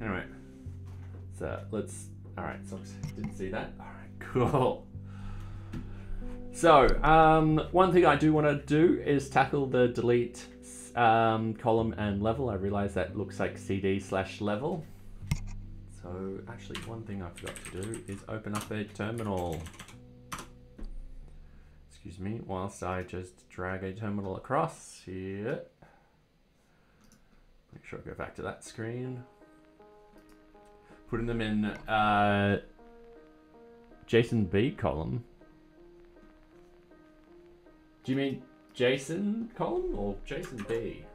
Anyway, so let's. All right, socks. Didn't see that. All right, cool. So one thing I do want to do is tackle the delete column and level. I realize that looks like cd/level. So actually, one thing I forgot to do is open up a terminal. Excuse me, whilst I just drag a terminal across here. Make sure I go back to that screen. Putting them in JSON-B column. Do you mean JSON column or JSON-B?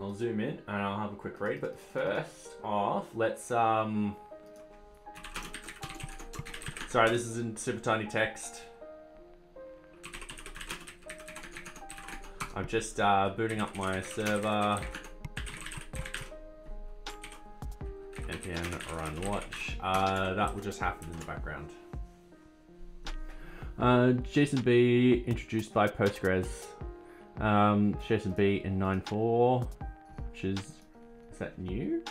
I'll zoom in and I'll have a quick read, but first off, let's sorry, this is in super tiny text. I'm just booting up my server. npm run watch. That will just happen in the background. JSON-B introduced by Postgres. JSON-B in 9.4, which is that new?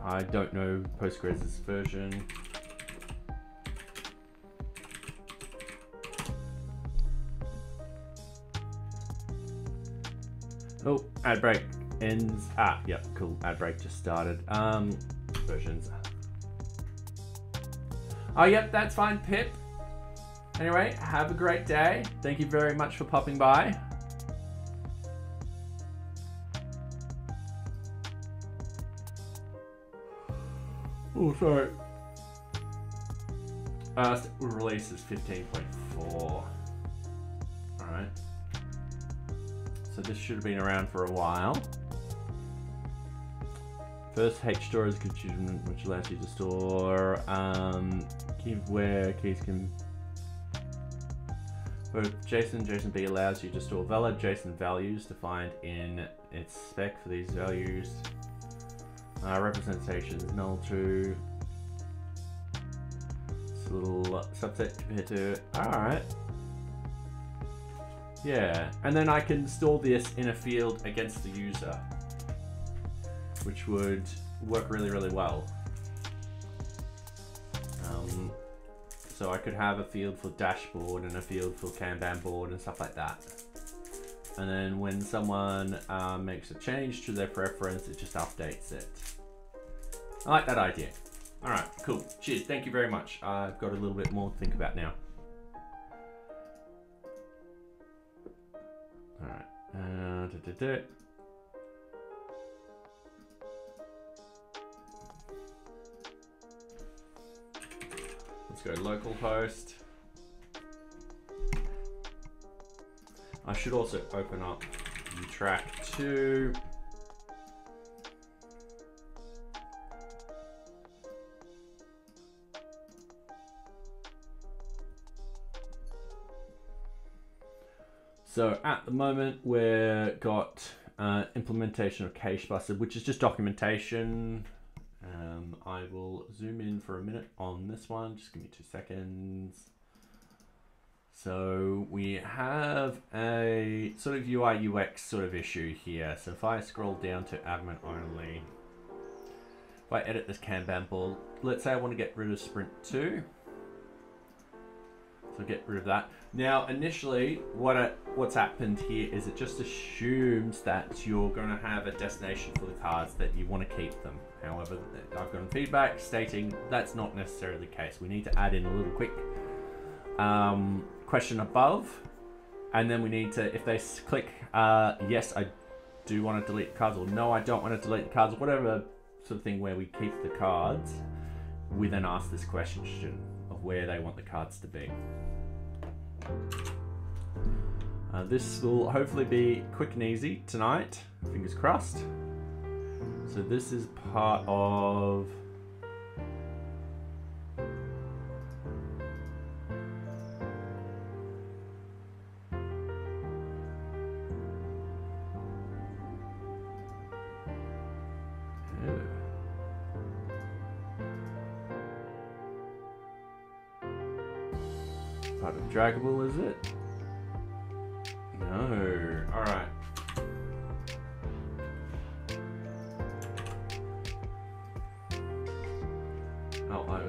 I don't know Postgres' version. Oh, ad break ends. Ah, yep, cool. Ad break just started. Versions. Oh, yep, that's fine, Pip. Anyway, have a great day. Thank you very much for popping by. Oh, sorry. Release is 15.4. Alright. So this should have been around for a while. First, HStore is a constituent which allows you to store where keys can. Both JSON-B allows you to store valid JSON values defined in its spec for these values. Representation is null true. It's a little subset compared to. Alright. Yeah, and then I can store this in a field against the user, which would work really, really well. So I could have a field for dashboard and a field for Kanban board and stuff like that. And then when someone makes a change to their preference, it just updates it. I like that idea. All right, cool. Cheers, thank you very much. I've got a little bit more to think about now. All right. Let's go localhost. I should also open up track 2. So at the moment we've got implementation of Cache Busted, which is just documentation. I will zoom in for a minute on this one. Just give me 2 seconds. So we have a sort of UI UX sort of issue here. So if I scroll down to admin only, if I edit this Kanban board, let's say I want to get rid of sprint 2. So get rid of that. Now, initially, what's happened here is it just assumes that you're going to have a destination for the cards, that you want to keep them. However, I've gotten feedback stating that's not necessarily the case. We need to add in a little quick question above, and then we need to, if they click yes, I do want to delete the cards, or no, I don't want to delete the cards, or whatever sort of thing where we keep the cards, we then ask this question of where they want the cards to be. This will hopefully be quick and easy tonight, fingers crossed. So this is part of draggable, is it?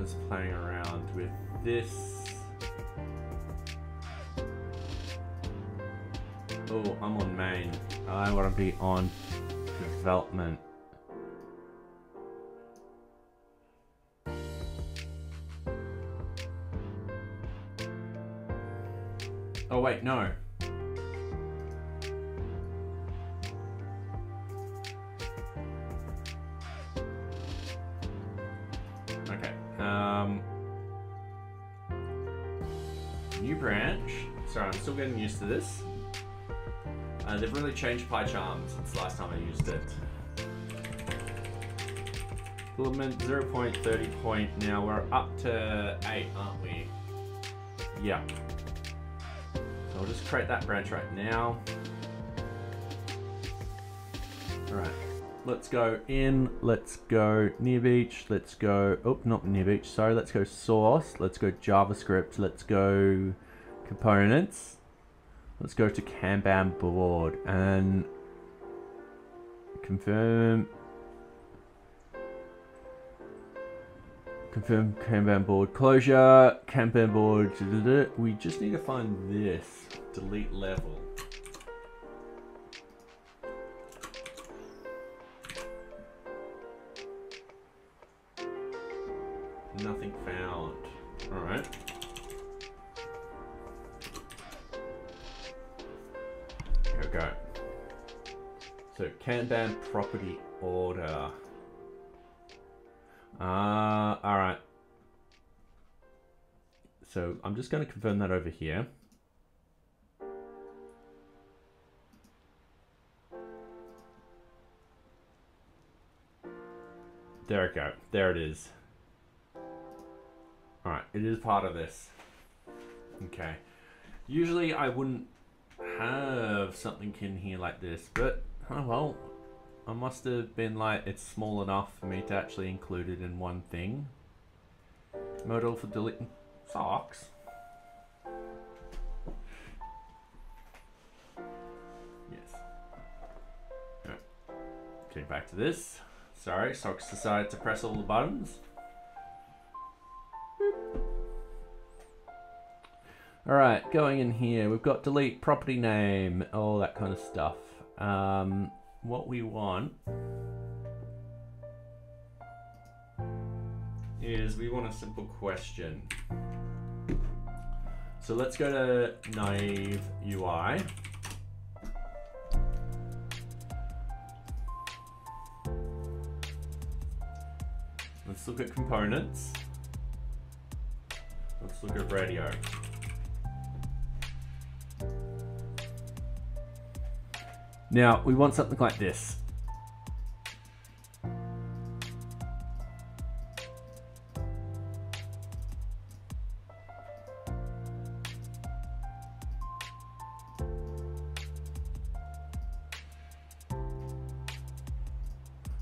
just playing around with this. Oh, I'm on main. I want to be on development. Oh wait, no. Okay. New branch. Sorry, I'm still getting used to this. They've really changed PyCharm since the last time I used it. Implement 0.30. Now we're up to 8, aren't we? Yeah. So I'll just create that branch right now. Alright. Let's go in. Let's go NearBeach. Let's go... Oh, not NearBeach. Sorry. Let's go source. Let's go JavaScript. Let's go components. Let's go to Kanban board and confirm Kanban board closure, Kanban board. We just need to find this delete level. Nothing found. All right. Here we go. So Kanban property order. All right. So I'm just going to confirm that over here. There we go. There it is. All right. It is part of this. Okay. Usually I wouldn't have something in here like this, but oh well. I must have been like, it's small enough for me to actually include it in one thing. Modal for deleting socks. Yes. Right. Getting back to this. Sorry, socks decided to press all the buttons. Alright, going in here, we've got delete property name, all that kind of stuff. What we want is we want a simple question. So let's go to naive UI. Let's look at components. Let's look at radio. Now, we want something like this.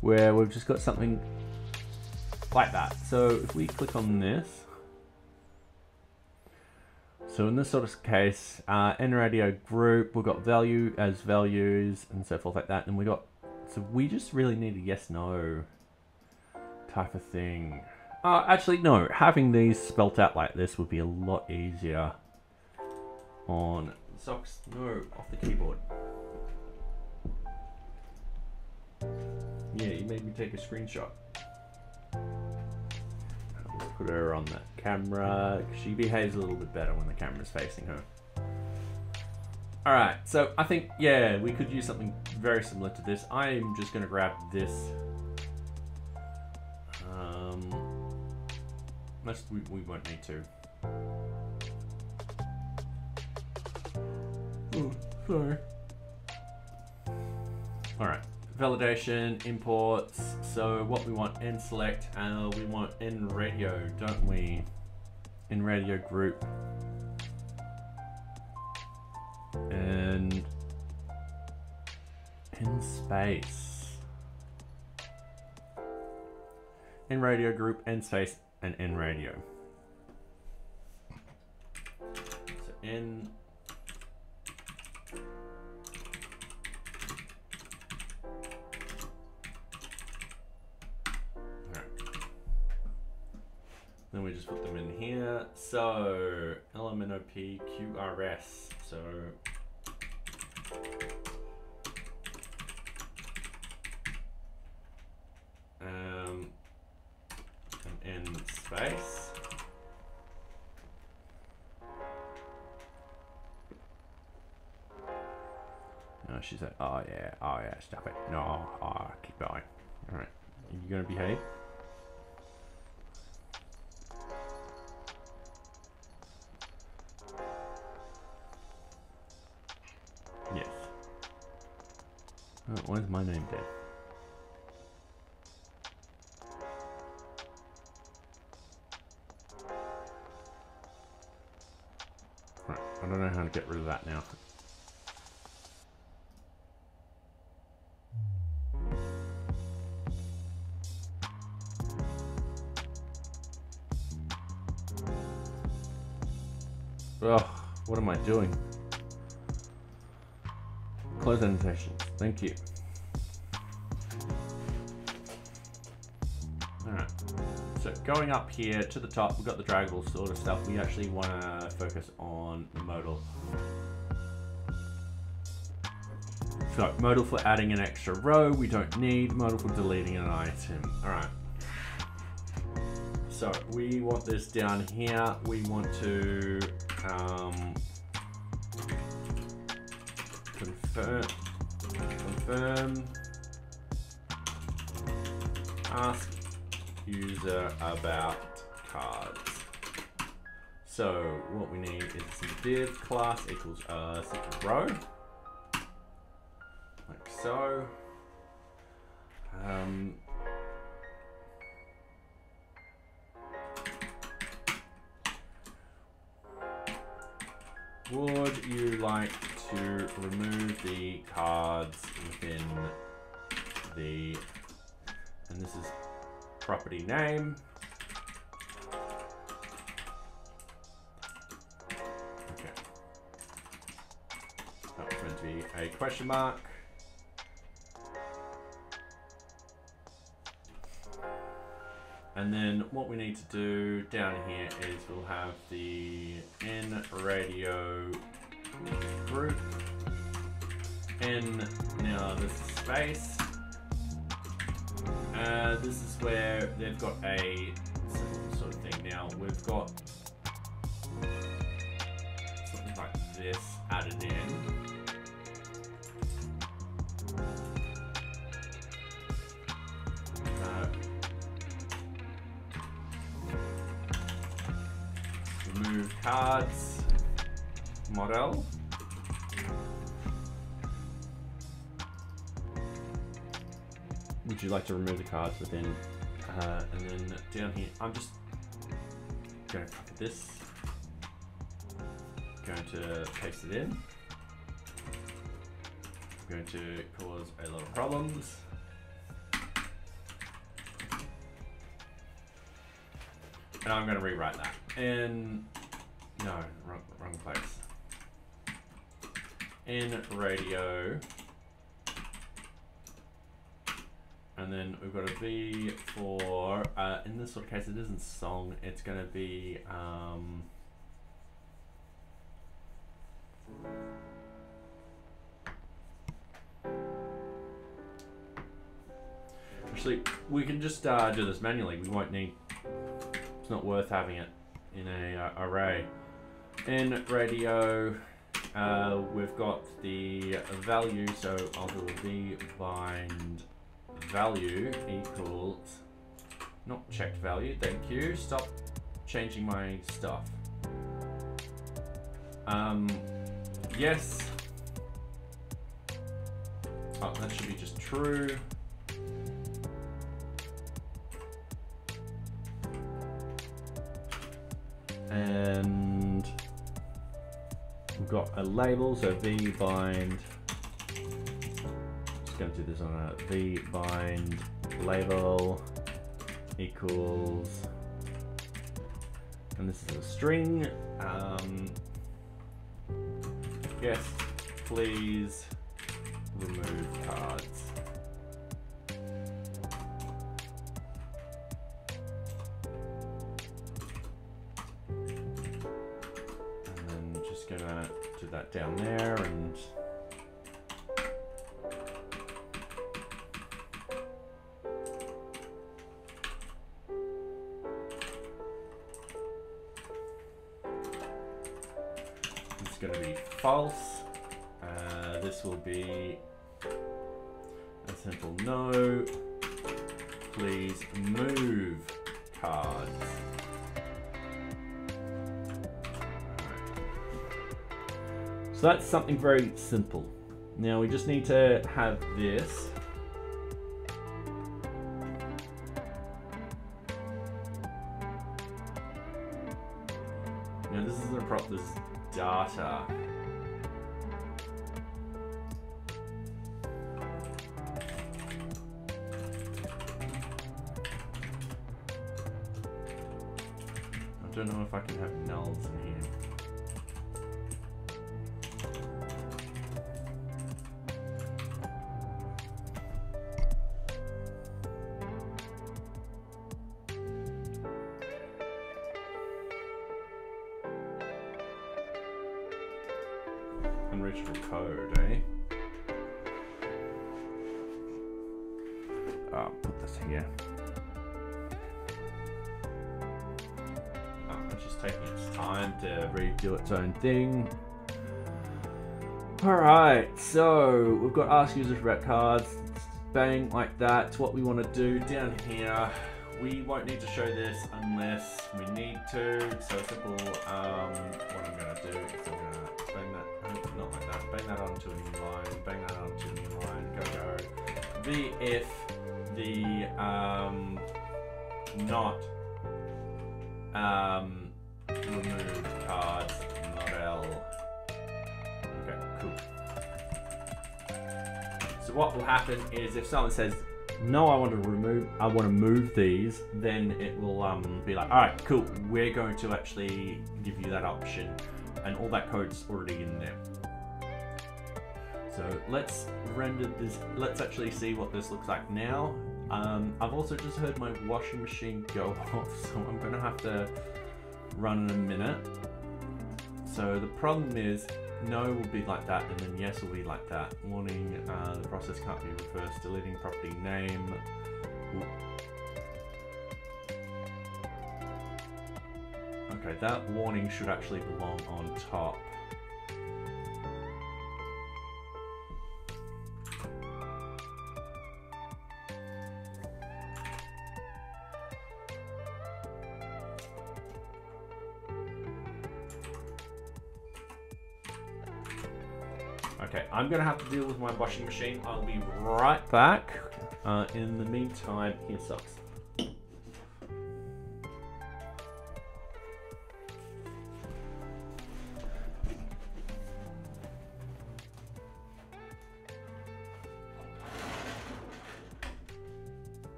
Where we've just got something like that. So if we click on this, so in this sort of case, NRadio group, we've got value as values and so forth like that. And we got, so we just really need a yes, no type of thing. Actually, no, having these spelt out like this would be a lot easier on socks. No, off the keyboard. Yeah, you made me take a screenshot. Put her on the camera. She behaves a little bit better when the camera's facing her. Alright, so I think, yeah, we could use something very similar to this. I'm just going to grab this. We won't need to. Oh, sorry. Alright. Validation, imports, so what we want in select, we want in radio, don't we? In radio group. And in space. In radio group, in space, and in radio. So in Then we just put them in here. So LMNOP QRS. So an N space. No, she said, oh yeah, stop it. No, keep going. All right, are you gonna behave? Yes. Oh, why is my name dead? Right, I don't know how to get rid of that now. Ugh, what am I doing? Close annotations, thank you. Alright, so going up here to the top, we've got the draggable sort of stuff. We actually want to focus on the modal. So, modal for adding an extra row, we don't need. Modal for deleting an item. Alright. So, we want this down here. We want to confirm, ask user about cards. So what we need is a div class equals second row, like so. Would you like to remove the cards within the, and this is property name. Okay. That was meant to be a question mark. And then what we need to do down here is we'll have the N radio group. N, now this is space. This is where they've got a sort of thing. Now we've got something like this added in. Remove cards model. Would you like to remove the cards within, and then down here, I'm just going to copy this, going to paste it in, I'm going to cause a lot of problems. And I'm going to rewrite that. And no, wrong place. In radio. And then we've got a V for, in this sort of case, it isn't song, it's going to be, actually, we can just do this manually. We won't need, it's not worth having it in a array. In radio, we've got the value, so I'll do a v bind value equals, not checked value, thank you. Stop changing my stuff. Yes. Oh, that should be just true. And we've got a label, so v bind, just going to do this on a v bind label equals, and this is a string, yes, please remove cards. that down there and it's going to be false. This will be a simple no. Please move cards. So that's something very simple. Now we just need to have this. Now this isn't a prop, this is data. I don't know if I can have nulls in here. Unreachable code, eh? I'll put this here. It's just taking its time to redo its own thing. Alright, so we've got ask users for red cards. Bang, like that. It's what we want to do down here. We won't need to show this unless we need to. So simple, what I'm going to do is I'm going to bang that, not like that, bang that onto a new line, bang that onto a new line, go. V if the not remove cards, not L. Okay, cool. So what will happen is if someone says, no, I want to move these, then it will be like, all right, cool, we're going to actually give you that option, and all that code's already in there. So let's render this, let's actually see what this looks like now. I've also just heard my washing machine go off, so I'm gonna have to run in a minute. So the problem is, no will be like that, and then yes will be like that. Warning, the process can't be reversed, deleting property name. Okay, that warning should actually belong on top. Okay, I'm gonna have to deal with my washing machine. I'll be right back. In the meantime, here sucks.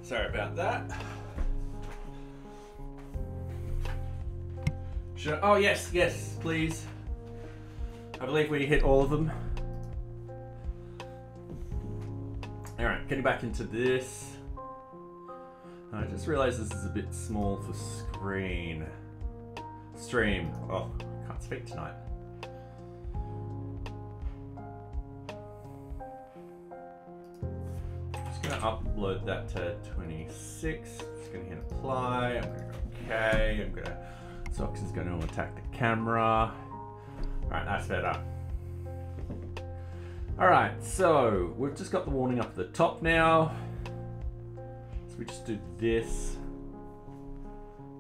Sorry about that. Oh yes, yes, please. I believe we hit all of them. Alright, getting back into this. I just realized this is a bit small for stream. Oh, can't speak tonight. gonna upload that to 26. Just gonna hit apply. I'm gonna go okay. Socks is gonna attack the camera. All right, that's better. All right, so we've just got the warning up at the top now. So we just do this.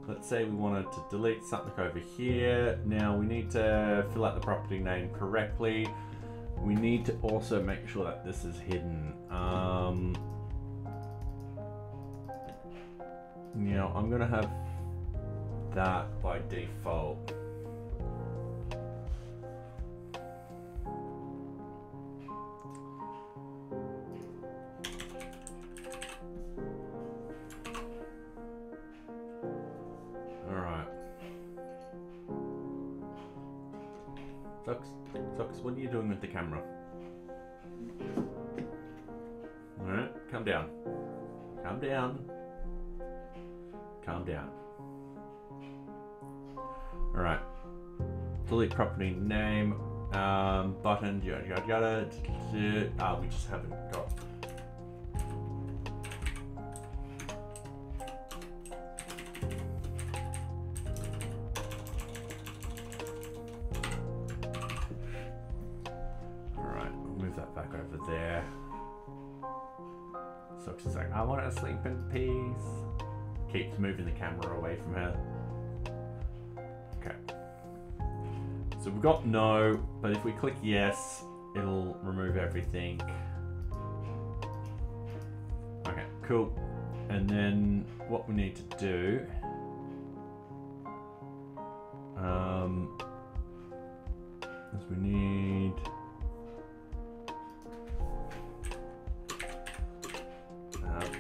Let's say we wanted to delete something over here. Now we need to fill out the property name correctly. We need to also make sure that this is hidden. Now I'm gonna have that by default. Socks, what are you doing with the camera? Alright, calm down. Calm down. Calm down. Alright. Delete property name, button, yada yada yada. We just haven't got. Back over there. Socks is like, I want to sleep in peace. Keeps moving the camera away from her. Okay. So we've got no, but if we click yes, it'll remove everything. Okay, cool. And then what we need to do is we need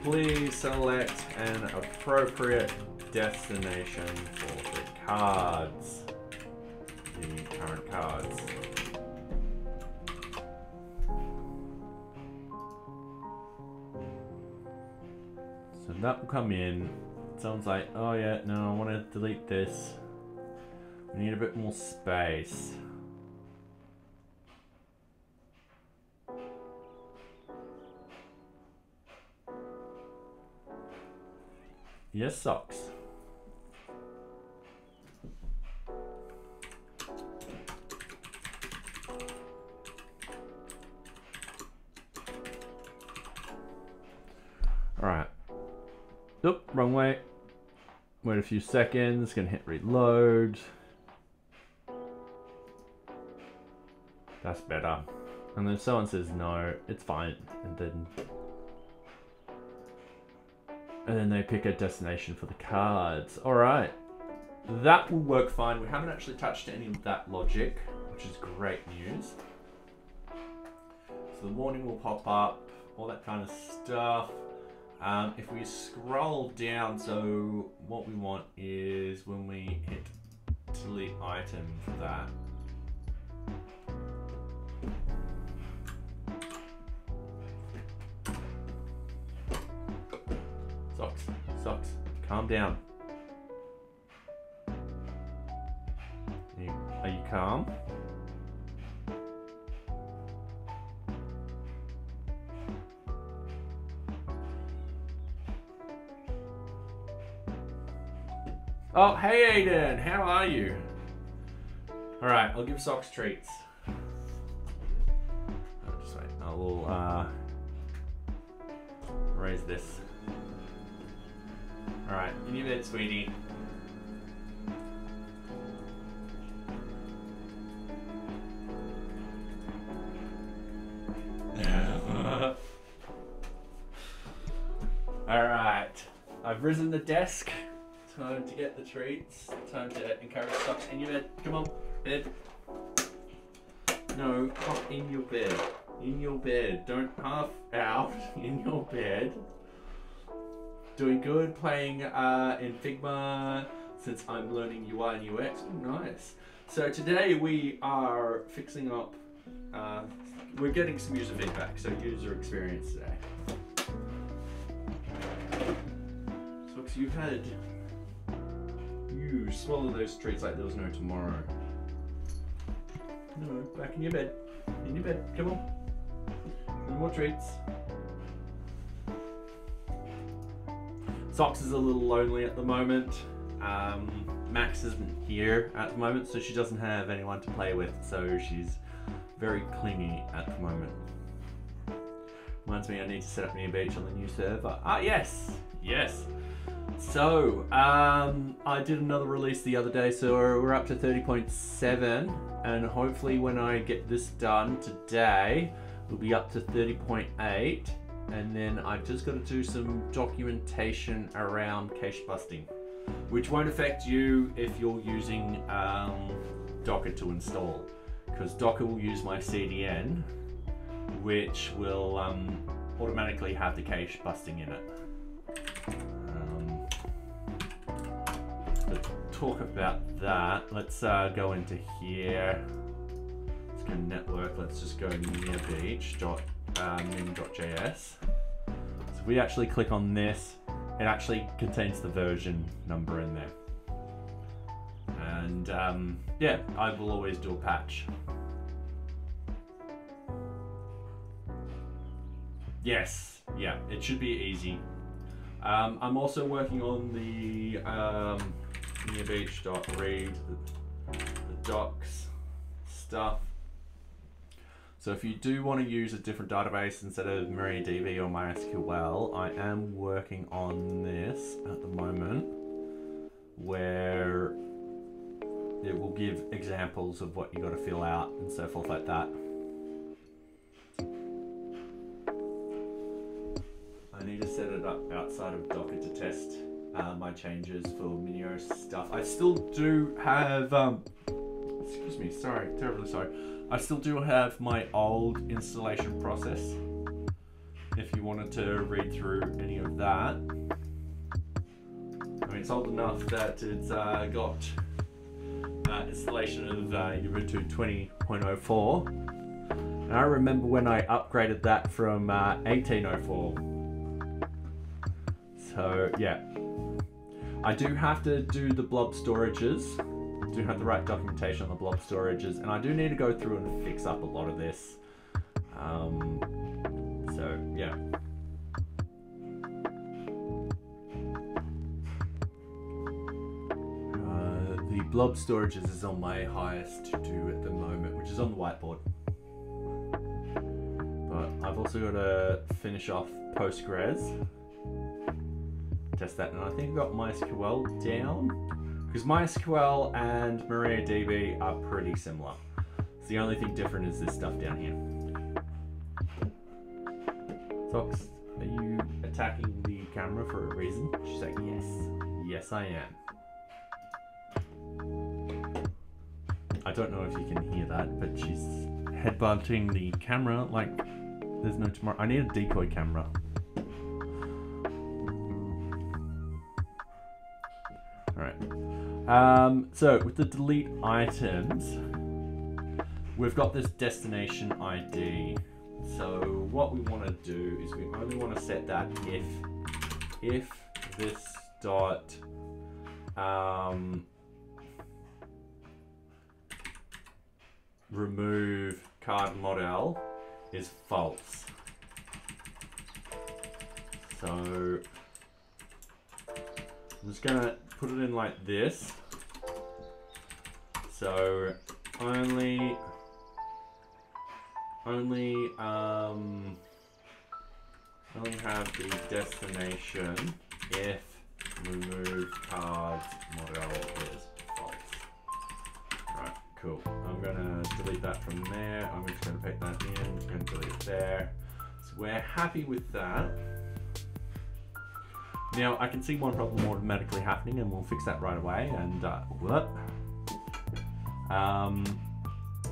please select an appropriate destination for the cards, the current cards. So that will come in. Someone's like, oh yeah, no, I want to delete this. We need a bit more space. Yes, socks. All right. Oop, wrong way. Wait a few seconds. Gonna hit reload. That's better. And then someone says no, it's fine, and then they pick a destination for the cards. All right, that will work fine. We haven't actually touched any of that logic, which is great news. So the warning will pop up, all that kind of stuff. If we scroll down, so what we want is when we hit delete item for that. Socks, calm down. Are you calm? Oh, hey Aiden, how are you? All right, I'll give Socks treats. Just wait, I will raise this. All right, in your bed, sweetie. All right, I've risen the desk. Time to get the treats. Time to encourage Socks in your bed. Come on, bed. No, not in your bed. In your bed. Don't half out. In your bed. Doing good, playing in Figma since I'm learning UI and UX. Oh, nice. So today we are fixing up, we're getting some user feedback, so user experience today. So you swallow those treats like there was no tomorrow. No, back in your bed. In your bed, come on. No more treats. Socks is a little lonely at the moment. Max isn't here at the moment, so she doesn't have anyone to play with, so she's very clingy at the moment. Reminds me I need to set up NearBeach on the new server. Ah, yes! Yes! So, I did another release the other day, so we're up to 30.7, and hopefully when I get this done today, we'll be up to 30.8, and then I've just got to do some documentation around cache busting, which won't affect you if you're using Docker to install, because Docker will use my CDN, which will automatically have the cache busting in it. To talk about that, let's go into here. Let's go network. Let's just go NearBeach.min.js. So we actually click on this. It actually contains the version number in there. And yeah, I will always do a patch. Yes, yeah, it should be easy. I'm also working on the NearBeach.read, the docs stuff. So if you do want to use a different database instead of MariaDB or MySQL, I am working on this at the moment, where it will give examples of what you got to fill out and so forth like that. I need to set it up outside of Docker to test my changes for Minio stuff. I still do have, excuse me, sorry, terribly sorry. I still do have my old installation process, if you wanted to read through any of that. I mean, it's old enough that it's got installation of Ubuntu 20.04. And I remember when I upgraded that from 18.04. So yeah, I do have to do the blob storages, do have the right documentation on the blob storages, and I do need to go through and fix up a lot of this. So yeah. The blob storages is on my highest to do at the moment, which is on the whiteboard. But I've also got to finish off Postgres. Test that, and I think I got MySQL down, because MySQL and MariaDB are pretty similar. So the only thing different is this stuff down here. Fox, are you attacking the camera for a reason? She's like, yes. Yes, I am. I don't know if you can hear that, but she's headbutting the camera like there's no tomorrow. I need a decoy camera. Alright, so with the delete items, we've got this destination ID. So what we want to do is we only want to set that if this dot remove card model is false. So I'm just gonna put it in like this. So only have the destination if remove cards model is false. Right, cool. I'm gonna delete that from there. I'm just gonna pick that in. I'm gonna delete it there. So we're happy with that. Now I can see one problem automatically happening, and we'll fix that right away. And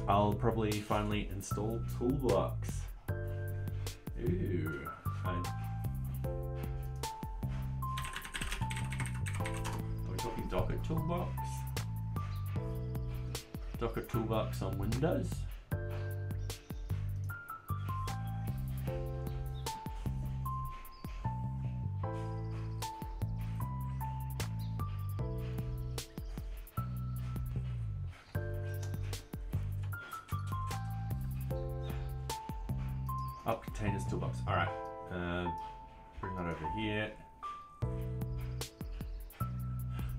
I'll probably finally install Toolbox. Ooh. Are we talking Docker Toolbox? Docker Toolbox on Windows? Up containers toolbox. All right, bring that over here.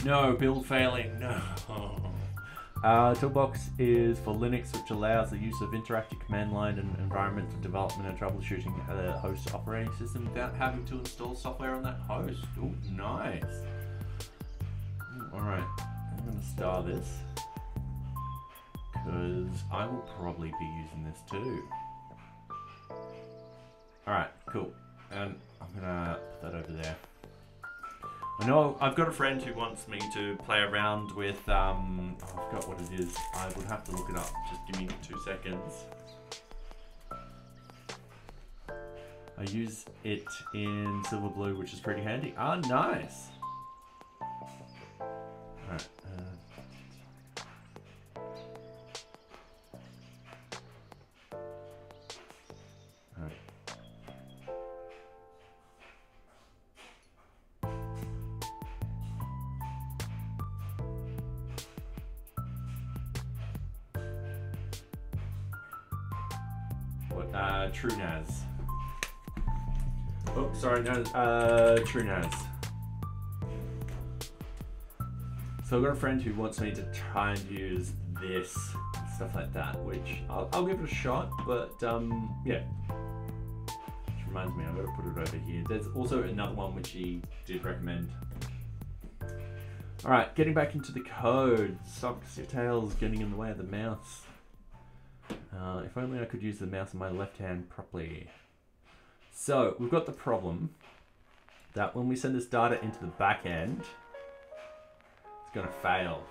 No, build failing, no. Toolbox is for Linux, which allows the use of interactive command line and environment for development and troubleshooting a host operating system without having to install software on that host. Oh, nice. Alright, I'm going to star this, because I will probably be using this too. Alright, cool. And I'm going to put that over there. I know I've got a friend who wants me to play around with, I forgot what it is. I would have to look it up. Just give me 2 seconds. I use it in Silverblue, which is pretty handy. Ah, nice. Alright. TrueNAS. Oh, sorry, no, TrueNAS. So I've got a friend who wants me to try and use this and stuff like that, which I'll give it a shot, but yeah. Which reminds me, I've got to put it over here. There's also another one which he did recommend. Alright, getting back into the code. Socks, your tail's getting in the way of the mouse. If only I could use the mouse on my left hand properly. So we've got the problem that when we send this data into the back end, it's going to fail.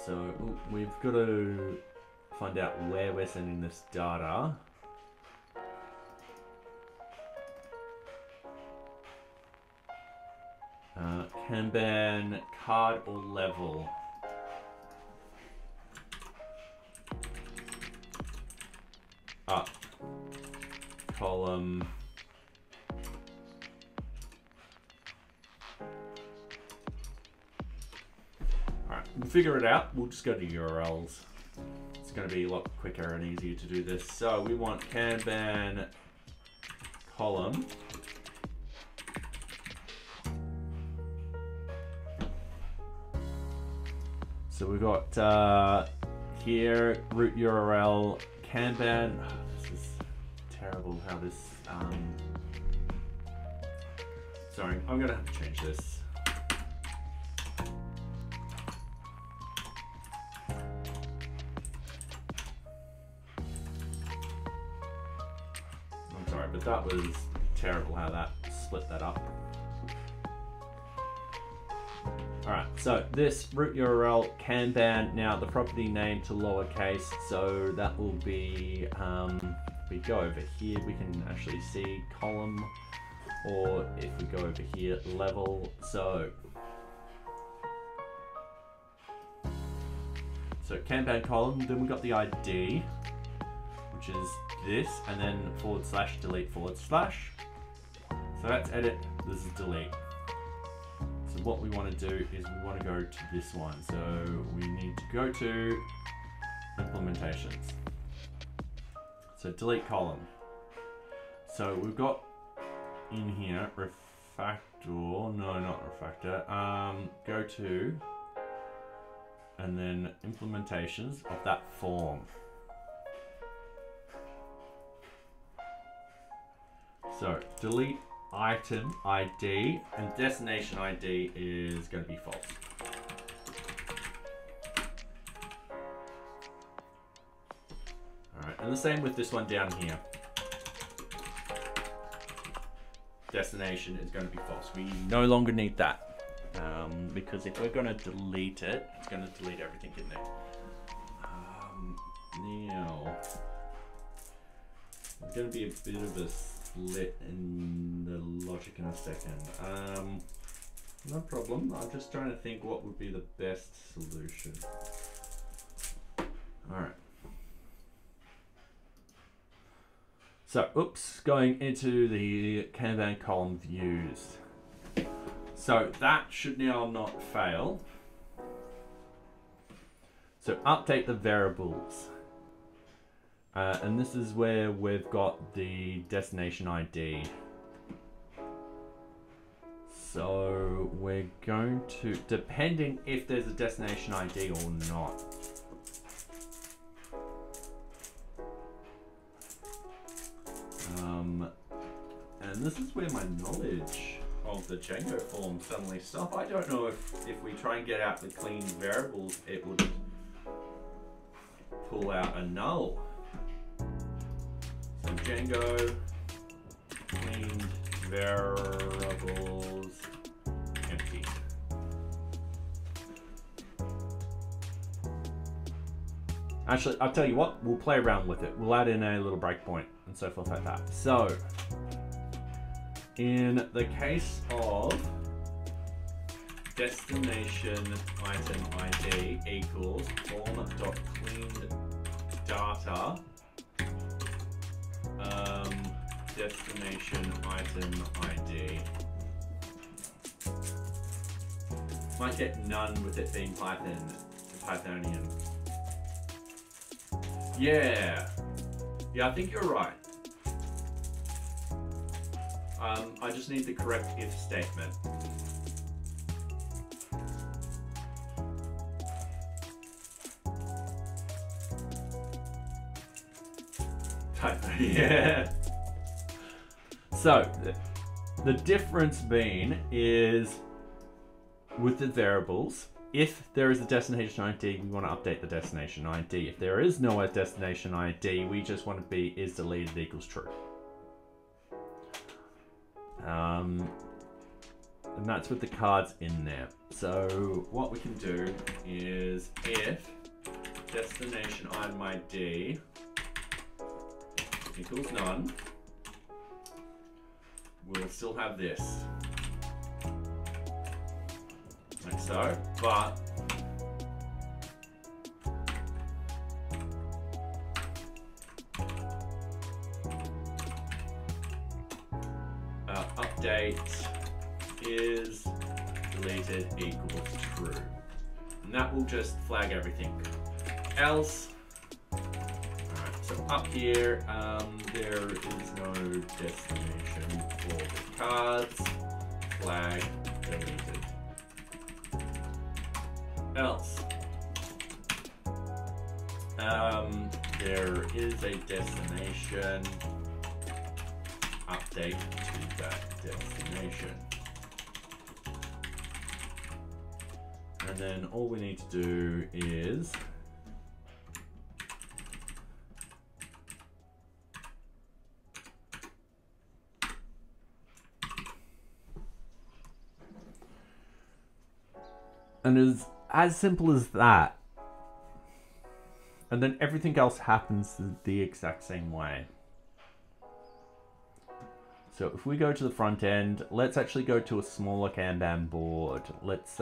So we've got to find out where we're sending this data. Kanban, card or level. Column. Alright, we'll figure it out. We'll just go to URLs. It's going to be a lot quicker and easier to do this. So we want Kanban column. So we've got here root URL Kanban. Oh, this is terrible how this. Sorry, I'm gonna have to change this. I'm sorry, but that was terrible how that split that up. Alright, so this root URL Kanban, now the property name to lowercase, so that will be, if we go over here, we can actually see column, or if we go over here, level, so Kanban column, then we got the ID, which is this, and then / delete /. So that's edit, this is delete. So what we want to do is we want to go to this one. So we need to go to implementations. So delete column. So we've got in here refactor, no, not refactor, go to, and then implementations of that form. So delete item ID, and destination ID is going to be false. Alright, and the same with this one down here. Destination is going to be false. We no longer need that. Because if we're going to delete it, it's going to delete everything in there. Now, there's going to be a bit of a split in the logic in a second. No problem. I'm just trying to think what would be the best solution. All right. So, oops, going into the Kanban column views. So that should now not fail. So update the variables. And this is where we've got the destination ID. So we're going to, depending if there's a destination ID or not. And this is where my knowledge of the Django form suddenly stops. I don't know if we try and get out the clean variables, it would pull out a null. So Django cleaned variables empty. Actually, I'll tell you what, we'll play around with it. We'll add in a little breakpoint and so forth like that. So, in the case of destination item ID equals form.cleaned data destination item ID. Might get none with it being Pythonian. Yeah, I think you're right. I just need the correct if statement. Typo, yeah. So, the difference being is with the variables, if there is a destination ID, we want to update the destination ID. If there is no destination ID, we just want to be is deleted equals true. And that's with the cards in there. So what we can do is if destination item ID equals none, we'll still have this. Like so, but update is deleted equals true. And that will just flag everything else. Alright, so up here, there is no destination for the cards. Flag deleted. Else. There is a destination. Update to that destination. And then all we need to do is and as simple as that. And then everything else happens the exact same way. So if we go to the front end, let's actually go to a smaller Kanban board. Let's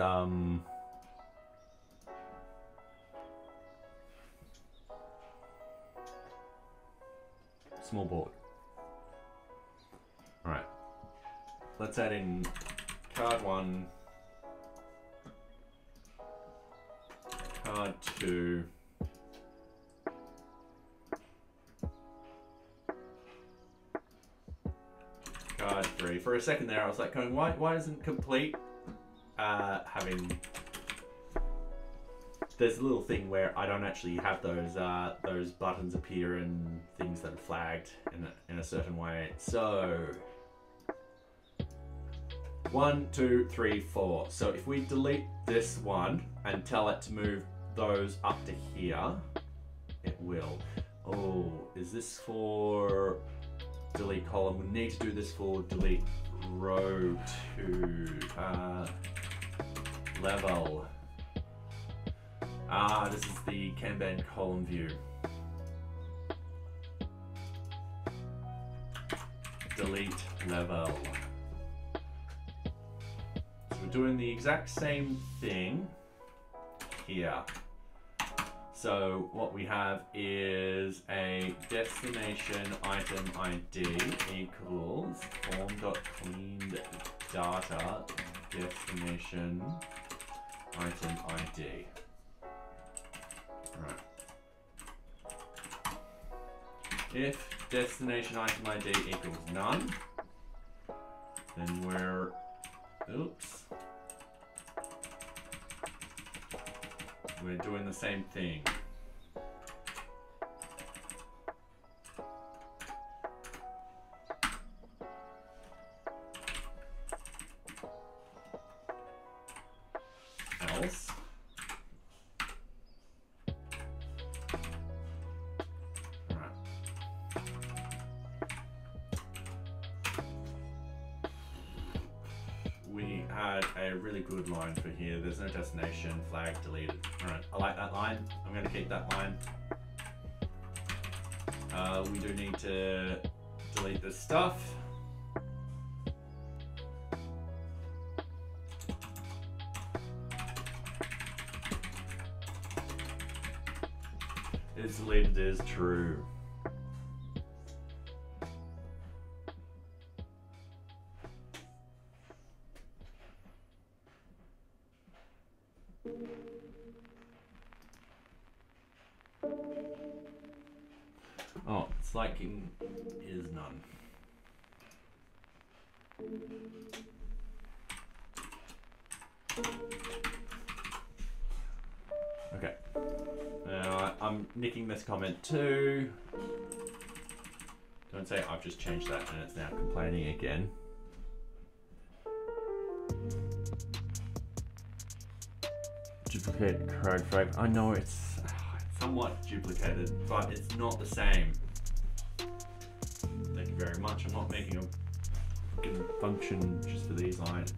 small board. All right. Let's add in card 1, card 2. Card 3. For a second there, I was like going, why isn't complete having? There's a little thing where I don't actually have those buttons appear and things that are flagged in a certain way. So 1, 2, 3, 4. So if we delete this one and tell it to move those up to here, it will. Oh, is this for delete column? We need to do this for delete row to level. This is the Kanban column view. Delete level. So we're doing the exact same thing here. So what we have is a destination item ID equals form.cleaned data destination item ID. Right. If destination item ID equals none, then we're Oops. We're doing the same thing. Else. We had a really good line for here. There's no destination, flag deleted. Alright, I like that line. I'm going to keep that line. We do need to delete this stuff. Is deleted is true. Oh, it's liking is none. Okay. Now I'm nicking this comment too. Don't say I've just changed that and it's now complaining again. Duplicate code frame. I know it's somewhat duplicated, but it's not the same. Thank you very much. I'm not making a fucking function just for these lines.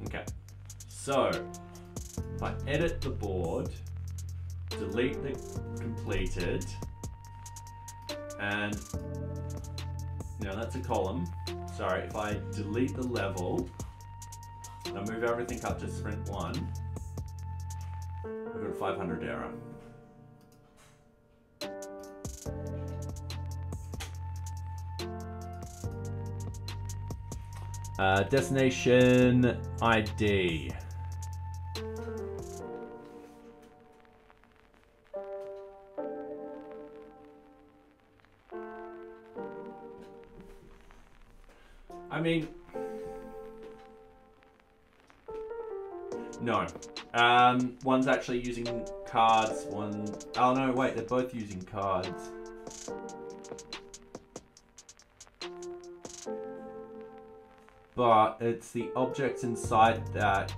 Okay, so if I edit the board, delete the completed, and now that's a column. Sorry, if I delete the level, and I move everything up to sprint 1, I've got a 500 error. Destination ID. I mean, no. One's actually using cards, oh no, wait, they're both using cards. But it's the objects inside that.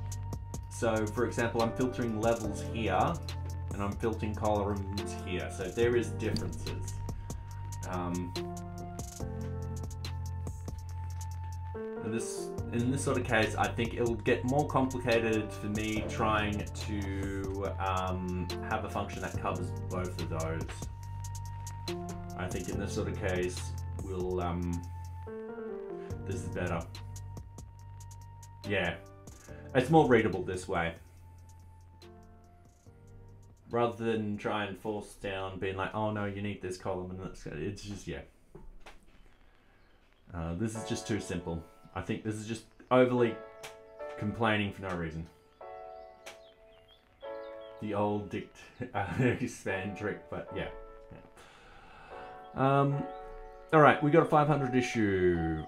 So for example, I'm filtering levels here and I'm filtering columns here. So there is differences. In this sort of case, I think it'll get more complicated for me trying to have a function that covers both of those. I think in this sort of case, we'll, this is better. Yeah, it's more readable this way. Rather than try and force down being like, oh no, you need this column and that's, it's just, yeah. This is just too simple. I think this is just overly complaining for no reason. The old expand trick, but yeah. All right, we got a 500 issue.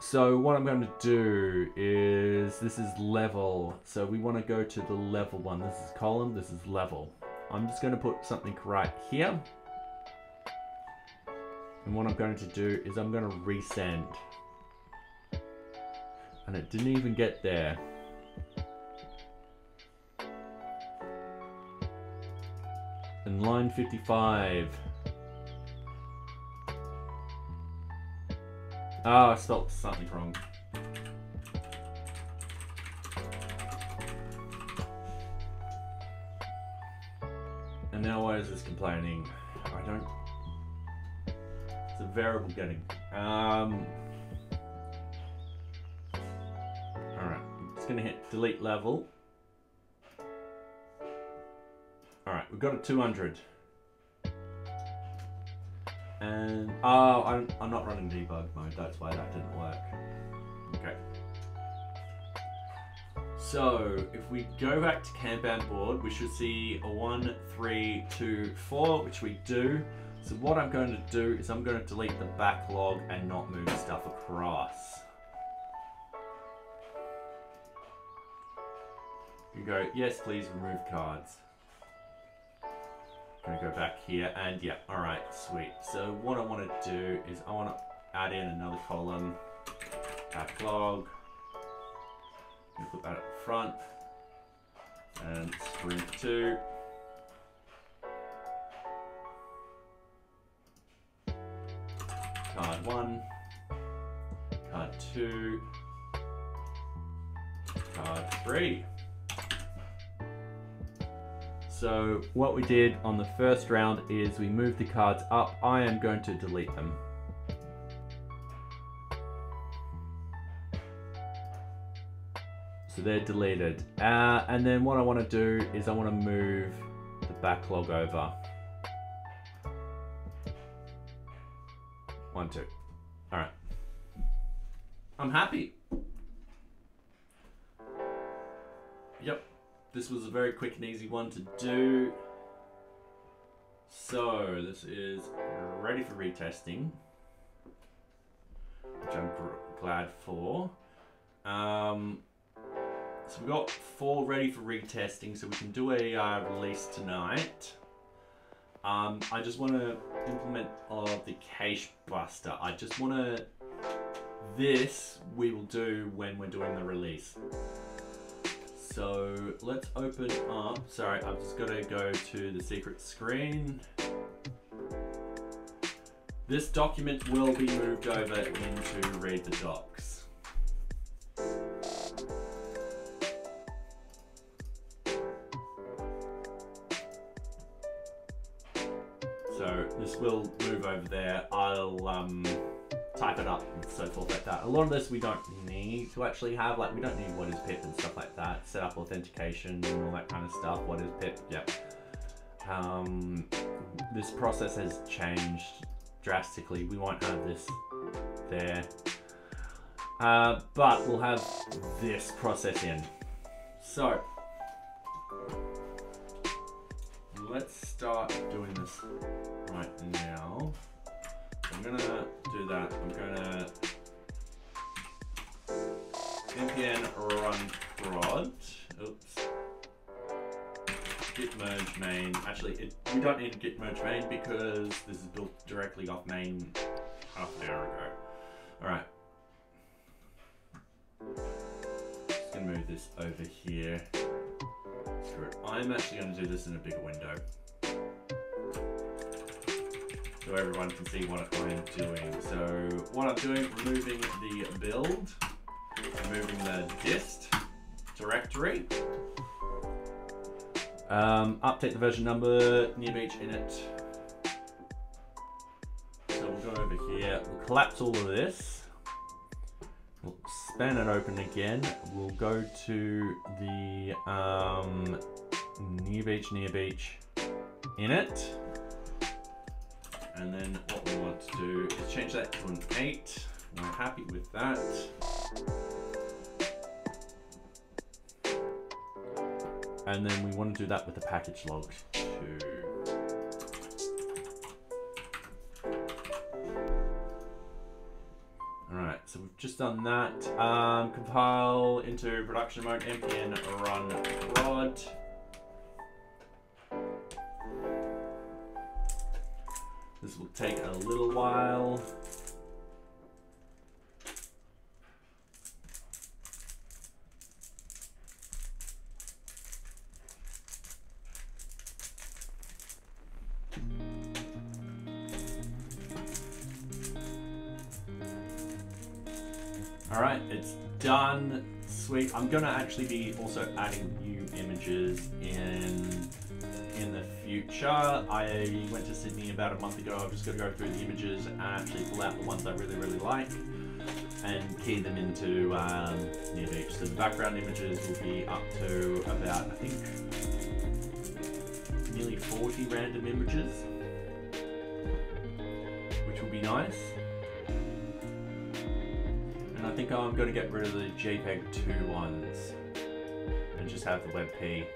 So what I'm going to do is, this is level. So we want to go to the level one. This is column, this is level. I'm just going to put something right here. And what I'm going to do is I'm going to resend. And it didn't even get there. And line 55. Oh, I spelled something wrong. And now why is this complaining? I don't... It's a variable getting. Alright, I'm just gonna hit delete level. Alright, we've got a 200. And, oh, I'm not running debug mode, that's why that didn't work. Okay. So if we go back to Kanban board, we should see a 1, 3, 2, 4, which we do. So what I'm going to do is I'm going to delete the backlog and not move stuff across. You go, yes, please remove cards. I'm going to go back here and yeah, all right, sweet. So what I want to do is I want to add in another column, backlog. I'm going to put that at the front and sprint 2. Card 1, card 2, card 3. So what we did on the first round is we moved the cards up. I am going to delete them. So they're deleted. And then what I want to do is I want to move the backlog over. 1, 2. All right. I'm happy. Yep. This was a very quick and easy one to do. So this is ready for retesting, which I'm glad for. So we've got 4 ready for retesting, so we can do a release tonight. I just want to implement the cache buster. I just want to, this we will do when we're doing the release. So let's open up, sorry, I've just got to go to the secret screen. This document will be moved over into read the docs. So this will move over there. I'll type it up and so forth like that. A lot of this we don't need to actually have, like we don't need what is pip and stuff like that. Set up authentication and all that kind of stuff. What is pip? Yep. This process has changed drastically. We won't have this there. But we'll have this process in. So let's start doing this right now. I'm gonna do that. I'm gonna npm run prod. Oops. Git merge main. Actually, we don't need git merge main because this is built directly off main half an hour ago. All right. Just gonna move this over here. Screw it. I'm actually gonna do this in a bigger window, so everyone can see what I'm doing. So what I'm doing, removing the build, removing the dist directory, update the version number, NearBeach init. So we'll go over here, we'll collapse all of this, we'll span it open again, we'll go to the NearBeach init. And then what we want to do is change that to an 8. We're happy with that. And then we want to do that with the package log too. Alright, so we've just done that. Compile into production mode, npm run prod. This will take a little while. All right, it's done. Sweet. I'm gonna actually be also adding new images in the future. I went to Sydney about a month ago. I've just got to go through the images and actually pull out the ones I really, really like and key them into NearBeach. So the background images will be up to about, I think, nearly 40 random images, which will be nice. And I think I'm going to get rid of the JPEG 2 ones. just have the WebP.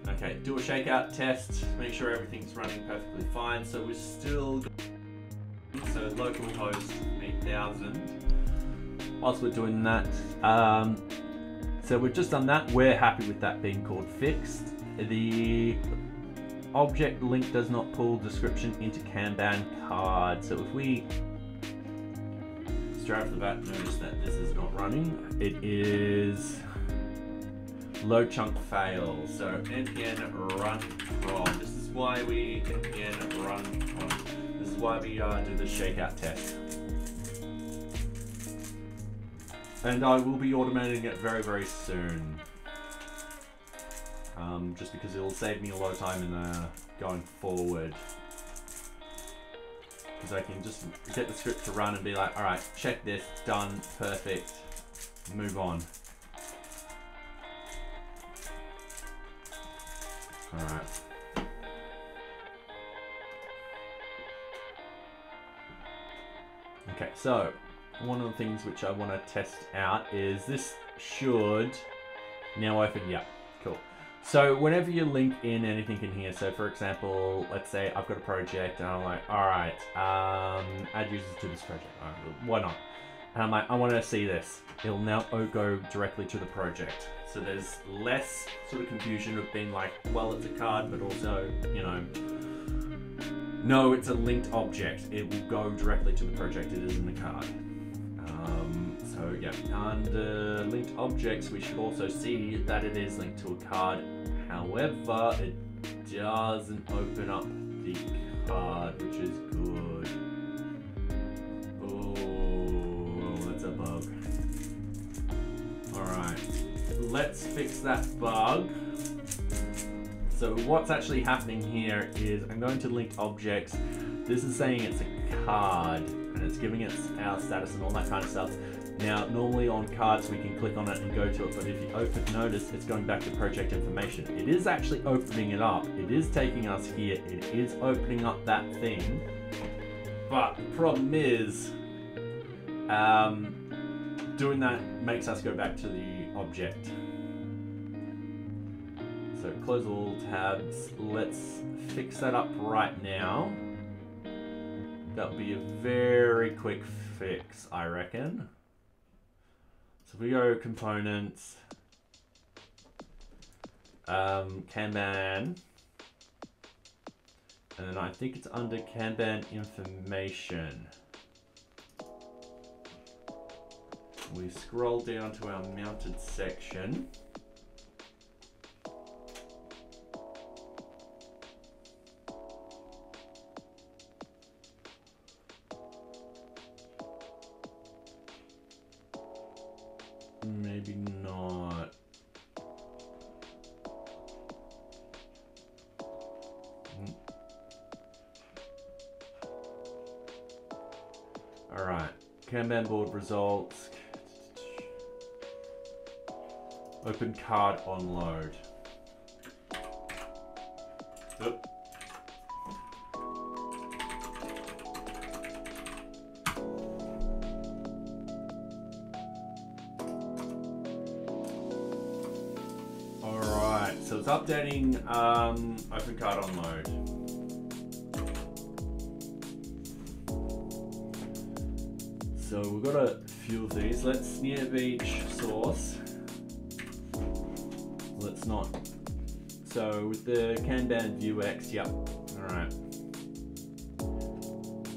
Okay, do a shakeout test, make sure everything's running perfectly fine. So we're still, so localhost 8000. Whilst we're doing that, so we've just done that. We're happy with that being called fixed. The object link does not pull description into Kanban card. So if we straight off the bat notice that this is not running, it is load chunk fail. So npm run from. This is why we npm run from. This is why we do the shakeout test. And I will be automating it very, very soon. Just because it'll save me a lot of time in going forward. Because I can just get the script to run and be like, all right, check this, done, perfect, move on. All right. Okay, so one of the things which I want to test out is this should now open. Yeah, cool. So whenever you link in anything in here, so for example, let's say I've got a project and I'm like, all right, add users to this project. All right, why not? And I'm like, I want to see this. It'll now go directly to the project. So there's less sort of confusion of being like, well, it's a card, but also, you know, no, it's a linked object. It will go directly to the project. It isn't a card. So yeah, under linked objects, we should also see that it is linked to a card. However, it doesn't open up the card, which is good. Oh, that's a bug. All right, let's fix that bug. So what's actually happening here is I'm going to linked objects. This is saying it's a card and it's giving it our status and all that kind of stuff. Now, normally on cards we can click on it and go to it, but if you notice it's going back to project information. It is actually opening it up. It is taking us here. It is opening up that thing. But the problem is, doing that makes us go back to the object. So close all tabs. Let's fix that up right now. That'll be a very quick fix, I reckon. So if we go components, Kanban, and then I think it's under Kanban information. We scroll down to our mounted section. Maybe not. All right, Kanban board results. Open card on load. Oop. So it's updating open card on load. So we've got a few of these. Let's NearBeach source. Let's not. So with the Kanban VueJS, yep. All right.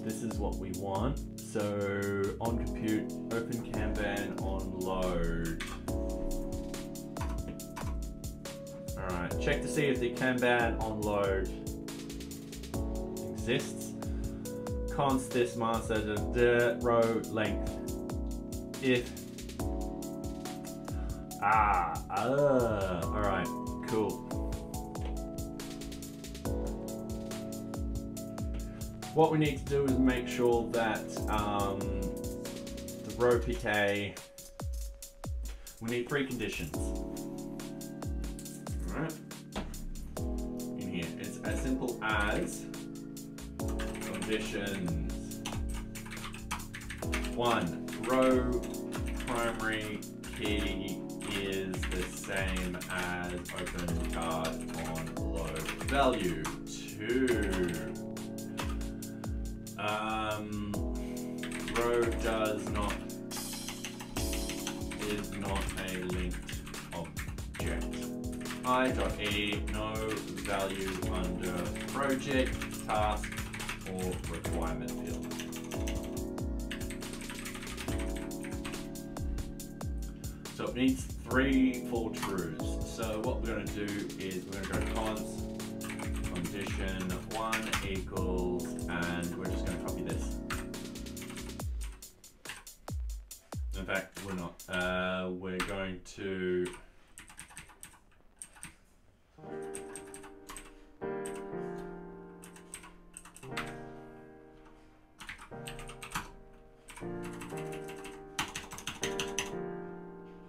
This is what we want. So on compute, open Kanban on load. Alright, check to see if the Kanban on load exists. Const this master the row length. If alright, cool. What we need to do is make sure that the row PK, we need 3 conditions. Alright. In here, it's as simple as conditions. 1, row primary key is the same as open card on load value 2. Row is not a linked object. I.e no value under project, task, or requirement field. So it needs 3 full truths. So what we're going to do is we're going to go condition 1 equals, and we're just going to copy this. In fact, we're not. We're going to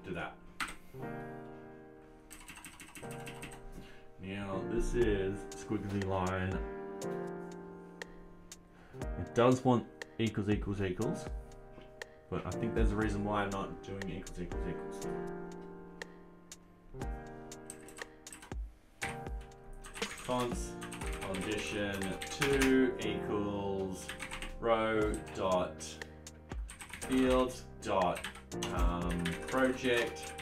do that. Now this is squiggly line. It does want equals equals equals, but I think there's a reason why I'm not doing equals equals equals. Fonts condition 2 equals row dot field dot project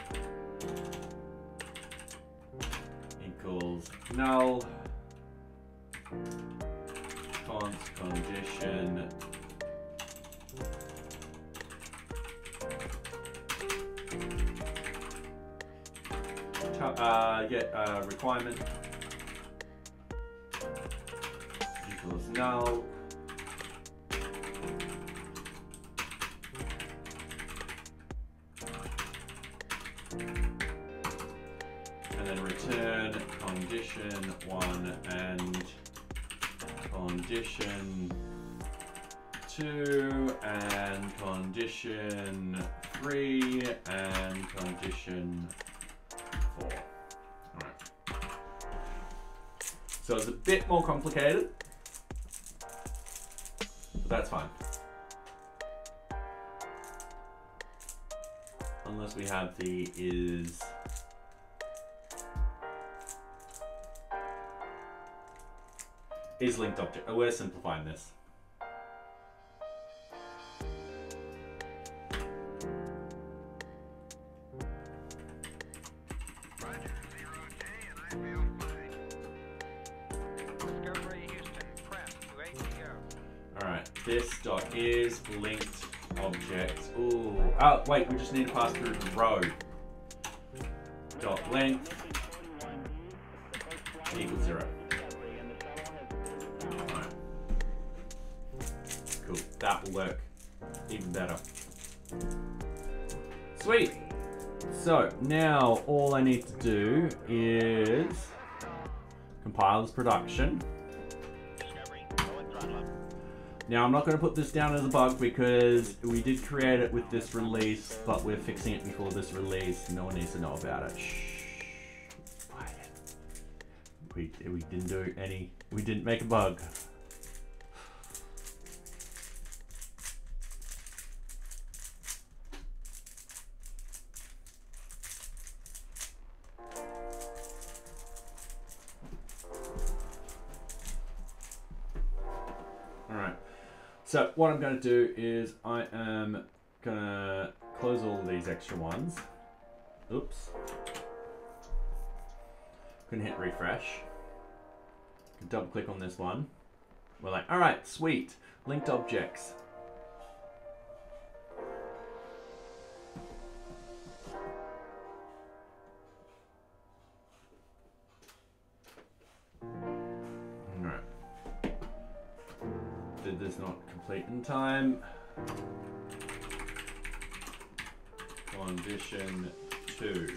equals null. Font condition requirement equals null. And then return condition 1 and condition 2 and condition 3 and condition 4. Alright. So it's a bit more complicated, but that's fine. Unless we have the is linked object. Oh, we're simplifying this. Alright, this dot is linked object. Ooh. Oh, wait, we just need to pass through the row. Dot length equals 0. Alright. Cool. That will work even better. Sweet. So now all I need to do is compile this production. Now I'm not going to put this down as a bug because we did create it with this release, but we're fixing it before this release. No one needs to know about it. Shh. Quiet. We didn't do any. We didn't make a bug. So what I'm going to do is I am going to close all of these extra ones. Oops. Couldn't hit refresh. Double click on this one. We're like, all right, sweet. Linked objects. Did this not complete in time? Condition 2.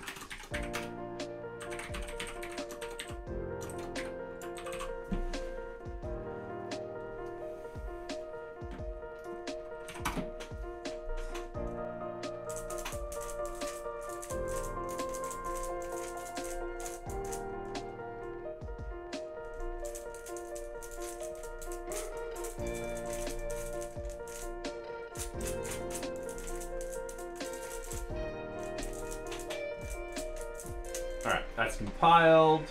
right, that's compiled.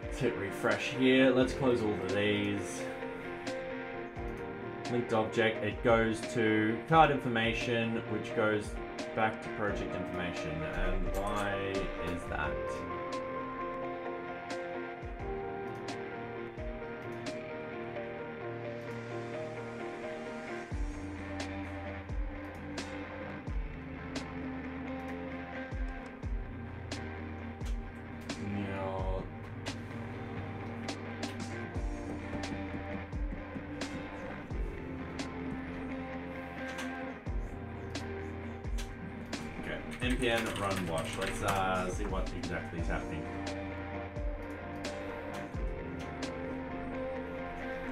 Let's hit refresh here. Let's close all of these. Linked object, it goes to card information, which goes back to project information. And why is that? npm run wash. Let's see what exactly is happening.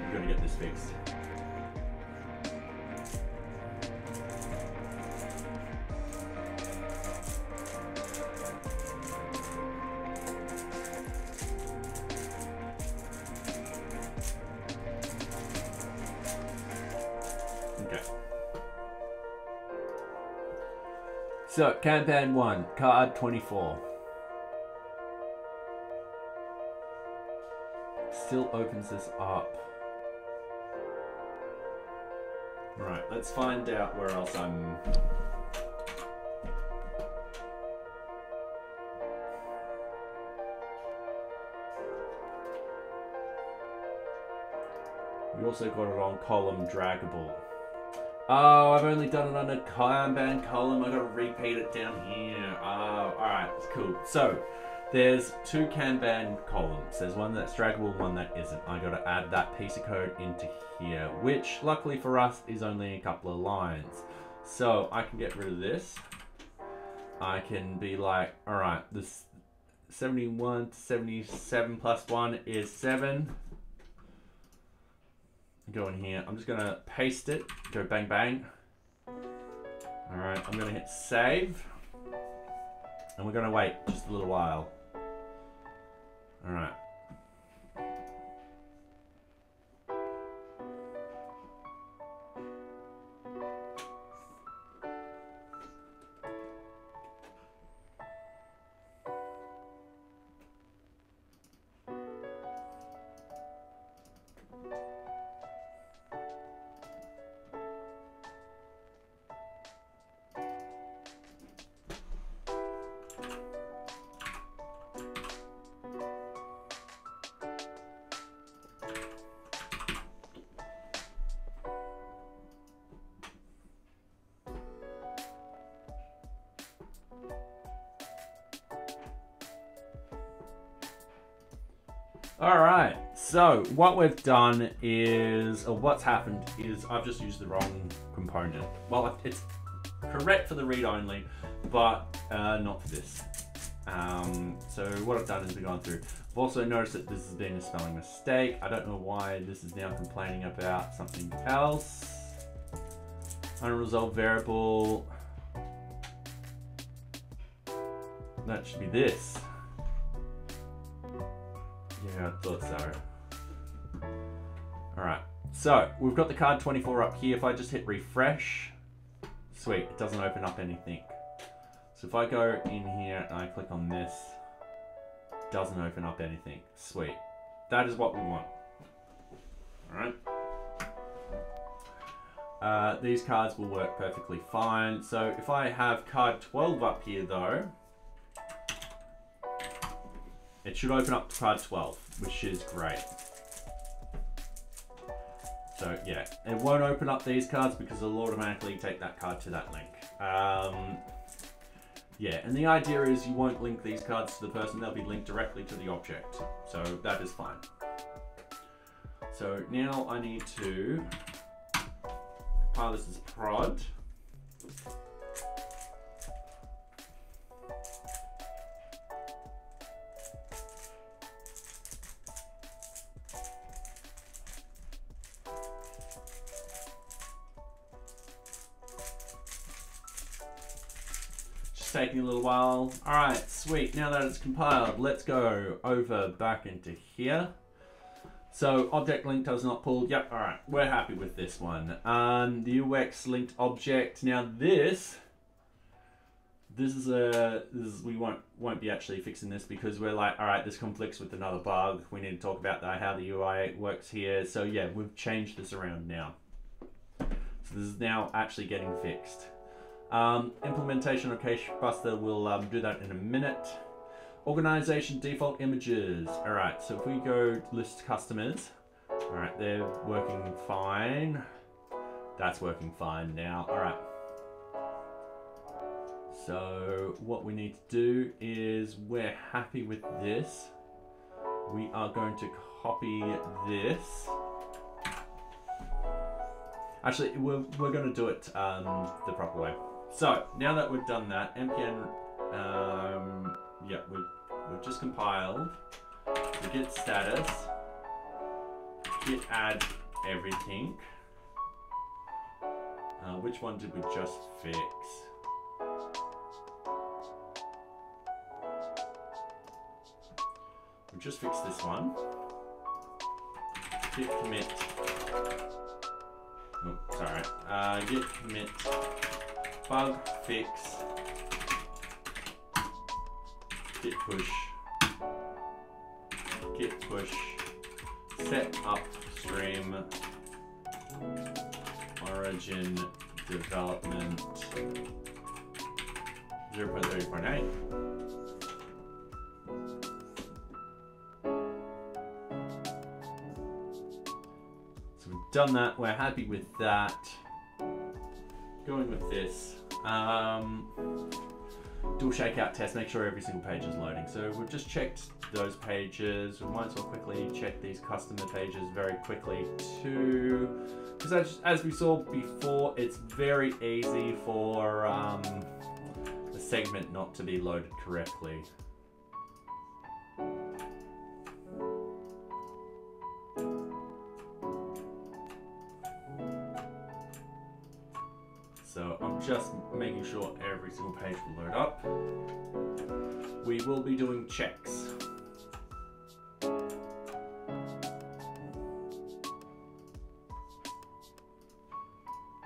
We're going to get this fixed. So, campaign 1, card 24. Still opens this up. Right, let's find out where else I'm... We also got it on column draggable. Oh, I've only done it on a Kanban column. I gotta repeat it down here. Oh, alright, cool. So, there's two Kanban columns. There's one that's draggable, one that isn't. I gotta add that piece of code into here, which luckily for us is only a couple of lines. So, I can get rid of this. I can be like, alright, this 71 to 77 plus 1 is 7. Go in here. I'm just going to paste it. Go bang, bang. All right. I'm going to hit save. And we're going to wait just a little while. All right. Alright, so what we've done is, or what's happened is I've just used the wrong component. Well, it's correct for the read-only, but not for this. So what I've done is we've gone through. I've also noticed that this has been a spelling mistake. I don't know why this is now complaining about something else. Unresolved variable. That should be this. Yeah, I thought so. Alright, so we've got the card 24 up here. If I just hit refresh, sweet, it doesn't open up anything. So if I go in here and I click on this, it doesn't open up anything. Sweet. That is what we want. Alright. These cards will work perfectly fine. So if I have card 12 up here though, it should open up to card 12, which is great. So yeah, it won't open up these cards because it'll automatically take that card to that link. Yeah, and the idea is you won't link these cards to the person, they'll be linked directly to the object. So that is fine. So now I need to compile this as prod. Taking a little while. All right, sweet. Now that it's compiled, let's go over back into here. So object link does not pull. Yep. All right, we're happy with this one. The UX linked object. Now this we won't be actually fixing this because we're like, all right, this conflicts with another bug. We need to talk about that, how the UI works here. So yeah, we've changed this around now. So this is now actually getting fixed. Implementation of Cache Buster, we'll do that in a minute. Organization default images. All right, so if we go list customers, all right, they're working fine. That's working fine now. All right. So what we need to do is we're happy with this. We are going to copy this. Actually, we're going to do it the proper way. So now that we've done that, npm, yeah, we've just compiled the git status, git add everything. Which one did we just fix? We just fixed this one. Git commit. Oh, sorry. Git commit bug fix. Git push. Git push. Set upstream. Origin development 0.30.8. So we've done that. We're happy with that. Going with this. Do a shakeout test. Make sure every single page is loading. So we've just checked those pages. We might as well quickly check these customer pages very quickly too. Because as we saw before, it's very easy for the segment not to be loaded correctly. So I'm just making sure every single page will load up. We will be doing checks.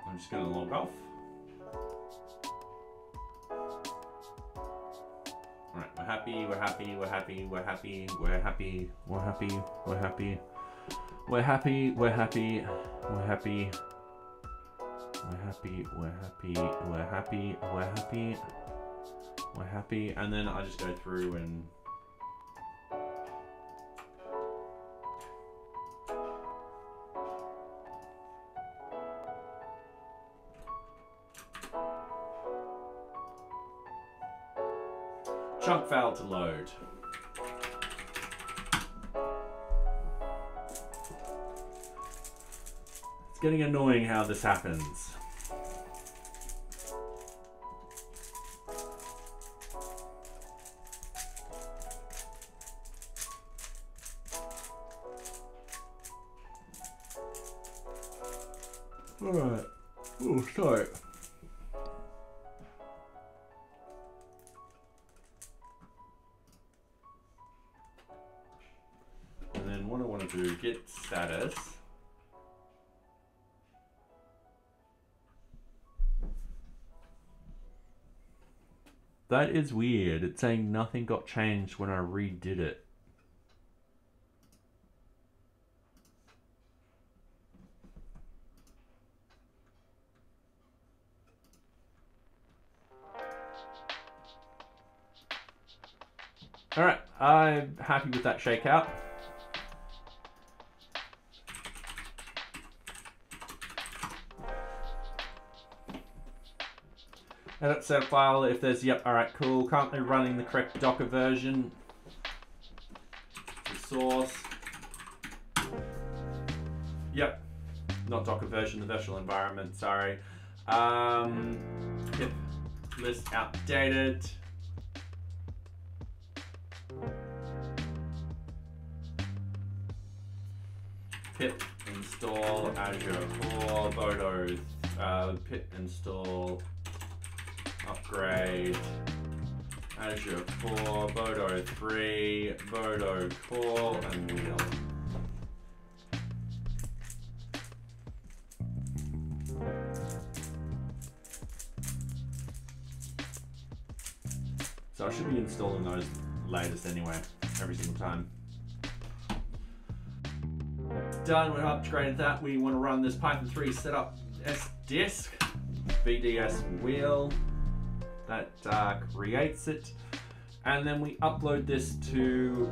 I'm just going to log off. All right, we're happy, we're happy, we're happy, we're happy, we're happy, we're happy, we're happy, we're happy, we're happy, we're happy, we're happy, we're happy, we're happy, we're happy, we're happy, and then I just go through and chunk failed to load. It's getting annoying how this happens. All right. Oh, sorry. And then what I want to do, git status. That is weird. It's saying nothing got changed when I redid it. All right, I'm happy with that shakeout. Edit set file if there's, yep, all right, cool. Currently running the correct Docker version. The source. Yep, not Docker version, the virtual environment, sorry. Pip list outdated. Pip install Azure Core Bodo. Pip install upgrade Azure Core Bodo 3 Bodo Core and wheel. So I should be installing those latest anyway, every single time. Done, we've upgraded that. We want to run this Python 3 setup sdisk, VDS wheel, that creates it. And then we upload this to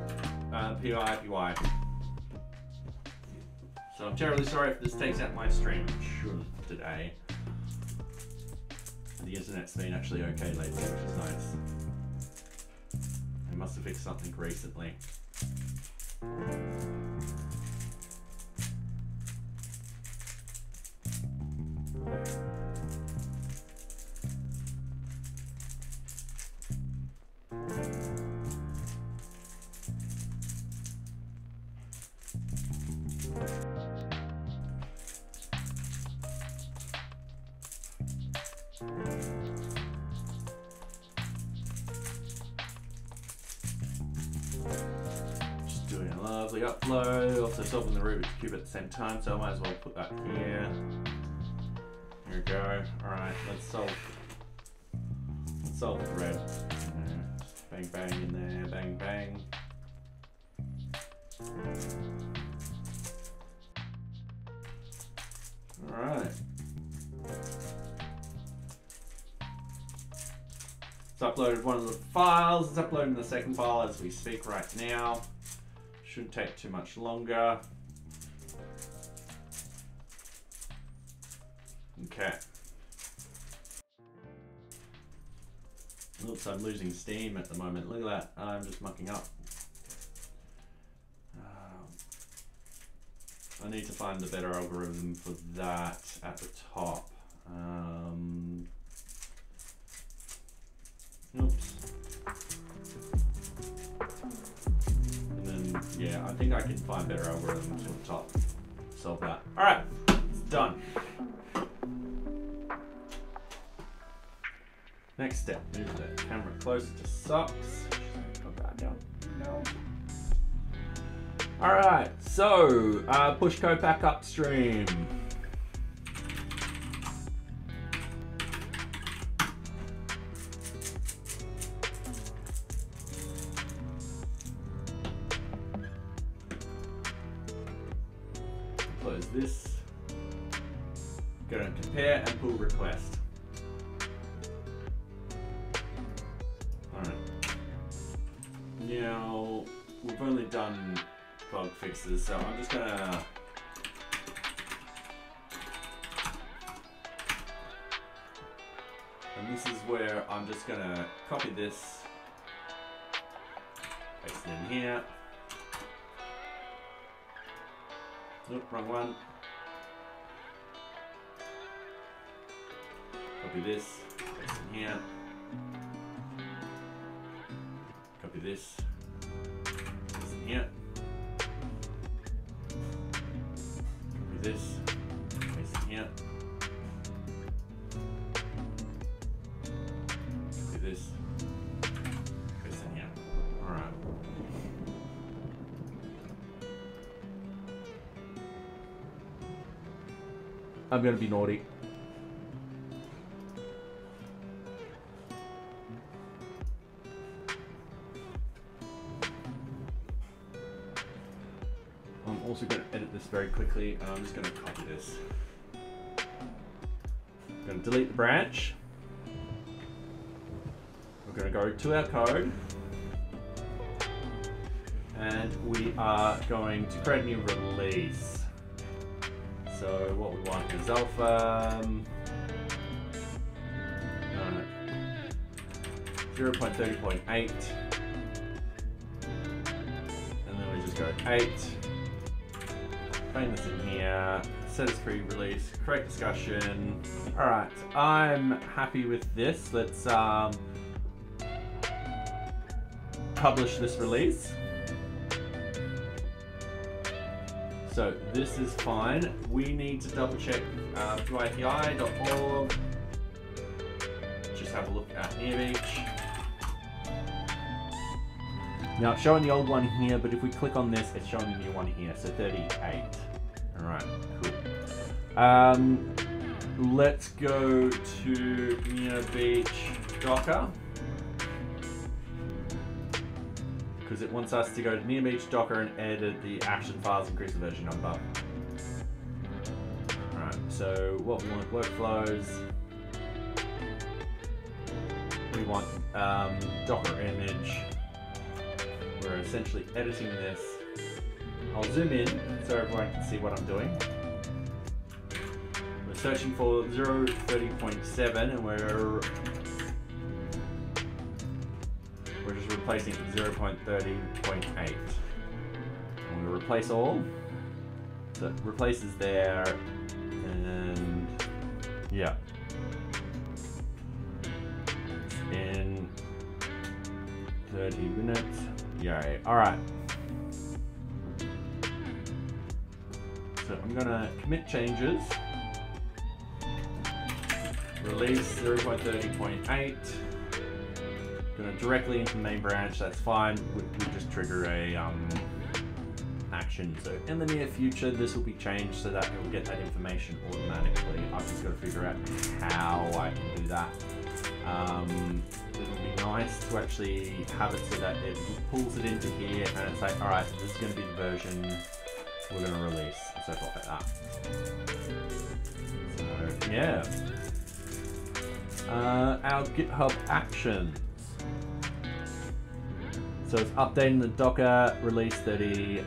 PyPy. So I'm terribly sorry if this takes out my stream. It shouldn't today. The internet's been actually okay lately, which is nice. They must have fixed something recently. Just doing a lovely upload, also solving the Rubik's Cube at the same time, so I might as well put that here. Here we go. Alright, let's solve the thread. Bang bang in there, bang bang. Alright. It's uploaded one of the files. It's uploading the second file as we speak right now. Shouldn't take too much longer. Okay. Oops, I'm losing steam at the moment. Look at that. I'm just mucking up. I need to find the better algorithm for that at the top. Oops. And then, yeah, I think I can find better algorithms at the top. Solve that. All right, it's done. Next step, move the camera closer to socks. Put that down. No. All right, so push code back upstream. Close this. Go to compare and pull request. All right. Now we've only done bug fixes, so I'm just gonna and this is where I'm just gonna copy this, paste it in here. Nope, wrong one. Copy this, paste in here. Copy this, paste in here. This, paste in here. Copy this, paste in here. All right. I'm gonna be naughty. I'm also going to edit this very quickly, and I'm just going to copy this. I'm going to delete the branch. We're going to go to our code, and we are going to create a new release. So what we want is alpha 0.30.8, and then we just go 8. Bang this in here, set as pre-release, create discussion. All right, I'm happy with this. Let's publish this release. So this is fine. We need to double check VueJS.org. Just have a look at NearBeach. Now it's showing the old one here, but if we click on this, it's showing the new one here, so 38. All right, cool. Let's go to NearBeach Docker. because it wants us to go to NearBeach Docker and edit the action files, increase the version number. Alright, so what we want, workflows. We want Docker image. We're essentially editing this. I'll zoom in so everyone can see what I'm doing. We're searching for 0.30.7 and we're just replacing 0.30.8. I'm going to replace all. So it replaces there, and yeah. In 30 minutes. Yay. Alright. So I'm gonna commit changes. Release 0.30.8. Gonna directly into the main branch, that's fine. We just trigger a action. So in the near future, this will be changed so that it will get that information automatically. I've just got to figure out how I can do that. It would be nice to actually have it so that it pulls it into here and it's like, alright, this is going to be the version we're going to release, and so forth like that. So, yeah. Our GitHub actions. So it's updating the Docker release 38,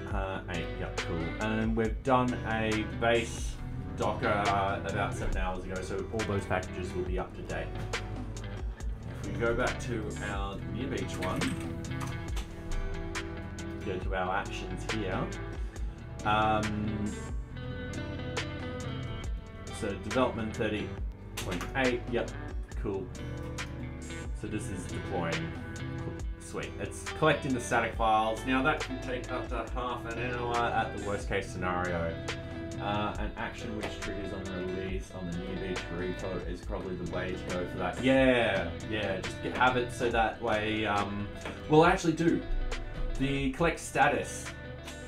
yep, cool. And we've done a base Docker about 7 hours ago, so all those packages will be up to date. If we go back to our NearBeach one, go to our actions here. So development 30.8, yep, cool. So this is deploying. Sweet. It's collecting the static files. Now that can take up to half an hour at the worst case scenario. An action which triggers on the release on the NearBeach repo is probably the way to go for that. Yeah, just have it so that way, we'll actually do the collect status.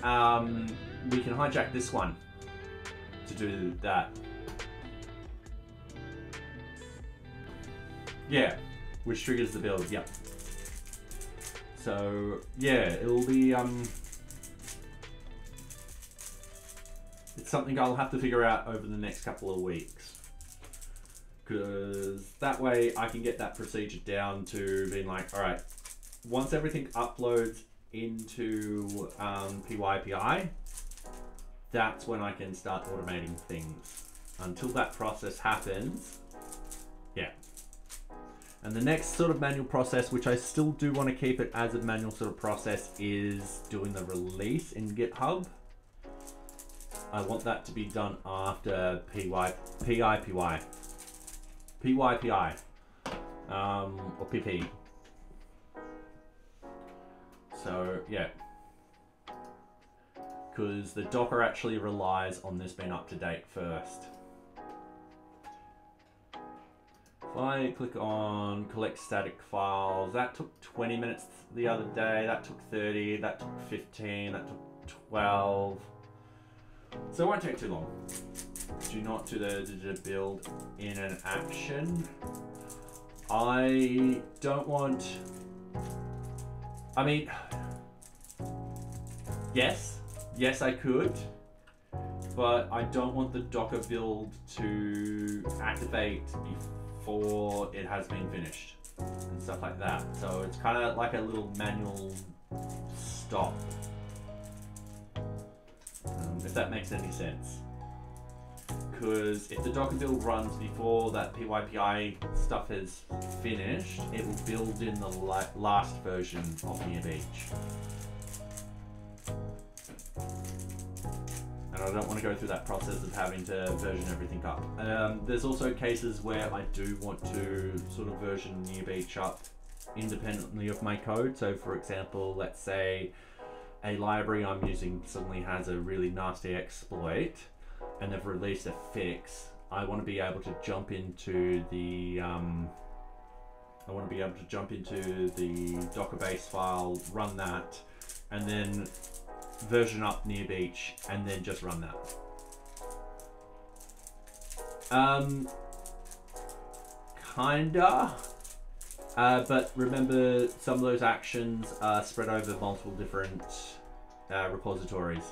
We can hijack this one to do that. Yeah, which triggers the build, yep. So yeah, it'll be it's something I'll have to figure out over the next couple of weeks, because that way I can get that procedure down to being like, all right, once everything uploads into PyPI, that's when I can start automating things. Until that process happens, yeah. And the next sort of manual process, which I still do want to keep it as a manual sort of process, is doing the release in GitHub. I want that to be done after PyPI, or PP. So yeah, because the Docker actually relies on this being up to date first. If I click on collect static files, that took 20 minutes the other day, that took 30, that took 15, that took 12. So it won't take too long. Do not do the build in an action. I don't want, I mean, yes I could, but I don't want the Docker build to activate before it has been finished and stuff like that. So it's kind of like a little manual stop, if that makes any sense. Because if the Docker build runs before that PyPI stuff is finished, it will build in the last version of NearBeach. And I don't want to go through that process of having to version everything up. There's also cases where I do want to sort of version NearBeach up independently of my code. So for example, let's say a library I'm using suddenly has a really nasty exploit and they've released a fix. I want to be able to jump into the Docker base file, run that, and then version up NearBeach, and then just run that. But remember, some of those actions are spread over multiple different repositories.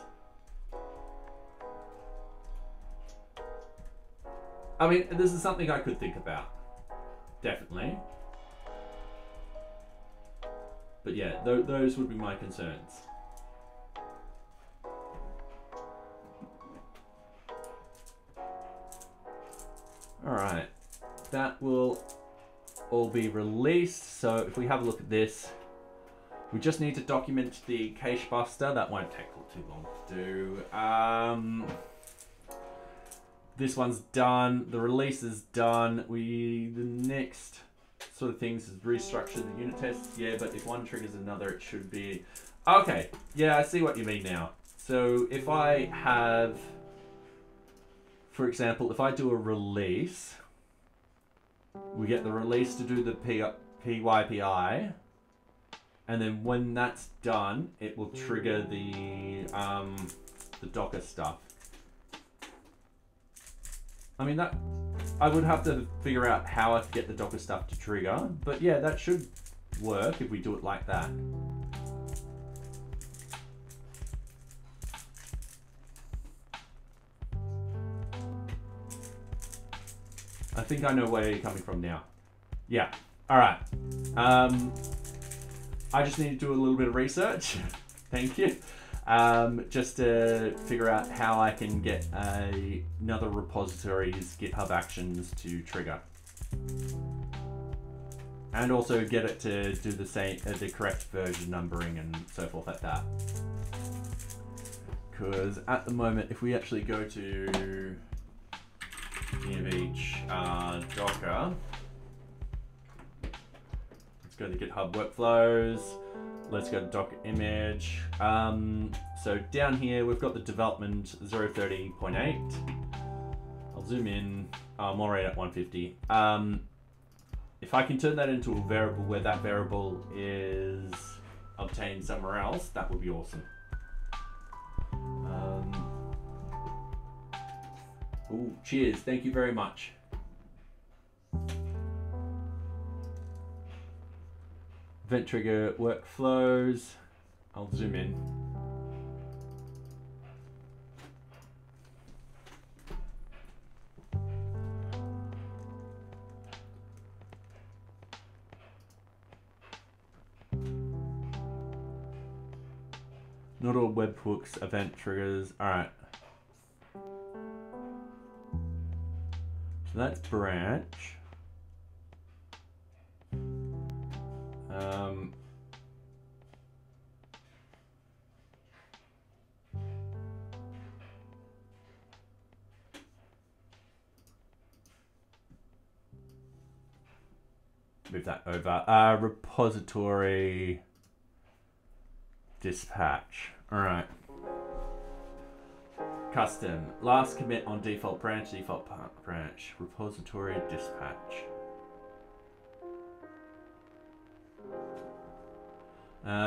I mean, this is something I could think about, definitely. But yeah, those would be my concerns. All right, that will all be released. So if we have a look at this, we just need to document the cache buster. That won't take too long to do. This one's done. The release is done. The next sort of things is restructure the unit tests. Yeah, but if one triggers another, it should be okay. Yeah, I see what you mean now. So if I have, for example, if I do a release, we get the release to do the PYPI, and then when that's done, it will trigger the Docker stuff. I mean, that I would have to figure out how I could get the Docker stuff to trigger, but yeah, that should work if we do it like that. I think I know where you're coming from now. Yeah, all right. I just need to do a little bit of research. Thank you. Just to figure out how I can get another repository's GitHub Actions to trigger. And also get it to do the same, the correct version numbering and so forth like that. Because at the moment, if we actually go to NearBeach Docker, let's go to GitHub Workflows. Let's go to Docker image. So down here, we've got the development 030.8. I'll zoom in. I'm already at 150. If I can turn that into a variable where that variable is obtained somewhere else, that would be awesome. Ooh, cheers. Thank you very much. Event trigger workflows. I'll zoom in. Not all webhooks event triggers. All right. So that's branch. Move that over. Repository dispatch. All right. Custom. Last commit on default branch, default branch. Repository dispatch.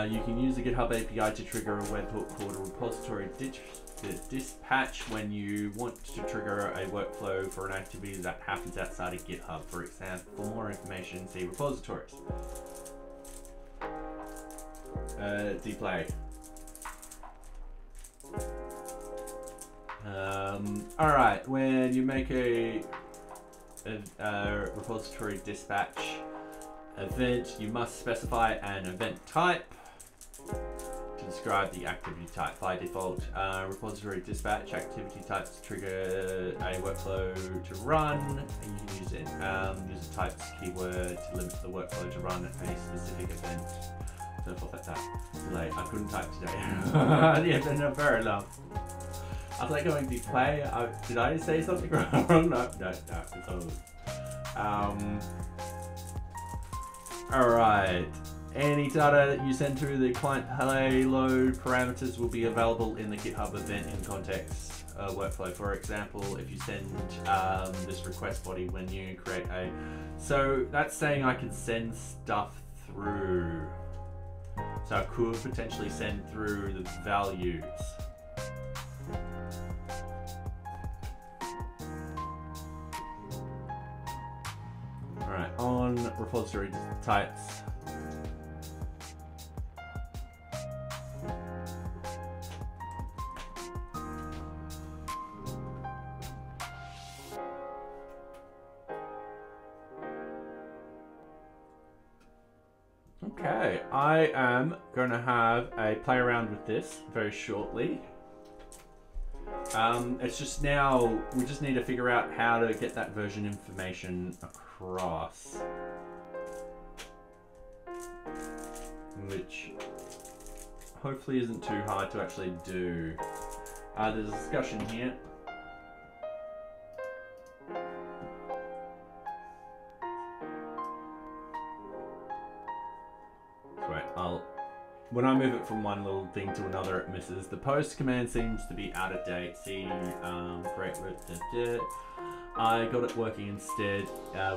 You can use the GitHub API to trigger a webhook called a repository dispatch when you want to trigger a workflow for an activity that happens outside of GitHub. For example, for more information, see repositories. Dplay. All right, when you make a repository dispatch event, you must specify an event type to describe the activity type. By default, repository dispatch activity types trigger a workflow to run, and you can use it. Use the types keyword to limit the workflow to run a specific event. So forth like that. Like, I couldn't type today. Yeah, they're not very long. I was like going to play. Did I say something wrong? No, it's all. Alright. Any data that you send through the client payload parameters will be available in the GitHub event in context workflow. For example, if you send this request body when you create a... So that's saying I can send stuff through. So I could potentially send through the values. Alright, on repository types. Okay, I am going to have a play around with this very shortly. It's just now, we just need to figure out how to get that version information across. Which hopefully isn't too hard to actually do. There's a discussion here. When I move it from one little thing to another, it misses. The post command seems to be out of date. See, great. I got it working instead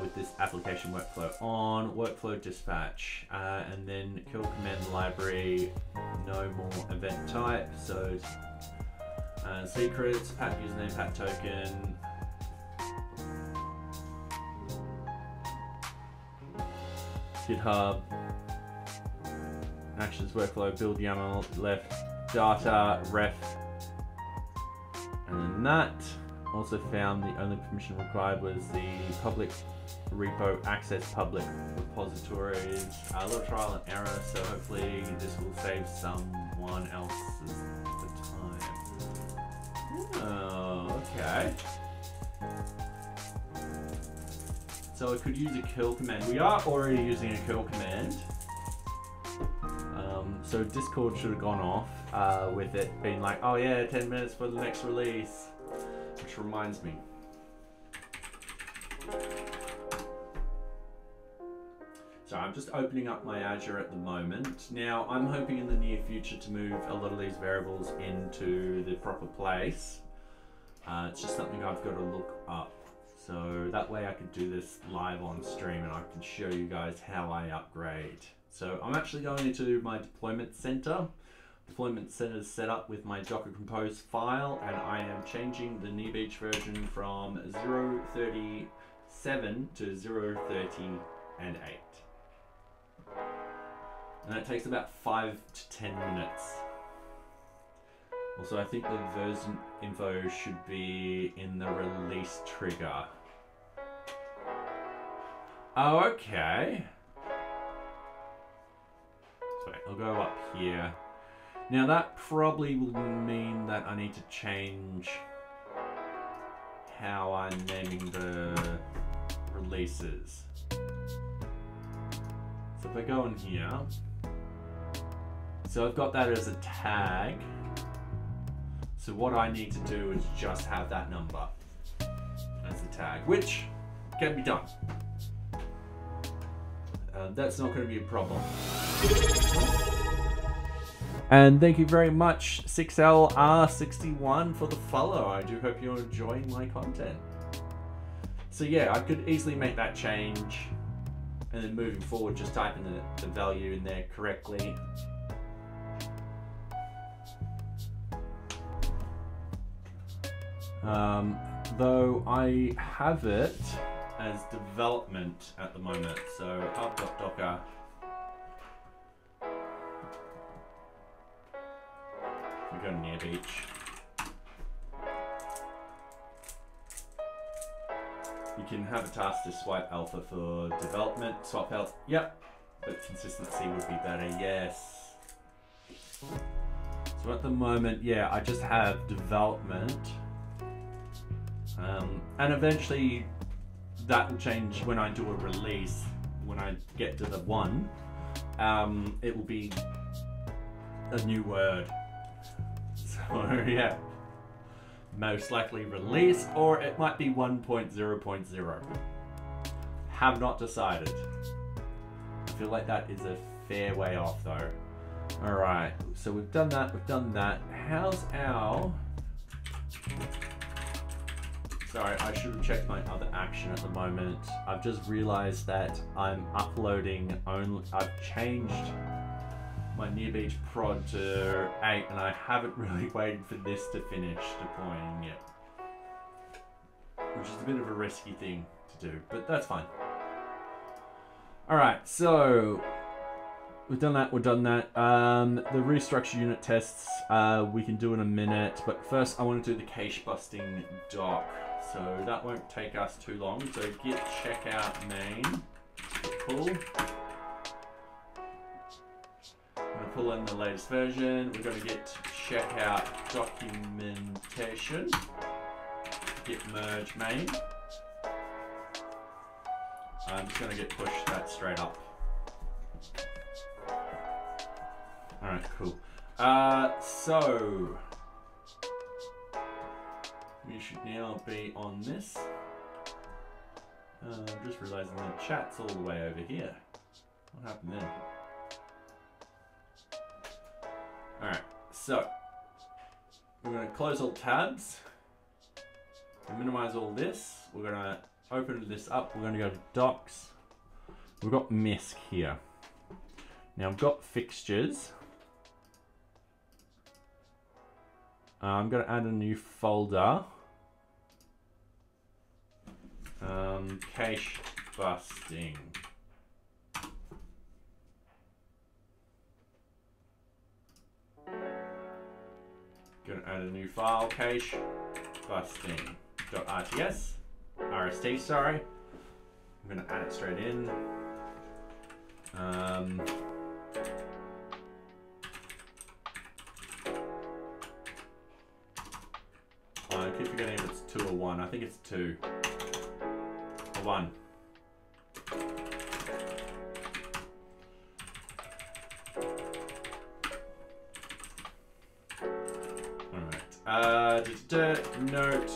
with this application workflow on, workflow dispatch, and then kill command library, no more event type. So secrets, pat username, pat token. GitHub. Actions workflow, build YAML, left, data, ref, and then that. Also found the only permission required was the public repo access public repositories. A little trial and error, so hopefully this will save someone else's time. Oh, okay. So I could use a kill command. We are already using a kill command. So Discord should have gone off with it being like, oh yeah, 10 minutes for the next release. Which reminds me. So I'm just opening up my Azure at the moment. Now I'm hoping in the near future to move a lot of these variables into the proper place. It's just something I've got to look up. So that way I could do this live on stream and I can show you guys how I upgrade. So I'm actually going into my deployment center. Deployment center is set up with my Docker Compose file, and I am changing the NearBeach version from 0.37 to 0.30 and 8. And that takes about 5 to 10 minutes. Also, I think the version info should be in the release trigger. Oh, okay. So I'll go up here. Now that probably will mean that I need to change how I'm naming the releases. So if I go in here, so I've got that as a tag. So what I need to do is just have that number as the tag, which can be done. That's not going to be a problem. And thank you very much, 6LR61, for the follow. I do hope you're enjoying my content. So yeah, I could easily make that change, and then moving forward, just type in the value in there correctly. Though I have it as development at the moment, so hub.docker. We go to NearBeach. You can have a task to swipe alpha for development. Swap health, yep. But consistency would be better, yes. So at the moment, yeah, I just have development. And eventually that will change when I do a release. When I get to the 1, it will be a new word. So yeah, most likely release, or it might be 1.0.0. Have not decided. I feel like that is a fair way off though. All right, so we've done that, How's our... Sorry, I should have checked my other action at the moment. I've just realized that I'm uploading only, I've changed my NearBeach prod to 8 and I haven't really waited for this to finish deploying yet. Which is a bit of a risky thing to do, but that's fine. All right, so we've done that. The restructure unit tests we can do in a minute, but first I want to do the cache busting doc. So that won't take us too long. So git checkout main pull. I'm going to pull in the latest version. We're going to get checkout documentation. Git merge main. I'm just going to git push that straight up. Alright, cool. So we should now be on this. I'm just realizing the chat's all the way over here. What happened then? Alright, so we're going to close all tabs and minimize all this. We're going to open this up. We're going to go to docs. We've got MISC here. Now I've got fixtures. I'm going to add a new folder. Cache busting. Going to add a new file, cache busting.rts, RST, sorry. I'm going to add it straight in. I keep forgetting if it's 2 or 1. I think it's 2. Or 1. Alright. Note.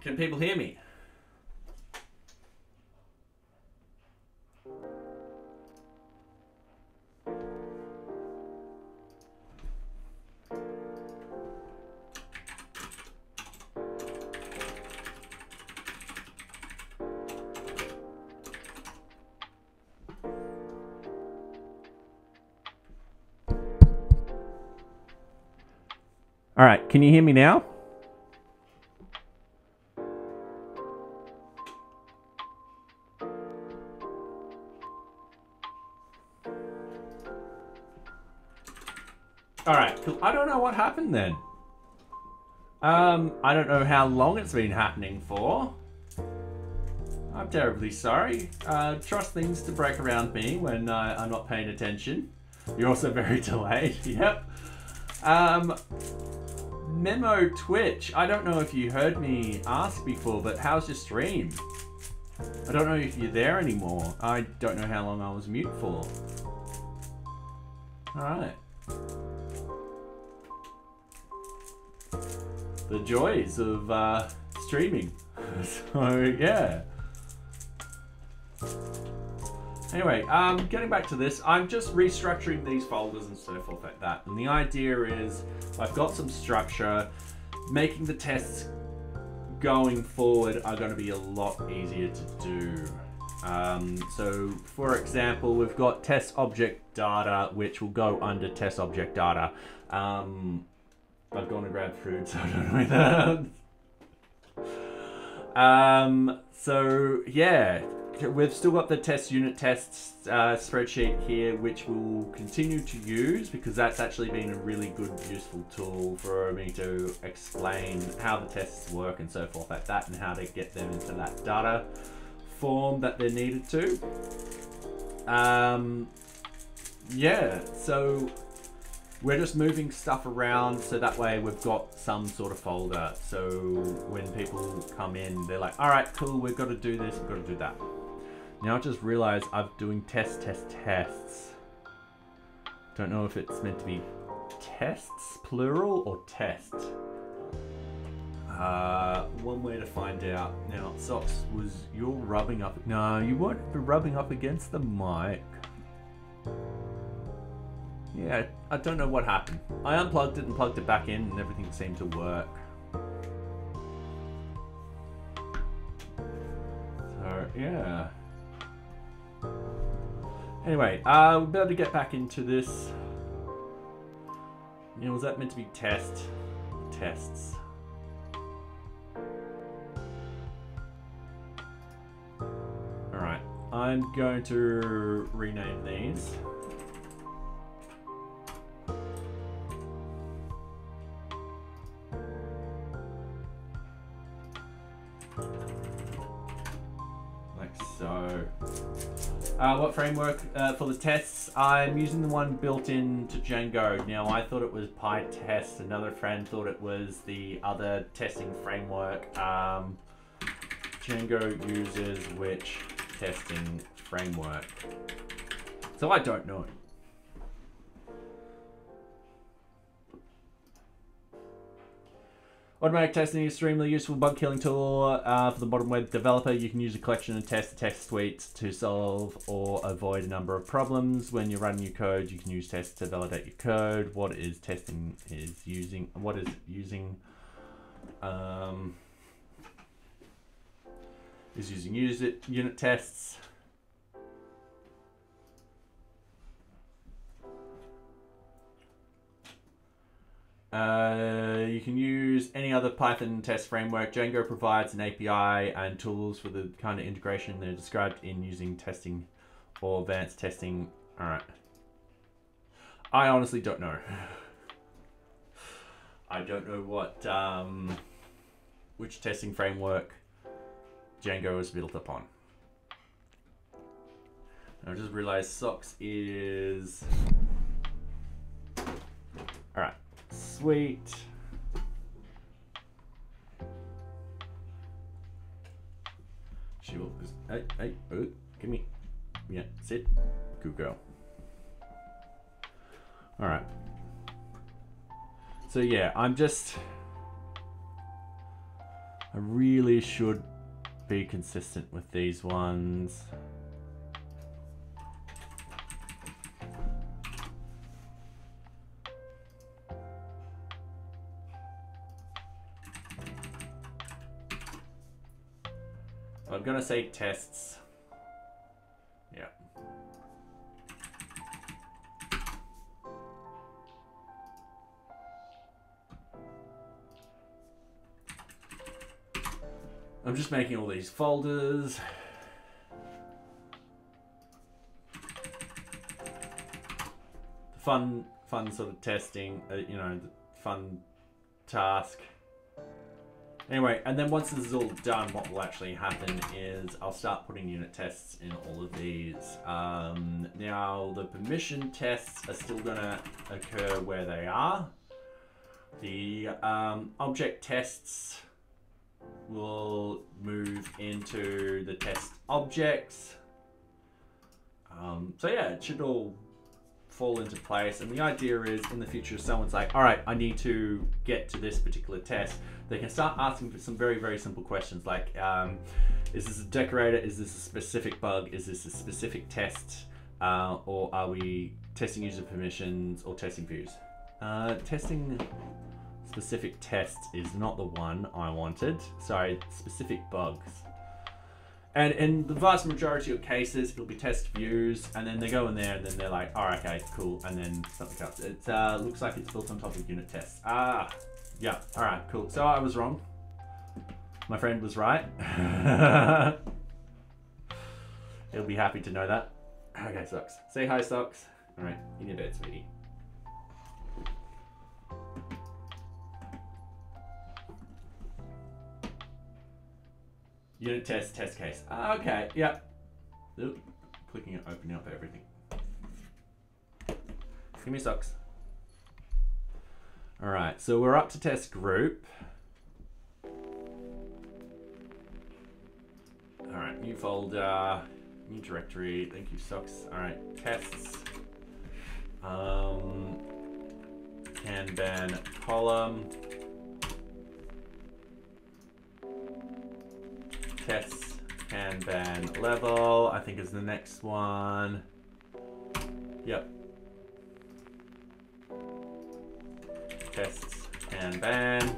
Can people hear me? All right, can you hear me now? All right, cool. I don't know what happened then. I don't know how long it's been happening for. I'm terribly sorry. Trust things to break around me when I'm not paying attention. You're also very delayed. Yep. Memo Twitch. I don't know if you heard me ask before, but how's your stream? I don't know if you're there anymore. I don't know how long I was mute for. All right. The joys of streaming. So yeah. Anyway, getting back to this, I'm just restructuring these folders and so forth like that. And the idea is I've got some structure, making the tests going forward are going to be a lot easier to do. So for example, we've got test object data, which will go under test object data. I've gone to grab food, so I don't know that. So yeah, we've still got the test unit tests spreadsheet here, which we'll continue to use because that's actually been a really good, useful tool for me to explain how the tests work and so forth like that, and how to get them into that data form that they're needed to. Yeah, so we're just moving stuff around so that way we've got some sort of folder. So when people come in, they're like, all right, cool, we've got to do this, we've got to do that. Now I just realized I'm doing tests. Don't know if it's meant to be tests, plural, or test. One way to find out. Now, Socks, you're rubbing up. No, you won't be rubbing up against the mic. Yeah, I don't know what happened. I unplugged it and plugged it back in and everything seemed to work. So, yeah. Anyway, we'll be able to get back into this. You know, was that meant to be tests? Alright, I'm going to rename these. Like so. What framework for the tests? I'm using the one built into Django. Now, I thought it was PyTest. Another friend thought it was the other testing framework. Django uses which testing framework? So I don't know. Automatic testing is an extremely useful bug killing tool for the modern web developer. You can use a collection of test suites to solve or avoid a number of problems. When you're running your code, you can use tests to validate your code. What is testing is using? What is using? Is using unit tests. You can use any other Python test framework. Django provides an API and tools for the kind of integration they're described in using testing or advanced testing. All right. I honestly don't know. I don't know what which testing framework Django is built upon. I just realized Socks is... All right. Sweet. She will. Hey, give me. Yeah, sit. Good girl. All right. So yeah, I really should be consistent with these ones. I'm gonna say tests. Yeah. I'm just making all these folders. The fun sort of testing, you know, the fun task. Anyway, and then once this is all done, what will actually happen is I'll start putting unit tests in all of these. Now, the permission tests are still gonna occur where they are. The object tests will move into the test objects. So yeah, it should all fall into place. And the idea is in the future, if someone's like, all right, I need to get to this particular test, they can start asking for some very, very simple questions like, is this a decorator? Is this a specific bug? Is this a specific test? Or are we testing user permissions or testing views? Testing specific tests is not the one I wanted. Sorry, specific bugs. And in the vast majority of cases, it'll be test views, and then they go in there, and then they're like, "Oh, okay, cool," and then something else. It looks like it's built on top of unit tests. Yeah, all right, cool. So I was wrong. My friend was right. He'll be happy to know that. Okay, Socks. Say hi, Socks. All right, in your bed, sweetie. Unit test, test case. Okay, yeah. Oop, clicking it, opening up everything. Give me Socks. All right, so we're up to test group. All right, new folder, new directory. Thank you, Socks. All right, tests. Kanban column. Tests, Kanban level, I think is the next one. Yep. Tests, Kanban.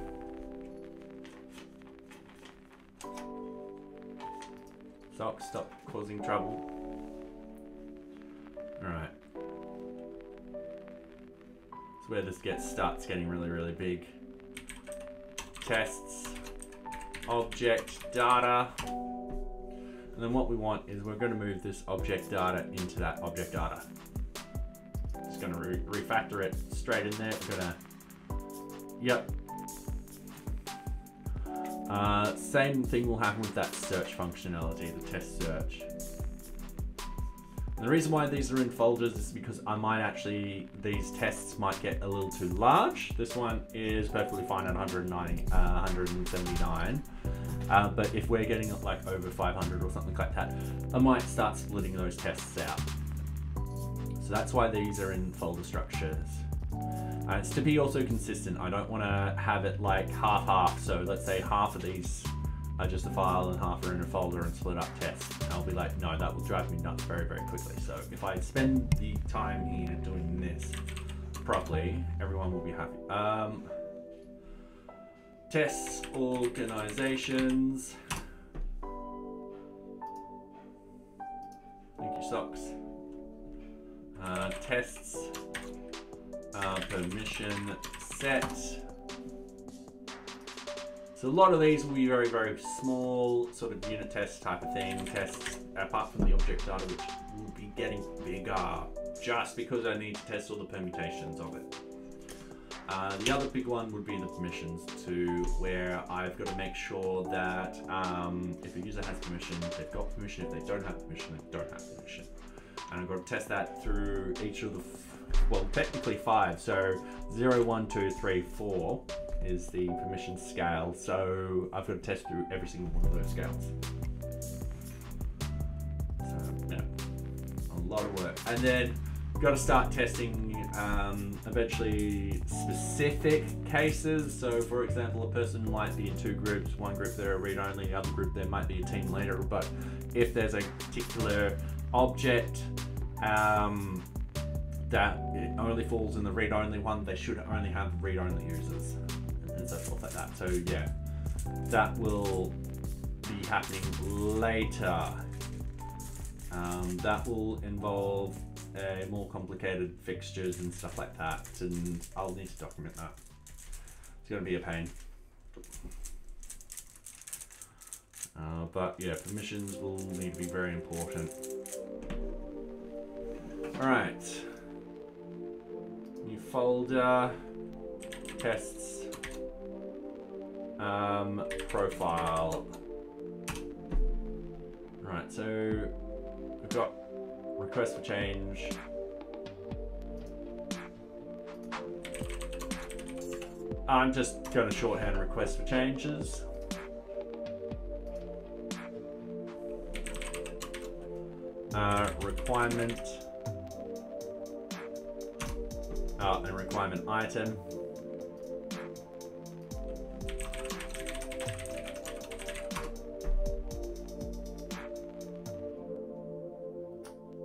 Socks, stop causing trouble. All right. It's where this starts getting really, really big. Tests. Object data, and then what we want is we're going to move this object data into that object data. Just going to refactor it straight in there. We're gonna, yep. Same thing will happen with that search functionality, the test search. And the reason why these are in folders is because these tests might get a little too large. This one is perfectly fine at 179. But if we're getting like over 500 or something like that, I might start splitting those tests out. So that's why these are in folder structures. It's to be also consistent. I don't want to have it like half-half. So let's say half of these are just a file and half are in a folder and split up tests. And I'll be like, no, that will drive me nuts very, very quickly. So if I spend the time here doing this properly, everyone will be happy. Tests, organizations. Thank you, Socks. Tests, permission set. So a lot of these will be very, very small, sort of unit test type of thing. Tests, apart from the object data, which will be getting bigger, just because I need to test all the permutations of it. The other big one would be the permissions too, where I've got to make sure that if a user has permission, they've got permission. If they don't have permission, they don't have permission. And I've got to test that through each of the, well, technically 5. So 0, 1, 2, 3, 4 is the permission scale. So I've got to test through every single one of those scales. So yeah, a lot of work. And then got to start testing eventually specific cases. So for example, a person might be in two groups. One group they're a read-only, the other group there might be a team leader. But if there's a particular object that it only falls in the read-only one, they should only have read-only users and so forth like that. So yeah, that will be happening later. That will involve more complicated fixtures and stuff like that, and I'll need to document that. It's going to be a pain. But yeah, permissions will need to be very important. Alright. New folder, tests, profile. Right, so we've got request for change. I'm just going to shorthand request for changes. Requirement and requirement item.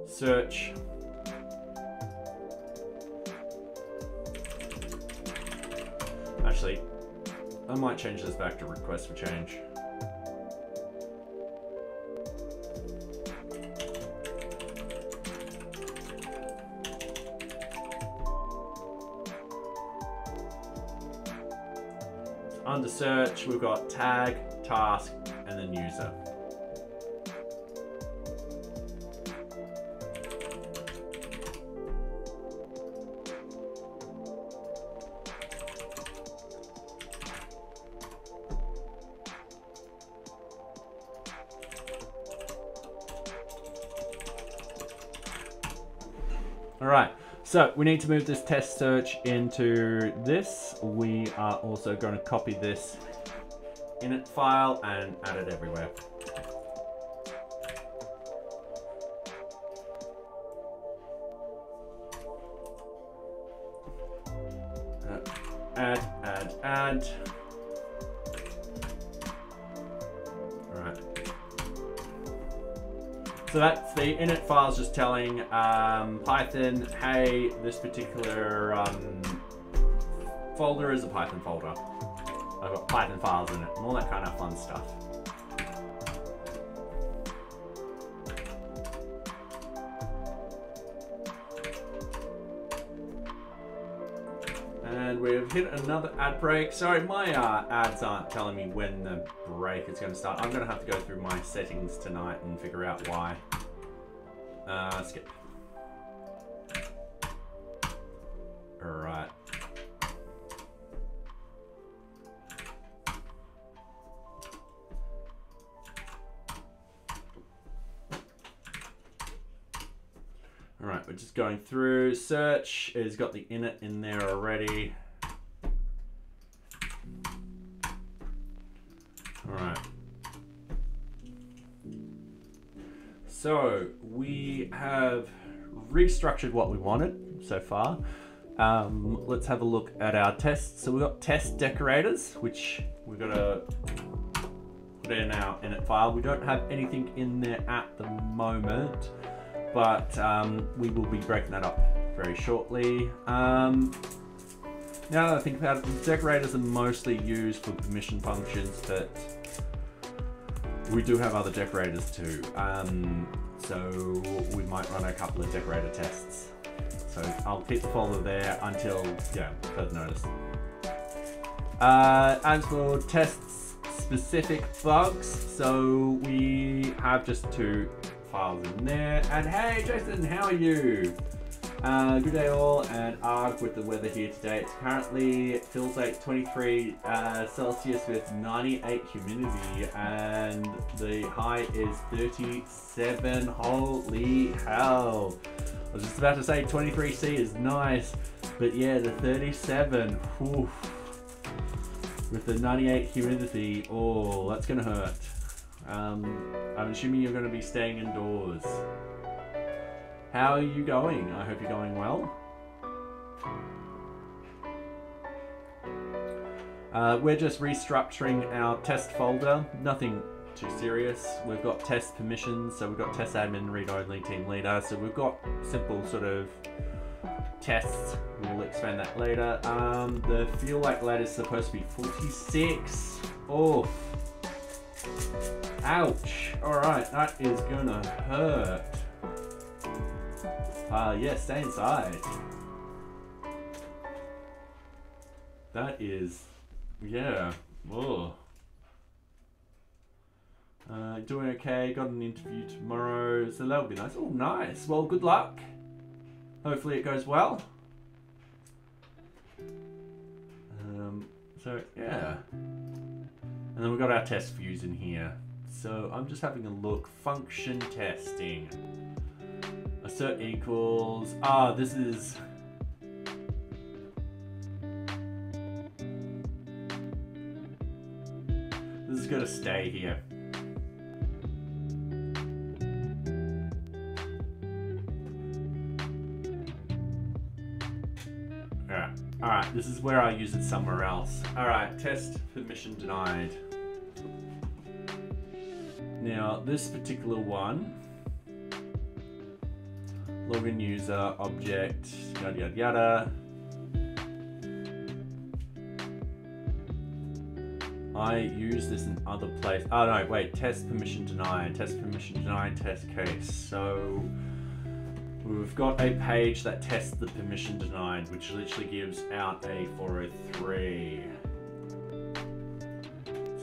Search. Actually, I might change this back to request for change. Under search, we've got tag, task, and then user. All right. So we need to move this test search into this. We are also going to copy this init file and add it everywhere. Add. All right. So that's the init file is just telling Python, hey, this particular folder is a Python folder. I've got Python files in it and all that kind of fun stuff. And we've hit another ad break. Sorry, my ads aren't telling me when the break is going to start. I'm going to have to go through my settings tonight and figure out why. Skip. All right. All right, we're just going through. Search has got the init in there already. All right. So we have restructured what we wanted so far. Let's have a look at our tests. So we've got test decorators, which we're gonna put in our init file. We don't have anything in there at the moment, but we will be breaking that up very shortly. Now that I think about it, decorators are mostly used for permission functions, but we do have other decorators too. So we might run a couple of decorator tests. So I'll keep the folder there until, yeah, further notice. As for tests specific bugs, so we have just 2 files in there. And hey, Jason, how are you? Good day all, and ARG with the weather here today. It's currently, it feels like 23 Celsius with 98 humidity, and the high is 37. Holy hell. I was just about to say 23C is nice, but yeah, the 37, whew, with the 98 humidity, oh, that's gonna hurt. I'm assuming you're gonna be staying indoors. How are you going? I hope you're going well. We're just restructuring our test folder. Nothing too serious. We've got test permissions, so we've got test admin, read only, team leader. So we've got simple sort of tests. We'll expand that later. The feel like ladder is supposed to be 46. Oh, ouch. All right, that is gonna hurt. Yeah, stay inside. That is, yeah. Whoa. Doing okay. Got an interview tomorrow, so that'll be nice. Oh, nice. Well, good luck. Hopefully it goes well. So yeah. And then we've got our test views in here. So I'm just having a look. Function testing. Assert equals. Ah, this is. This is going to stay here. Alright, this is where I use it somewhere else. Alright, test permission denied. Now, this particular one, login user, object, yada yada yada. I use this in other places. Oh no, wait, test permission denied, test case. So we've got a page that tests the permission denied, which literally gives out a 403.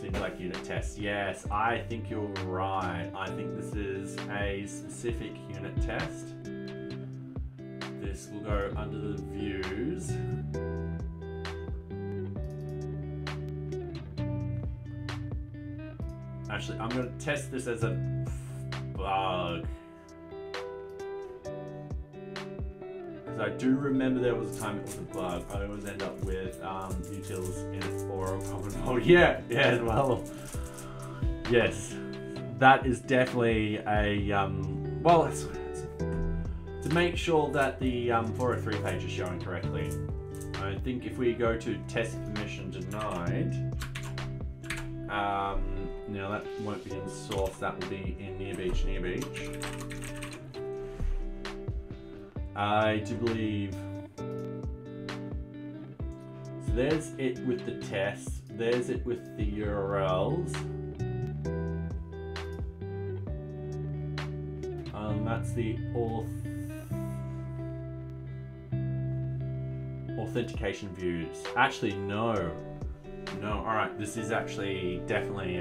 Seems like unit test. Yes, I think you're right. I think this is a specific unit test. This will go under the views. Actually, I'm going to test this as a bug. Because I do remember there was a time it was a bug. I always end up with utils in it or a common fault. Yeah, well, yes. That is definitely a, well, it's to make sure that the 403 page is showing correctly. I think if we go to test permission denied, now that won't be in source, that will be in NearBeach. I do believe, so there's it with the tests, there's it with the URLs. That's the authentication views. Actually, no, alright, this is actually definitely,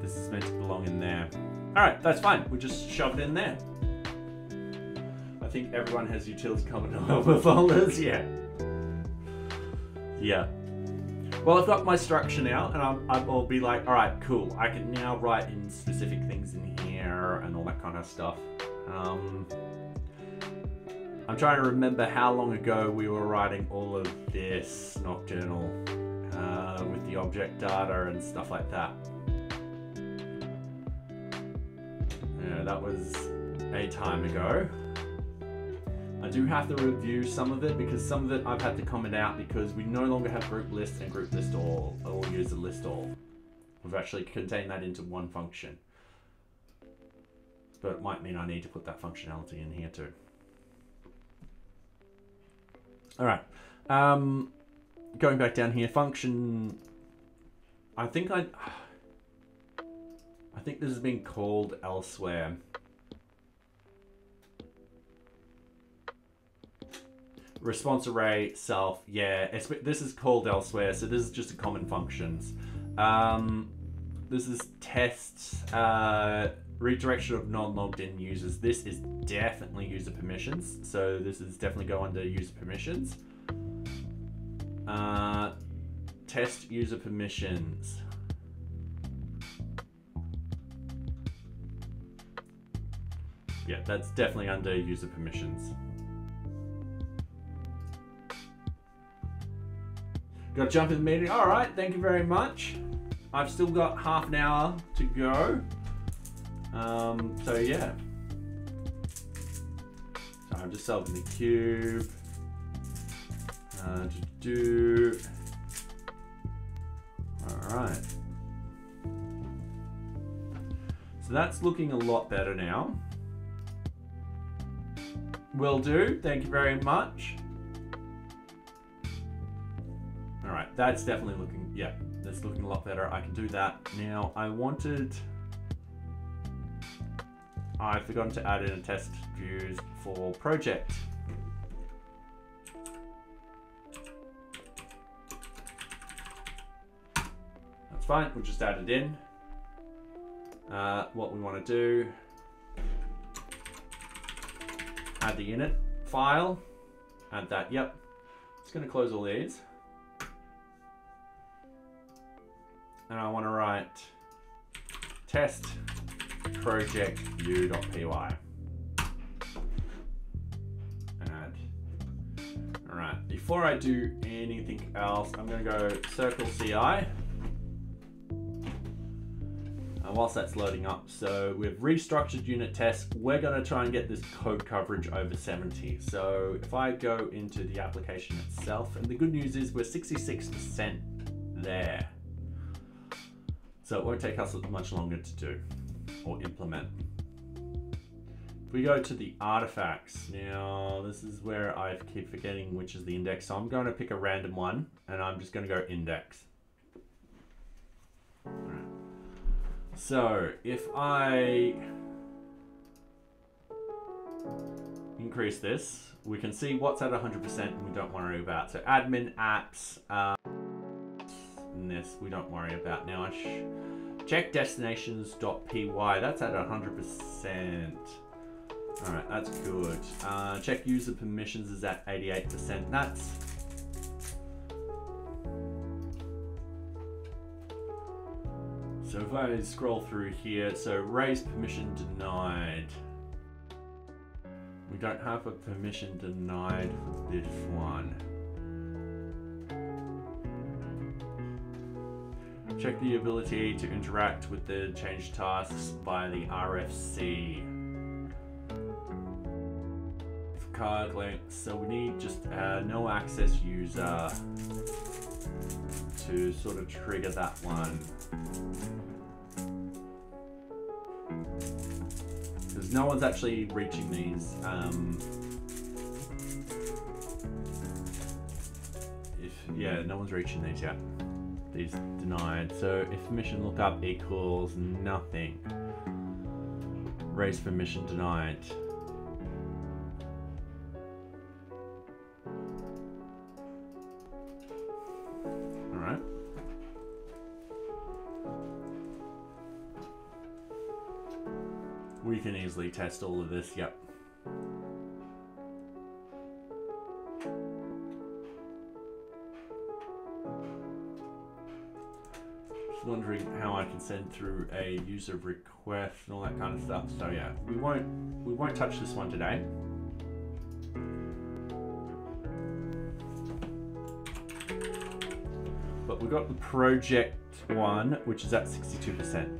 this is meant to belong in there. Alright, that's fine, we'll just shove it in there. I think everyone has utils coming over folders, yeah. Well, I've got my structure now, and I'll be like, alright, cool, I can now write in specific things in here, and all that kind of stuff. I'm trying to remember how long ago we were writing all of this nocturnal with the object data and stuff like that. Yeah, that was a time ago. I do have to review some of it because some of it I've had to comment out because we no longer have group list and group list all or user list all. We've actually contained that into one function. But it might mean I need to put that functionality in here too. All right, going back down here, function. I think this has been called elsewhere. Response array self, yeah, this is called elsewhere, so this is just a common functions. This is tests, redirection of non-logged in users. This is definitely user permissions, so this is definitely go under user permissions. Test user permissions. Yeah, that's definitely under user permissions. Got to jump in the meeting. All right, thank you very much. I've still got half an hour to go. So yeah. So I'm just solving the cube. All right. So that's looking a lot better now. Will do, thank you very much. All right, that's definitely looking, yeah, that's looking a lot better. I can do that. Now, I've forgotten to add in a test views for project. That's fine, we'll just add it in. What we want to do, add the init file, add that, yep. It's going to close all these. And I want to write test project view.py. Add. All right, before I do anything else, I'm going to go circle CI. Whilst that's loading up, so we've restructured unit tests. We're going to try and get this code coverage over 70. So if I go into the application itself, and the good news is we're 66% there. So it won't take us much longer to do or implement. If we go to the artifacts, now this is where I keep forgetting which is the index. So I'm going to pick a random one and I'm just going to go index. All right. So if I increase this, we can see what's at 100% and we don't worry about. So admin apps, and this we don't worry about. Now check destinations.py, that's at 100%. All right, that's good. Check user permissions is at 88%. That's so if I scroll through here, so raise permission denied. We don't have a permission denied for this one. Check the ability to interact with the change tasks via the RFC. Card links, so we need just no access user to sort of trigger that one. Because no one's actually reaching these. Yeah, no one's reaching these yet. These denied. So if permission lookup equals nothing, raise permission denied. All right. We can easily test all of this, yep. Just wondering how I can send through a user request and all that kind of stuff. So yeah, we won't touch this one today. But we've got the project one, which is at 62%.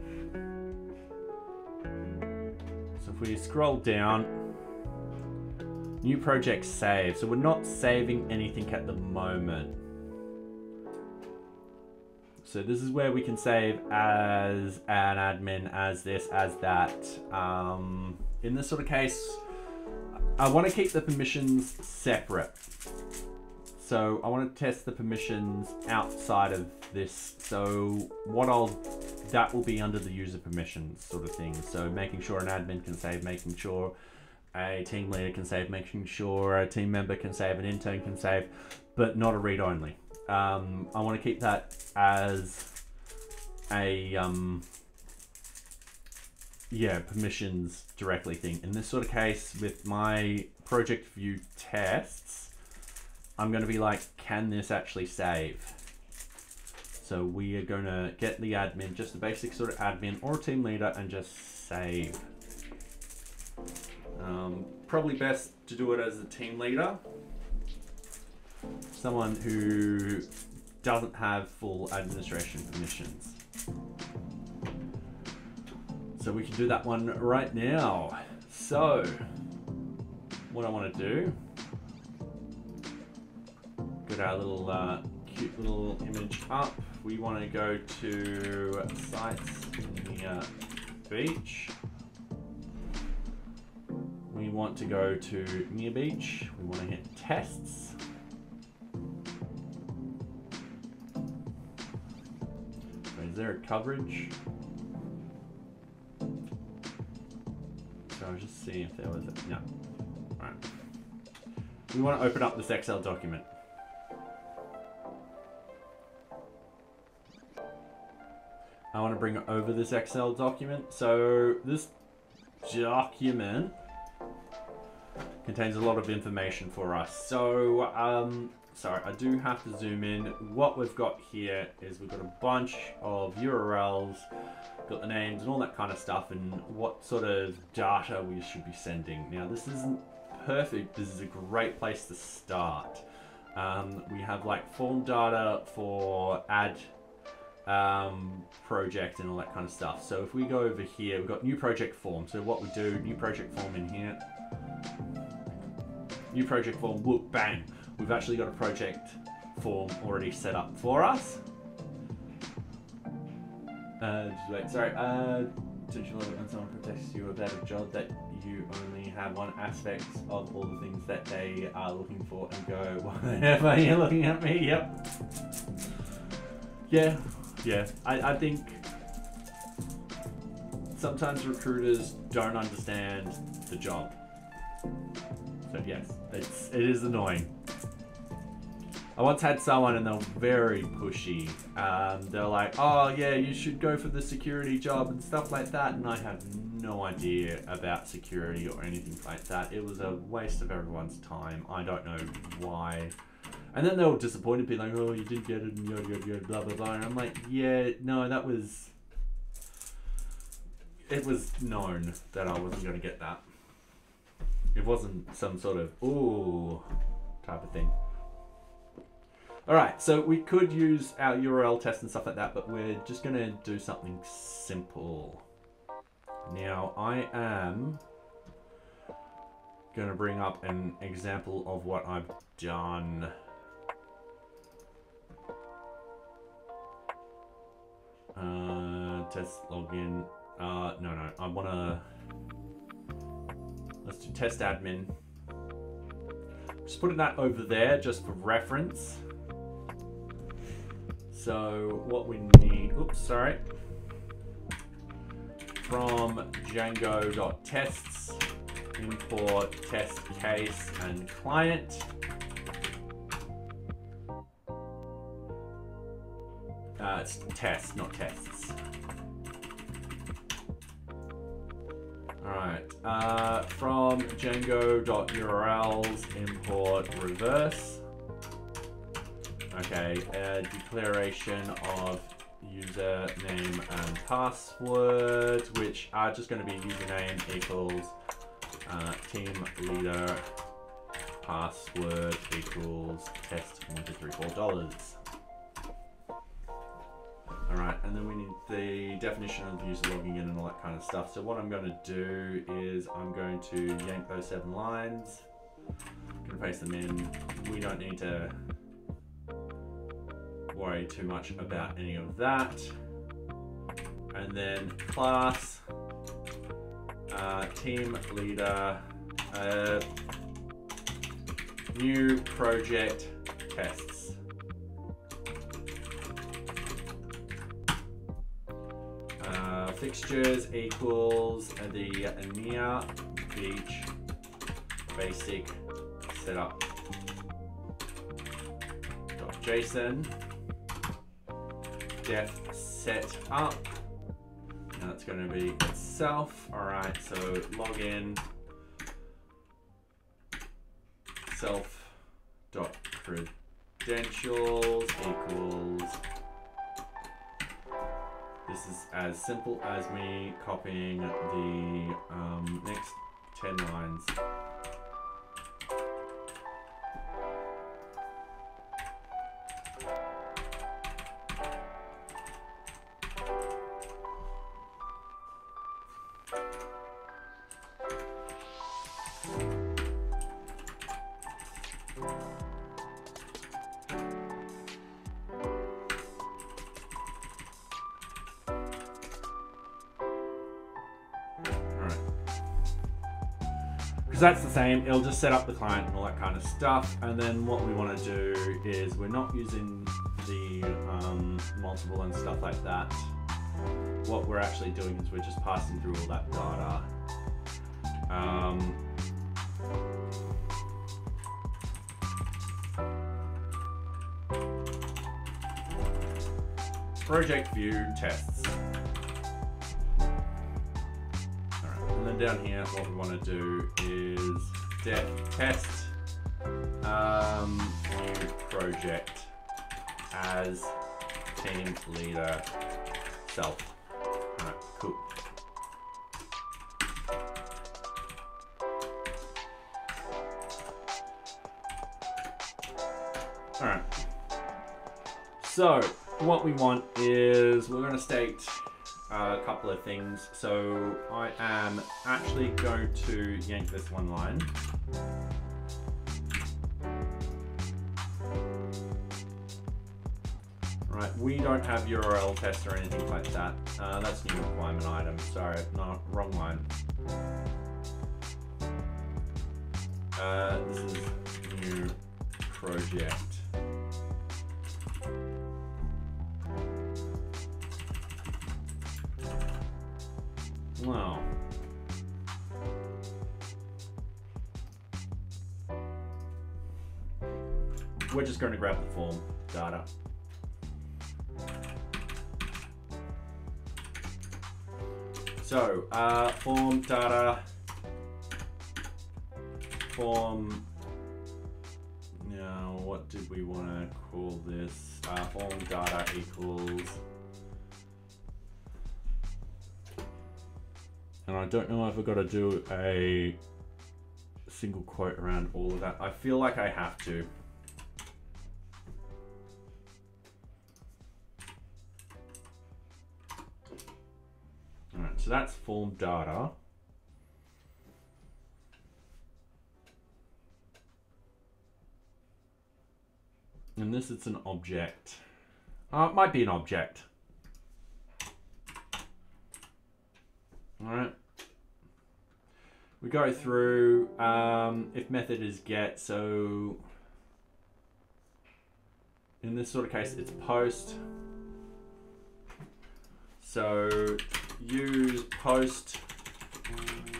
If we scroll down, new project save. So we're not saving anything at the moment. So this is where we can save as an admin, as this, as that. In this sort of case, I want to keep the permissions separate. So I want to test the permissions outside of this. So that will be under the user permissions sort of thing. So making sure an admin can save, making sure a team leader can save, making sure a team member can save, an intern can save, but not a read only. I want to keep that as a permissions directly thing. In this sort of case, with my project view tests, I'm going to be like, can this actually save? So we are going to get the admin, just the basic sort of admin or team leader, and just save. Probably best to do it as a team leader. Someone who doesn't have full administration permissions. So we can do that one right now. So what I want to do, got our little cute little image up. We want to go to sites near beach. We want to go to near beach. We want to hit tests. Is there a coverage? So I'll just see if there was a, no. All right. We want to open up this Excel document. I want to bring over this Excel document. So this document contains a lot of information for us. So, sorry, I do have to zoom in. What we've got here is we've got a bunch of URLs, got the names and all that kind of stuff, and what sort of data we should be sending. Now, this isn't perfect. This is a great place to start. We have like form data for add project and all that kind of stuff. So if we go over here, we've got new project form. So what we do, new project form in here. New project form, whoop, bang. We've actually got a project form already set up for us. Wait, sorry. Essentially, when someone protects you about a job that you only have one aspect of all the things that they are looking for and go, whatever, you're looking at me, yep. Yeah, I think sometimes recruiters don't understand the job. So yes, it is annoying. I once had someone and they were very pushy. They're like, oh yeah, you should go for the security job and stuff like that. And I have no idea about security or anything like that. It was a waste of everyone's time. I don't know why. And then they were disappointed, being like, oh, you didn't get it, and yada, yada, yada, blah, blah, blah. And I'm like, yeah, no, it was known that I wasn't going to get that. It wasn't some sort of, ooh, type of thing. All right, so we could use our URL test and stuff like that, but we're just going to do something simple. Now, I am going to bring up an example of what I've done. Test login. No, I want to, let's do test admin. Just putting that over there just for reference. So what we need, oops, sorry. From Django.tests, import test case and client. It's tests, not tests. All right, from Django.urls, import reverse. Okay, declaration of username and password, which are just going to be username equals team leader, password equals test$123.4. All right, and then we need the definition of the user logging in and all that kind of stuff. So what I'm going to do is I'm going to yank those 7 lines, I'm going to paste them in. We don't need to worry too much about any of that. And then class, team leader, new project tests. Fixtures equals the NearBeach basic setup .json def set up. Now it's going to be itself. All right, so login self dot credentials equals. This is as simple as me copying the next 10 lines. because that's the same. It'll just set up the client and all that kind of stuff. And then what we want to do is we're not using the multiple and stuff like that. What we're actually doing is we're just passing through all that data. Project view tests. Alright, and then down here, what we want to do is test new project as team leader self. Alright, cool. Alright. So what we want is we're going to state a couple of things. So I am actually going to yank this one line. Right, we don't have URL tests or anything like that. That's new requirement item. Sorry, no, wrong line. This is new project. Wow. We're just going to grab the form data. So, form data, form, now what did we want to call this? Form data equals, and I don't know if I've got to do a single quote around all of that. I feel like I have to. All right, so that's form data. And this is an object. It might be an object. All right. We go through if method is get. So in this sort of case, it's post. So use post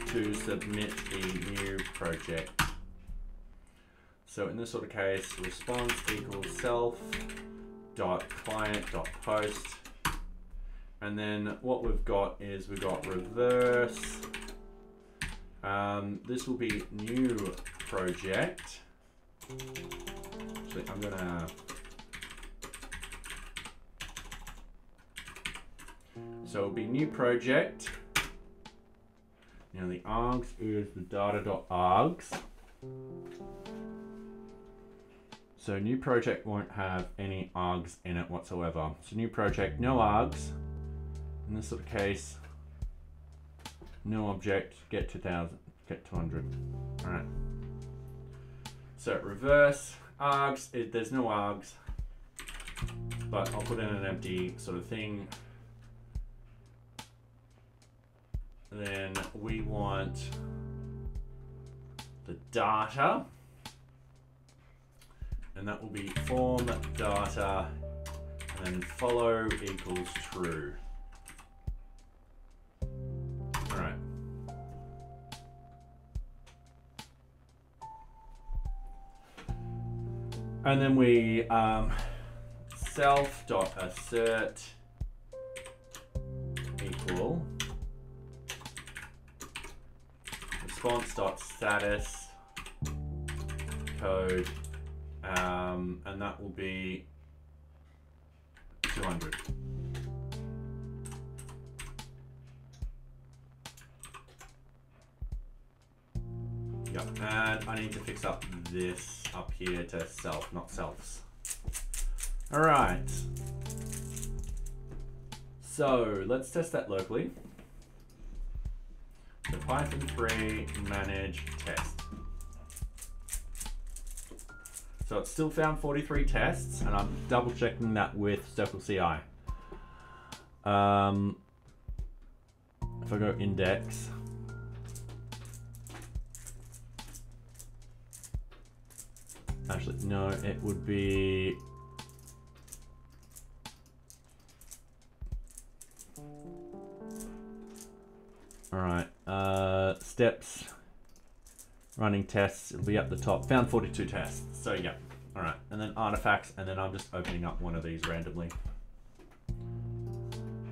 to submit the new project. So in this sort of case, response equals self dot client dot post. And then what we've got is we've got reverse. This will be new project. Actually, I'm gonna. So it'll be new project. Now the args is the data.args. So new project won't have any args in it whatsoever. So new project, no args. In this sort of case, no object, get 2000, get 200. All right. So reverse args, there's no args, but I'll put in an empty sort of thing. Then we want the data, and that will be form data, and then follow equals true. All right. And then we self.assert equal response.status code, and that will be 200. Yep, and I need to fix up this up here to self, not selves. All right. So let's test that locally. So Python 3 manage test. So it's still found 43 tests, and I'm double checking that with Circle CI. If I go index, Actually, no, it would be... All right, steps, running tests, it'll be up the top. Found 42 tests, so yeah. All right, and then artifacts, and then I'm just opening up one of these randomly.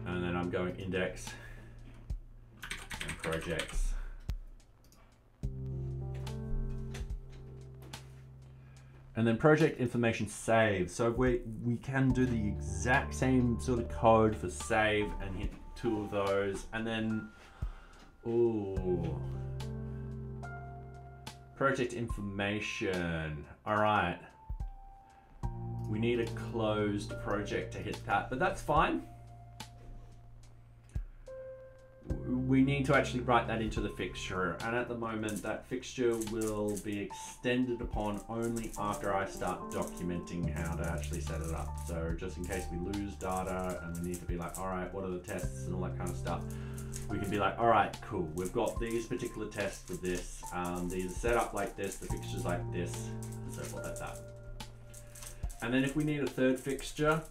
And then I'm going index and projects. And then project information save. So we can do the exact same sort of code for save and hit 2 of those. And then, ooh, project information. All right. We need a closed project to hit that, but that's fine. We need to actually write that into the fixture, and at the moment that fixture will be extended upon only after I start documenting how to actually set it up. So just in case we lose data and we need to be like, all right, what are the tests and all that kind of stuff, we can be like, all right, cool, we've got these particular tests for this, these are set up like this, the fixture's like this, and so forth like that. And then if we need a third fixture,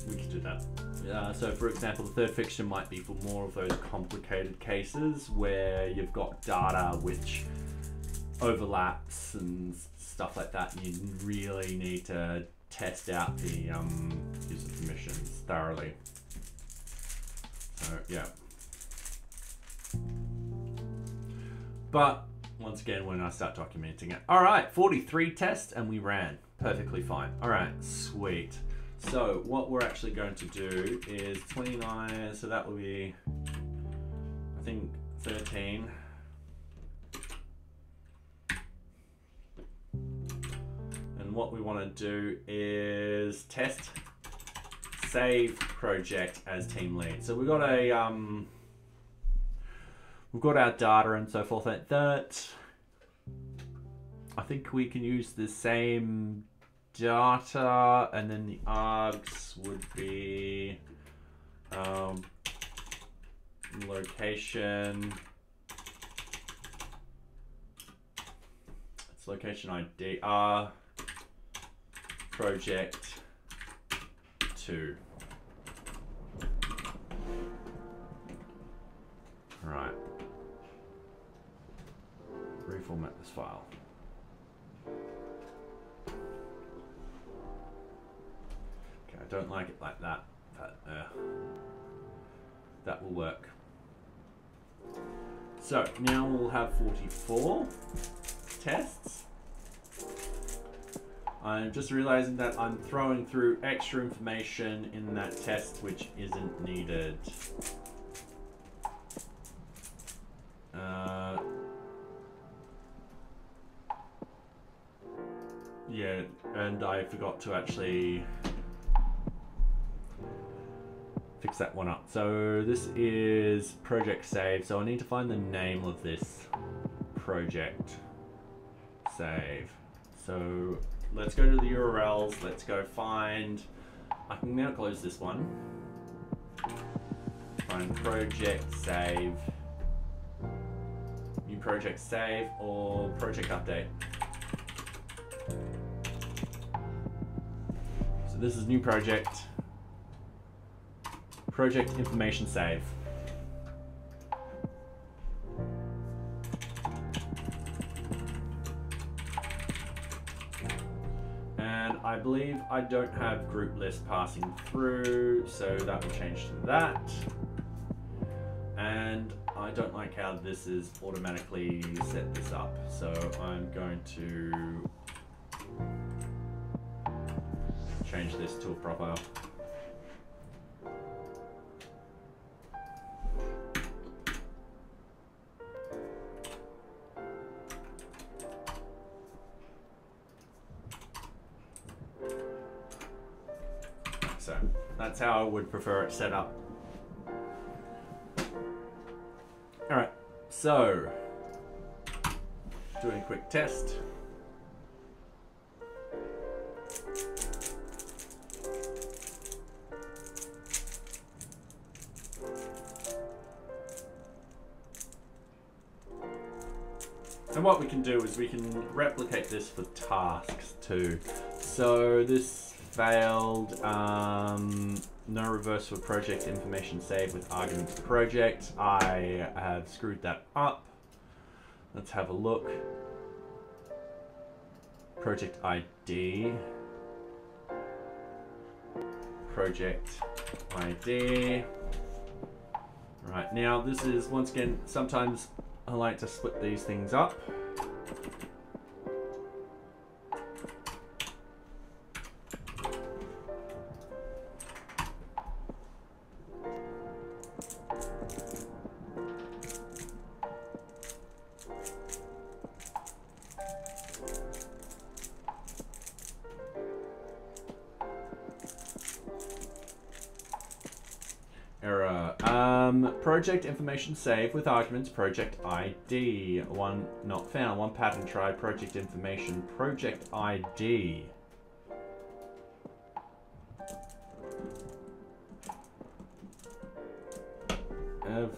we can do that. So for example, the third fixture might be for more of those complicated cases where you've got data which overlaps and stuff like that, and you really need to test out the user permissions thoroughly. So yeah. But once again, when I start documenting it. All right, 43 tests and we ran perfectly fine. All right, sweet. So what we're actually going to do is 29, so that will be, I think, 13. And what we want to do is test save project as team lead. So we've got a, we've got our data and so forth like that. I think we can use the same data, and then the args would be location. It's location ID project 2. All right. Reformat this file. I don't like it like that, but that will work. So now we'll have 44 tests. I'm just realizing that I'm throwing through extra information in that test which isn't needed. Yeah, and I forgot to actually fix that one up. So this is project save. So I need to find the name of this project save. So let's go to the URLs. Let's go find, I can now close this one. Find project save, new project save or project update. So this is new project. Project information save. And I believe I don't have group list passing through, so that will change to that. And I don't like how this is automatically set this up, so I'm going to change this to a proper. So that's how I would prefer it set up. All right, so doing a quick test. And what we can do is we can replicate this for tasks too. So this failed, no reverse for project information saved with arguments project. I have screwed that up. Let's have a look. Project ID. Project ID. Right, now this is, once again, sometimes I like to split these things up. Error. Project information saved with arguments project ID. One not found. One pattern tried. Project information project ID. Have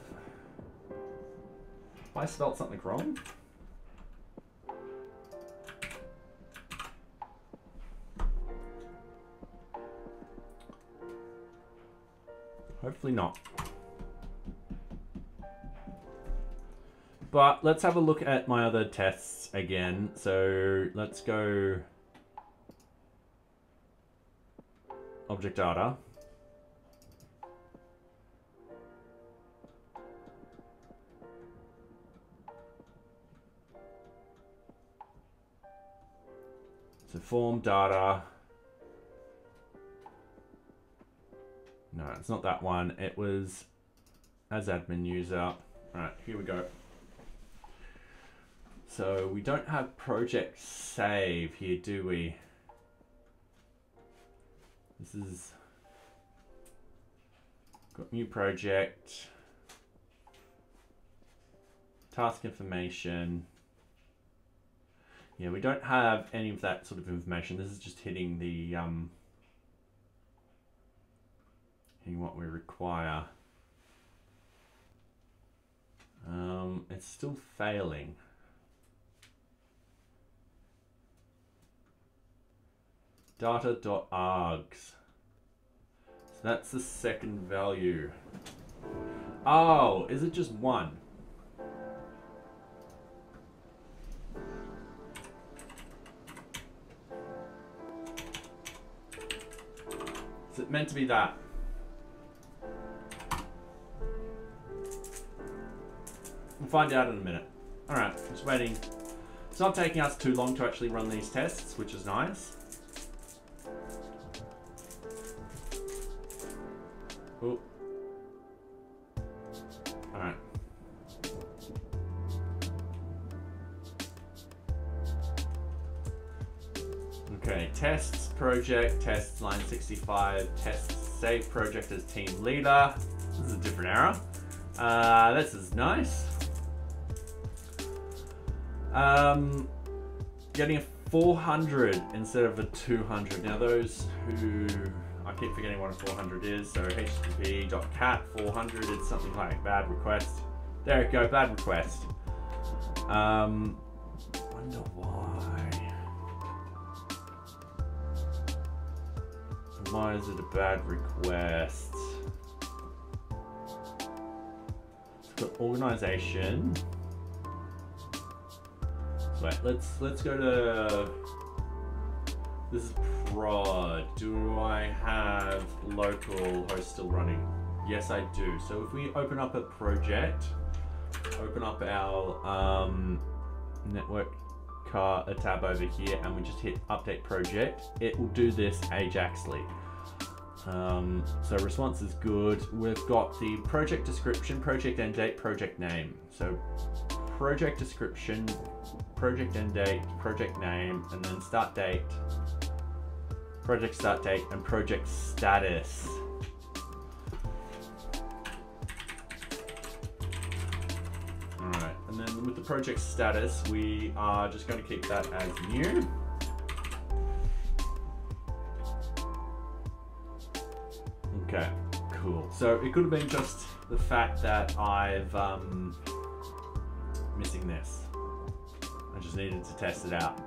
I spelled something wrong? Hopefully not. But let's have a look at my other tests again. So let's go object data. So form data. No, it's not that one. It was as admin user. All right, here we go. So we don't have project save here, do we? This is got new project, task information. Yeah, we don't have any of that sort of information. This is just hitting the hitting what we require. It's still failing. Data.args. So that's the second value. Oh, is it just one? Is it meant to be that? We'll find out in a minute. All right, just waiting. It's not taking us too long to actually run these tests, which is nice. Oh. All right. Okay, tests, project, tests, line 65, tests, save project as team leader. This is a different error. This is nice. Getting a 400 instead of a 200. Now those who, I keep forgetting what a 400 is, so http.cat 400 is something like bad request. There we go, bad request. Wonder why. Why is it a bad request? It's got organization. Wait, let's go to, this is prod. Do I have local host still running? Yes, I do. So if we open up a project, open up our network a tab over here, and we just hit update project, it will do this Ajaxly. So response is good. We've got the project description, project end date, project name. So project description, project end date, project name, and then start date, project start date, and project status. Alright, and then with the project status, we are just going to keep that as new. Okay, cool. So it could have been just the fact that I've missing this. just needed to test it out.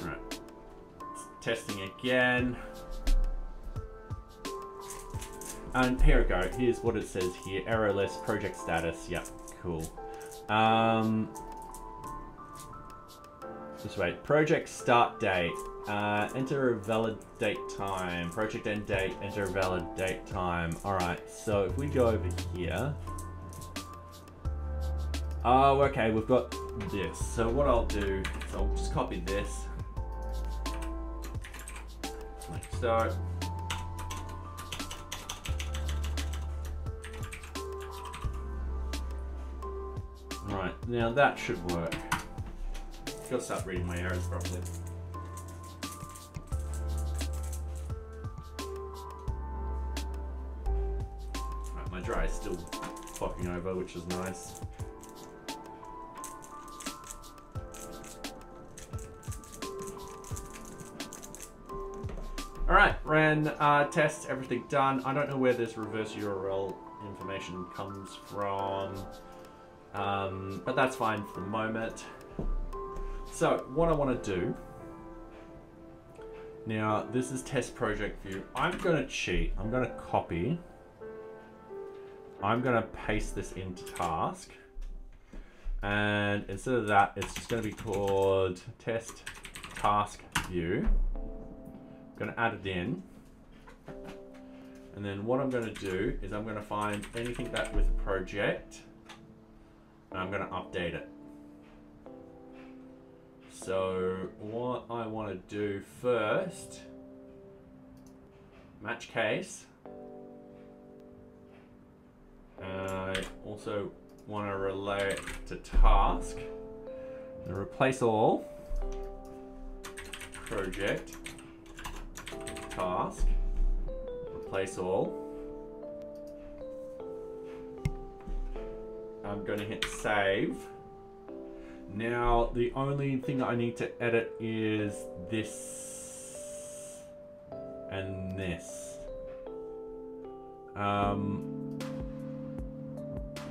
All right, testing again. And here we go. Here's what it says here. Errorless project status. Yep, cool. Just wait. Project start date. Enter a valid date time. Project end date. Enter a valid date time. All right. So if we go over here. Oh, okay. We've got this. So what I'll do is I'll just copy this. Like so. Right, now that should work. Gotta start reading my errors properly. Right, my dry is still fucking over, which is nice. Alright, ran test, everything done. I don't know where this reverse URL information comes from. But that's fine for the moment. So what I want to do now, this is test project view. I'm going to cheat. I'm going to copy. I'm going to paste this into task. And instead of that, it's just going to be called test task view. I'm going to add it in. And then what I'm going to do is I'm going to find anything that with a project. And I'm going to update it. So what I want to do first, match case. I also want to relay it to task. And replace all, project, task, replace all. I'm going to hit save. Now, the only thing I need to edit is this and this.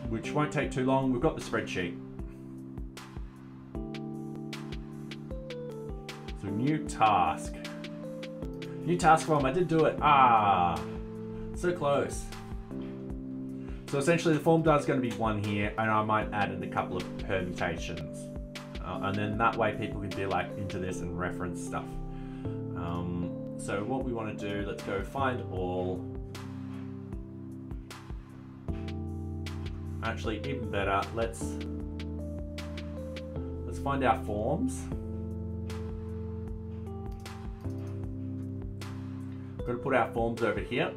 Which won't take too long. We've got the spreadsheet. So new task. New task form, I did do it. Ah, so close. So essentially the form data is going to be one here, and I might add in a couple of permutations. And then that way people can be like into this and reference stuff. So what we want to do, let's go find all. Actually, even better, let's find our forms. We're going to put our forms over here.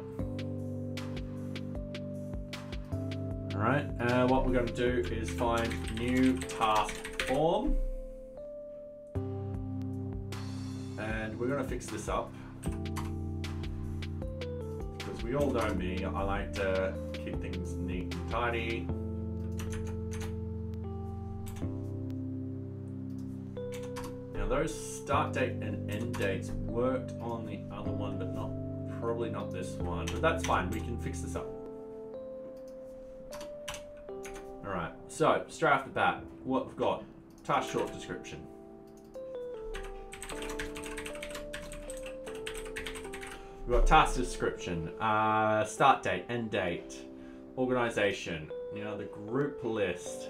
Alright, what we're going to do is find new task form. And we're going to fix this up. Because we all know me, I like to keep things neat and tidy. Now those start date and end dates worked on the other one, but probably not this one. But that's fine, we can fix this up. Alright, so straight off the bat, what we've got, task short description. We've got task description, start date, end date, organization, the group list.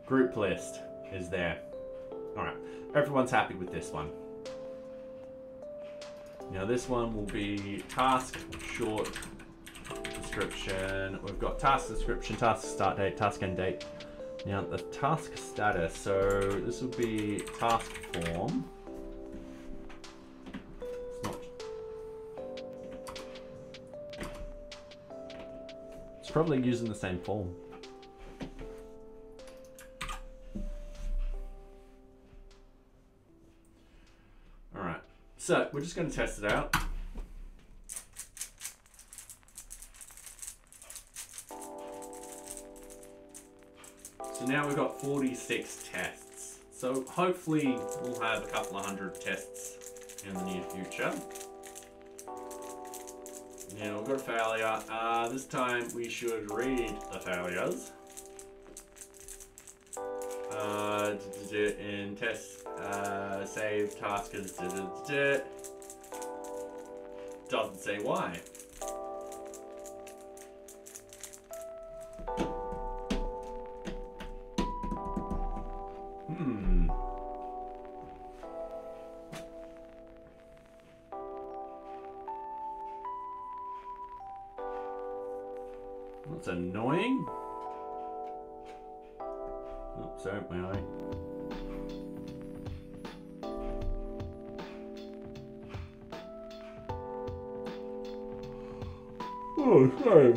Group list is there. Alright, everyone's happy with this one. Now this one will be task short description. We've got task description, task start date, task end date. Now the task status, so this will be task form. It's probably using the same form. Alright, so we're just going to test it out. So now we've got 46 tests. So hopefully we'll have a couple of hundred tests in the near future. Now we've got a failure. This time we should read the failures. in test save task as doesn't say why. That's annoying. Oh, sorry, my eye. Oh, sorry.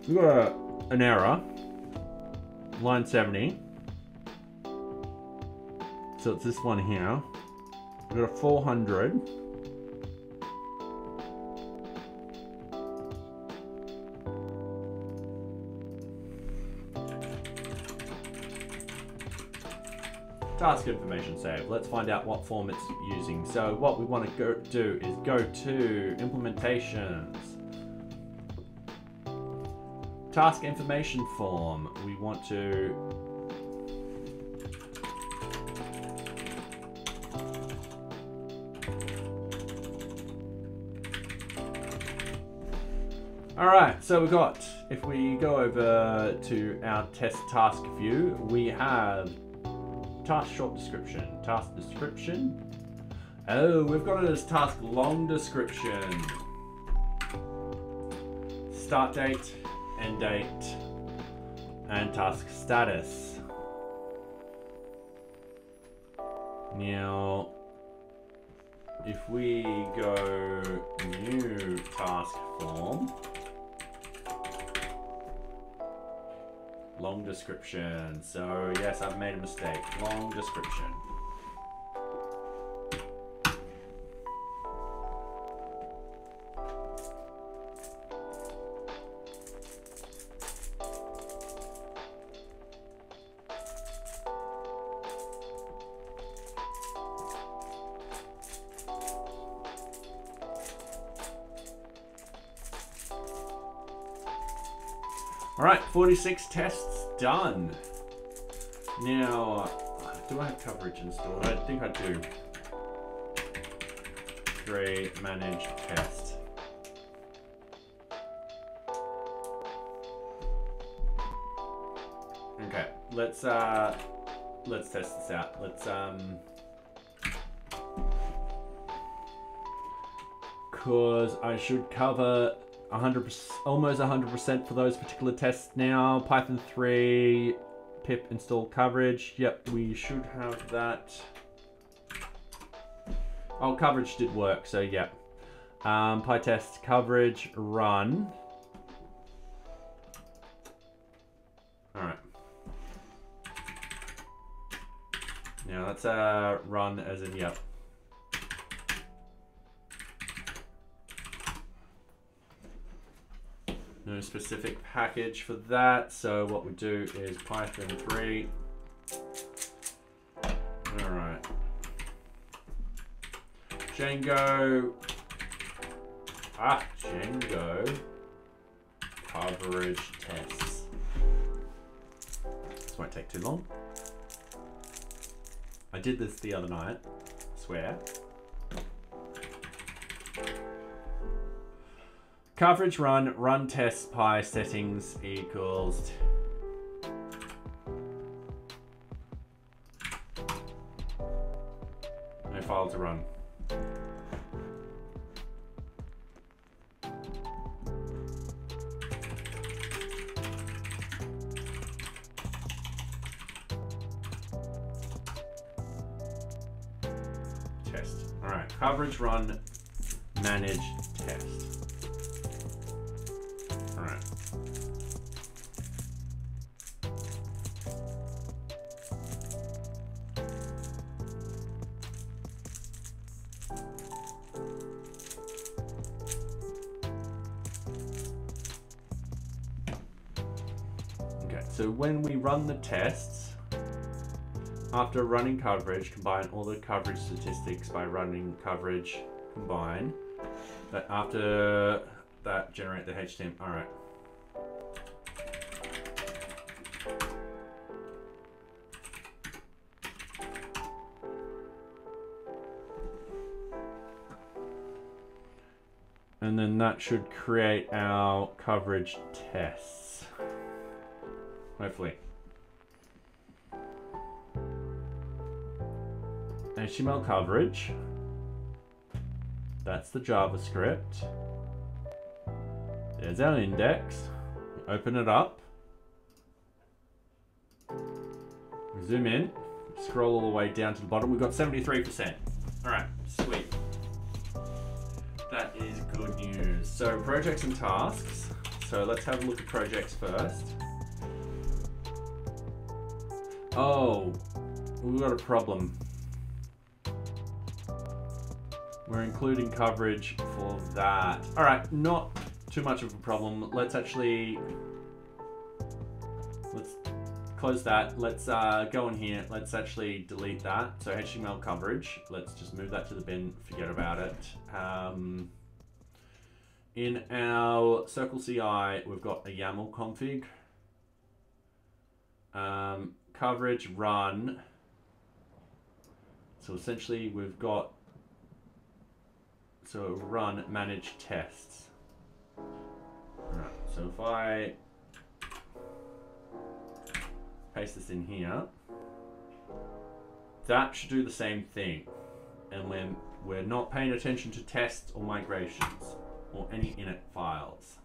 We got an error. Line 70. So it's this one here. We got a 400. Task information save. Let's find out what form it's using. So what we want to do is go to implementations. Task information form. We want to Alright, so we've got, if we go over to our test task view, we have task short description, task description. Oh, we've got it as task long description. Start date, end date, and task status. Now, if we go new task form, long description. So yes, I've made a mistake. Long description. All right, 46 tests done. Now, do I have coverage installed? I think I do. 3 manage test. Okay, let's test this out. Let's cause I should cover 100%, almost 100% for those particular tests now. Python 3 pip install coverage. Yep, we should have that. Oh, coverage did work, so yep. PyTest coverage run. All right. Now let's run as in yep. No specific package for that, so what we do is Python 3. All right. Django. Django coverage tests. This won't take too long. I did this the other night, I swear. Coverage run test py settings equals no file to run. Test. All right, coverage run manage test. Alright. Okay, so when we run the tests, after running coverage, combine all the coverage statistics by running coverage combine. But after that, generate the HTML. All right. And then that should create our coverage tests. Hopefully. HTML coverage. That's the JavaScript. There's our index. Open it up. We zoom in. Scroll all the way down to the bottom. We've got 73%. All right, sweet. That is good news. So projects and tasks. So let's have a look at projects first. Oh, we've got a problem. We're including coverage for that. All right, not too much of a problem. Let's close that. Let's go in here. Let's actually delete that. So HTML coverage, let's just move that to the bin, forget about it. In our Circle CI, we've got a YAML config. Coverage run. So essentially we've got, so run manage tests. All right, so if I paste this in here, that should do the same thing. And when we're not paying attention to tests or migrations or any init files.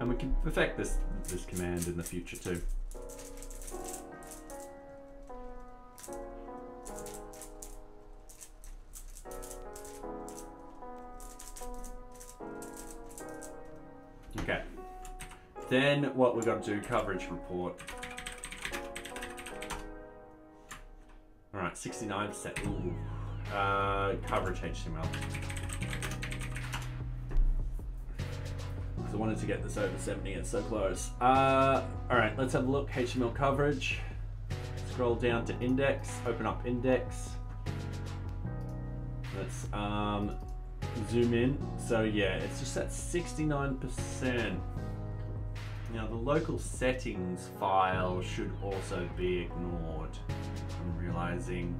And we can perfect this command in the future too. Okay. Then what we've got to do, coverage report. All right, 69%. Ooh. Coverage HTML. I wanted to get this over 70, it's so close. All right, let's have a look. HTML coverage. Scroll down to index, open up index. Let's zoom in. So yeah, it's just at 69%. Now the local settings file should also be ignored. I'm realizing.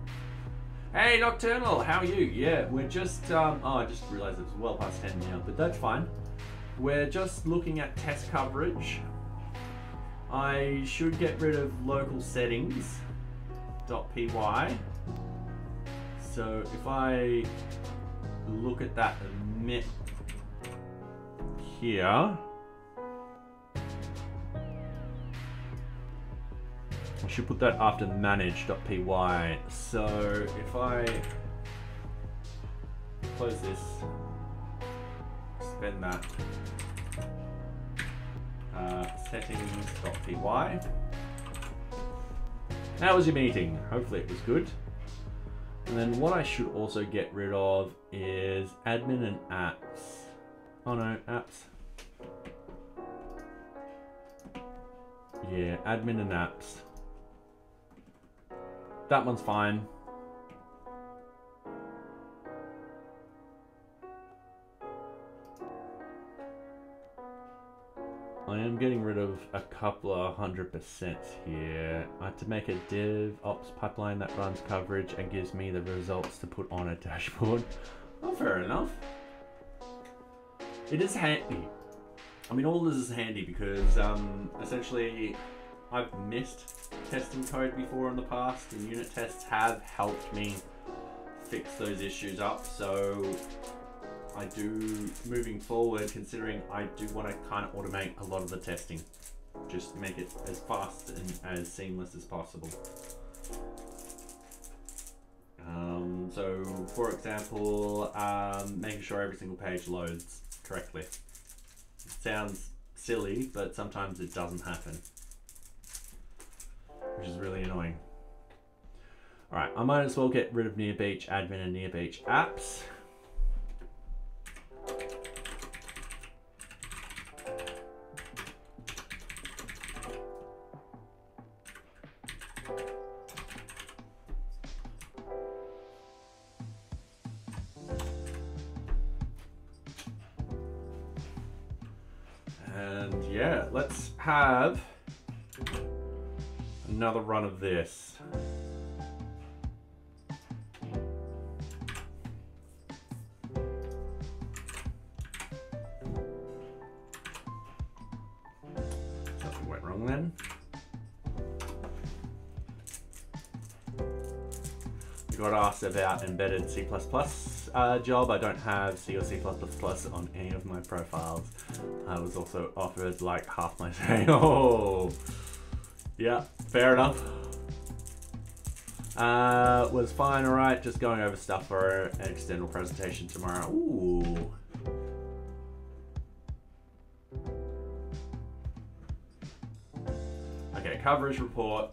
Hey Nocturnal, how are you? Yeah, we're just, oh, I just realized it's well past 10 now, but that's fine. We're just looking at test coverage. I should get rid of local settings .py. So if I look at that emit here, I should put that after manage.py. So if I close this, expand that, settings.py. That was your meeting. Hopefully it was good. And then what I should also get rid of is admin and apps. Oh no, apps. Yeah, admin and apps. That one's fine. I am getting rid of a couple of 100% here. I had to make a DevOps pipeline that runs coverage and gives me the results to put on a dashboard. Oh, fair enough. It is handy. I mean, all this is handy because essentially I've missed testing code before in the past, and unit tests have helped me fix those issues up. So I do, moving forward, considering I do want to kind of automate a lot of the testing, just make it as fast and as seamless as possible. So for example, making sure every single page loads correctly. It sounds silly, but sometimes it doesn't happen, which is really annoying. All right, I might as well get rid of NearBeach admin and NearBeach apps. And yeah, let's have another run of this. Something went wrong then. We got asked about embedded C++ job. I don't have C or C++ on any of my profiles. I was also offered like half my say. Oh, yeah, fair enough. Was fine, all right. Just going over stuff for an external presentation tomorrow. Ooh. Okay, coverage report.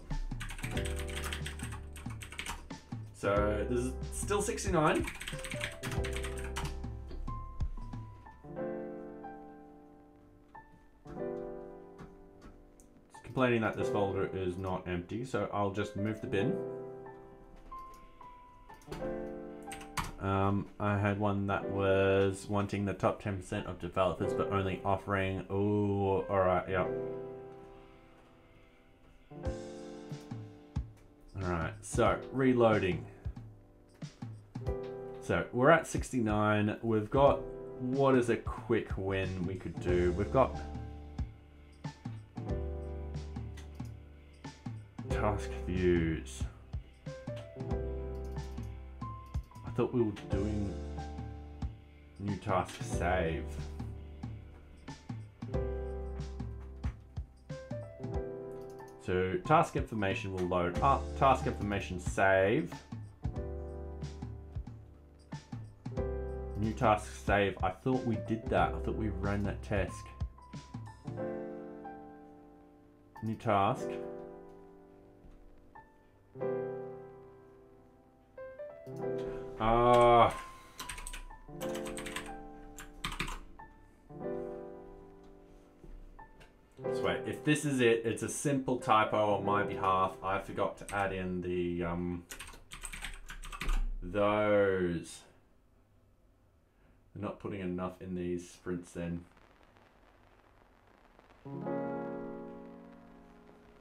So this is still 69. It's complaining that this folder is not empty, so I'll just move the bin. I had one that was wanting the top 10% of developers, but only offering, oh, all right, yeah. All right, so reloading. So we're at 69. We've got, what is a quick win we could do? We've got task views. I thought we were doing new task save. So task information will load up, task information save. New task save, I thought we did that. I thought we ran that test. New task. So wait, if this is it, it's a simple typo on my behalf. I forgot to add in the those. I'm not putting enough in these sprints then.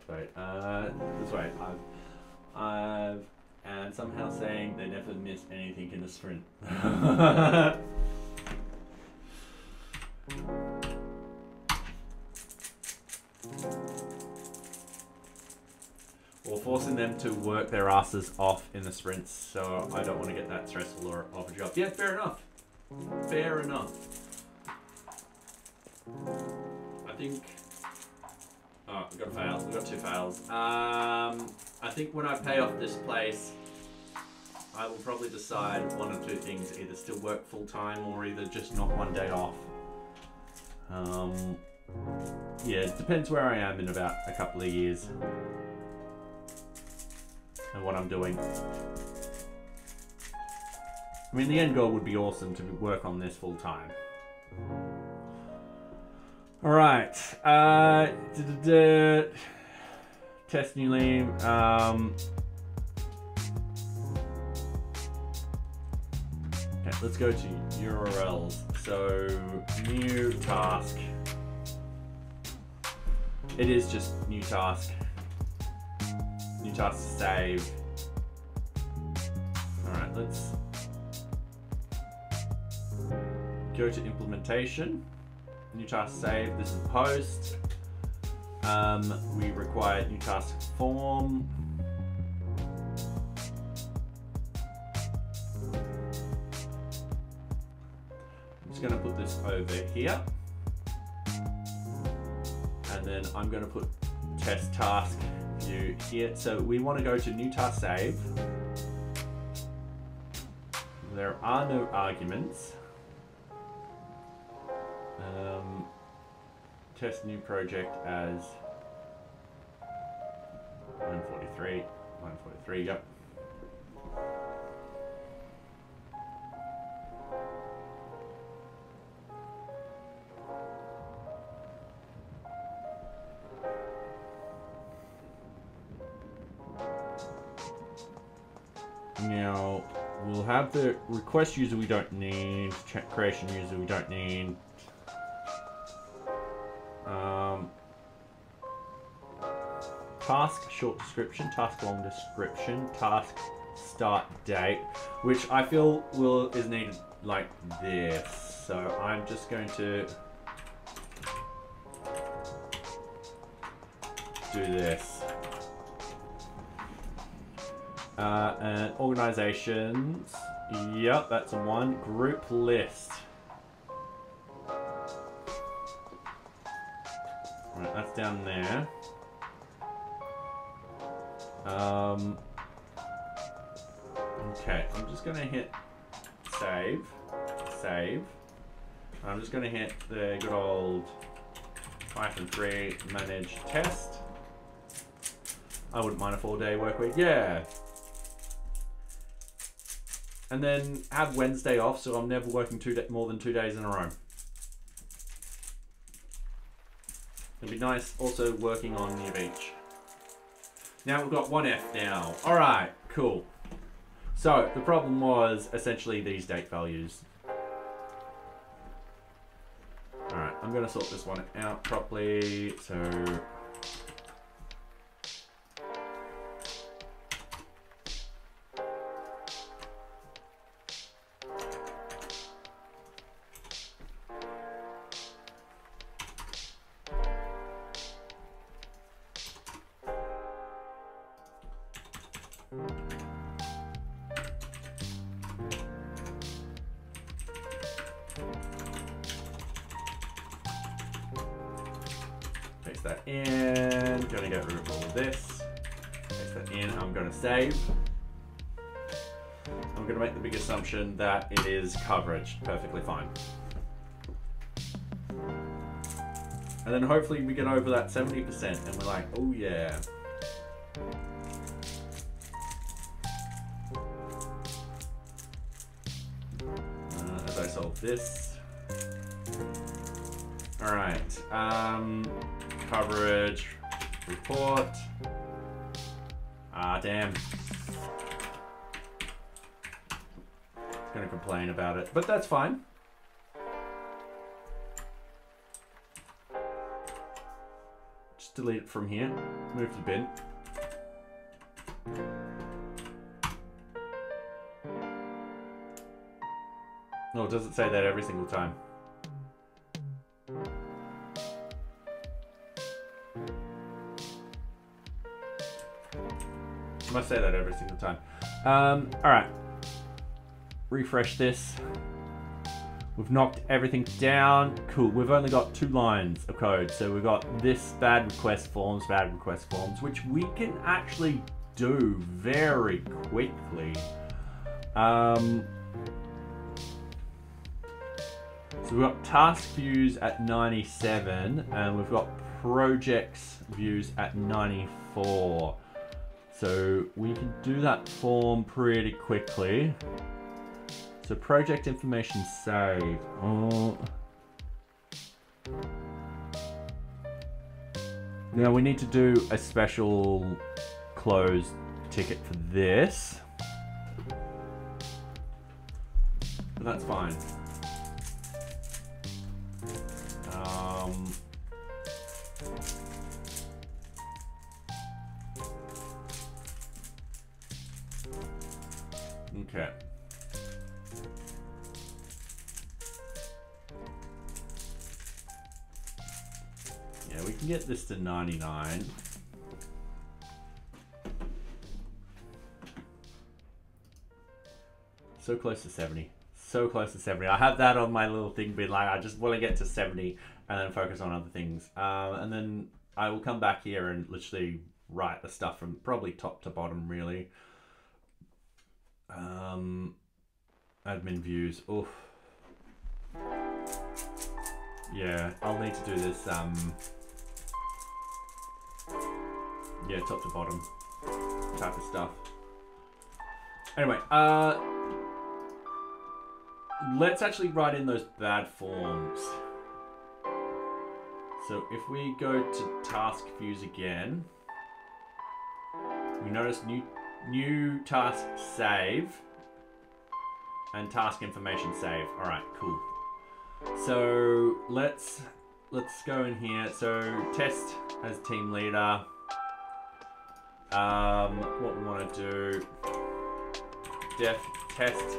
Wait, this way. I've and somehow saying they never miss anything in a sprint. Or forcing them to work their asses off in the sprints, so I don't want to get that stressful or off a job. Yeah, fair enough. Fair enough. I think. Oh, we got a fail. We got two fails. I think when I pay off this place, I will probably decide one or two things: either still work full time or either just knock one day off. Yeah, it depends where I am in about a couple of years and what I'm doing. I mean, the end goal would be awesome to work on this full time. All right, test new name. Okay, let's go to URLs. So new task. It is just new task. New task save. All right, let's go to implementation. New task save. This is post. We require new task form. I'm just going to put this over here. And then I'm going to put test task view here. So we want to go to new task save. There are no arguments. Test new project as 943. 943, yep. Now we'll have the request user we don't need, creation user we don't need. task short description, task long description, task start date, which I feel is needed like this. So I'm just going to do this. And organizations, yep, that's a one. Group list. Right, that's down there. Okay, I'm just gonna hit save. I'm just gonna hit the good old -3 manage test. I wouldn't mind a 4-day work week, yeah. And then have Wednesday off, so I'm never working more than 2 days in a row. It'd be nice also working on NearBeach. Now we've got 1F now. All right, cool. So the problem was essentially these date values. All right, I'm gonna sort this one out properly. So paste that in, gonna get rid of all of this, paste that in, I'm gonna save. I'm gonna make the big assumption that it is coverage, perfectly fine. And then hopefully we get over that 70% and we're like, oh yeah. As I solve this. All right, coverage, report. Ah, damn. It's gonna complain about it, but that's fine. Just delete it from here, move to the bin. Oh, does it say that every single time? I must say that every single time. All right, refresh this. We've knocked everything down. Cool, we've only got 2 lines of code. So we've got this bad request forms, which we can actually do very quickly. So we've got task views at 97 and we've got projects views at 94. So we can do that form pretty quickly. So project information saved. Oh. Now we need to do a special close ticket for this. But that's fine. Okay. Yeah, we can get this to 99. So close to 70. So close to 70. I have that on my little thing being like, I just want to get to 70 and then focus on other things. And then I will come back here and literally write the stuff from probably top to bottom, really. Admin views. Oof. Yeah, I'll need to do this. Yeah, top to bottom type of stuff. Anyway, let's actually write in those bad forms. So if we go to task views again, we notice new task save and task information save. All right, cool. So let's go in here. So test as team leader. What we want to do, def test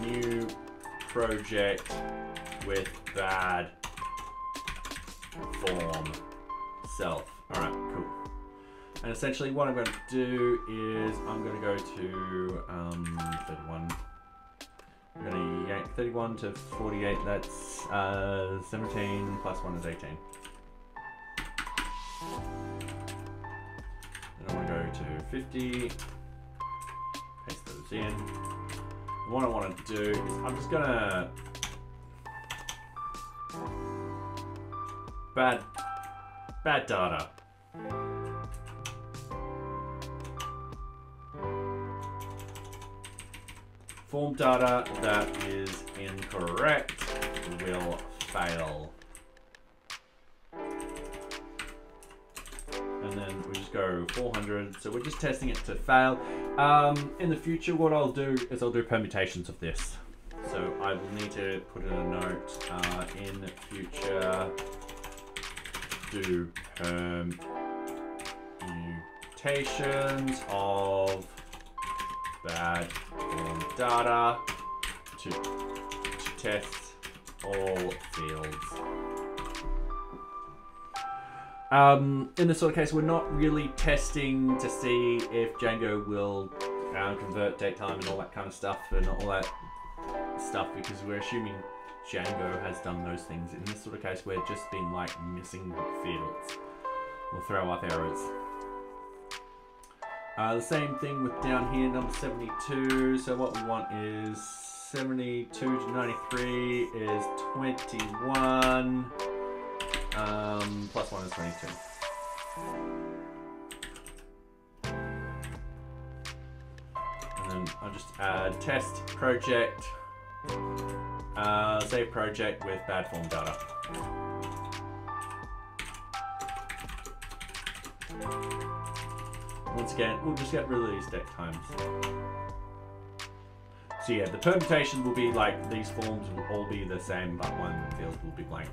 new project with bad form self. All right, cool. And essentially what I'm going to do is I'm going to go to 31. I'm going to yank 31 to 48. That's 17 plus 1 is 18. Then I want to go to 50. Paste those in. And what I want to do is I'm just going to bad data. Form data that is incorrect will fail. And then we just go 400. So we're just testing it to fail. In the future, what I'll do is I'll do permutations of this. So I will need to put in a note in future do permutations of bad form data to test all fields. In this sort of case, we're not really testing to see if Django will convert date time and all that kind of stuff and all that stuff, because we're assuming Django has done those things. In this sort of case, we're just been like missing fields. We'll throw up errors. The same thing with down here, number 72. So what we want is 72 to 93 is 21. Plus 1 is 22. And then I'll just add test project, save project with bad form data. Once again, we'll just get rid of these date times. So yeah, the permutation will be like these forms will all be the same, but one field will be blank.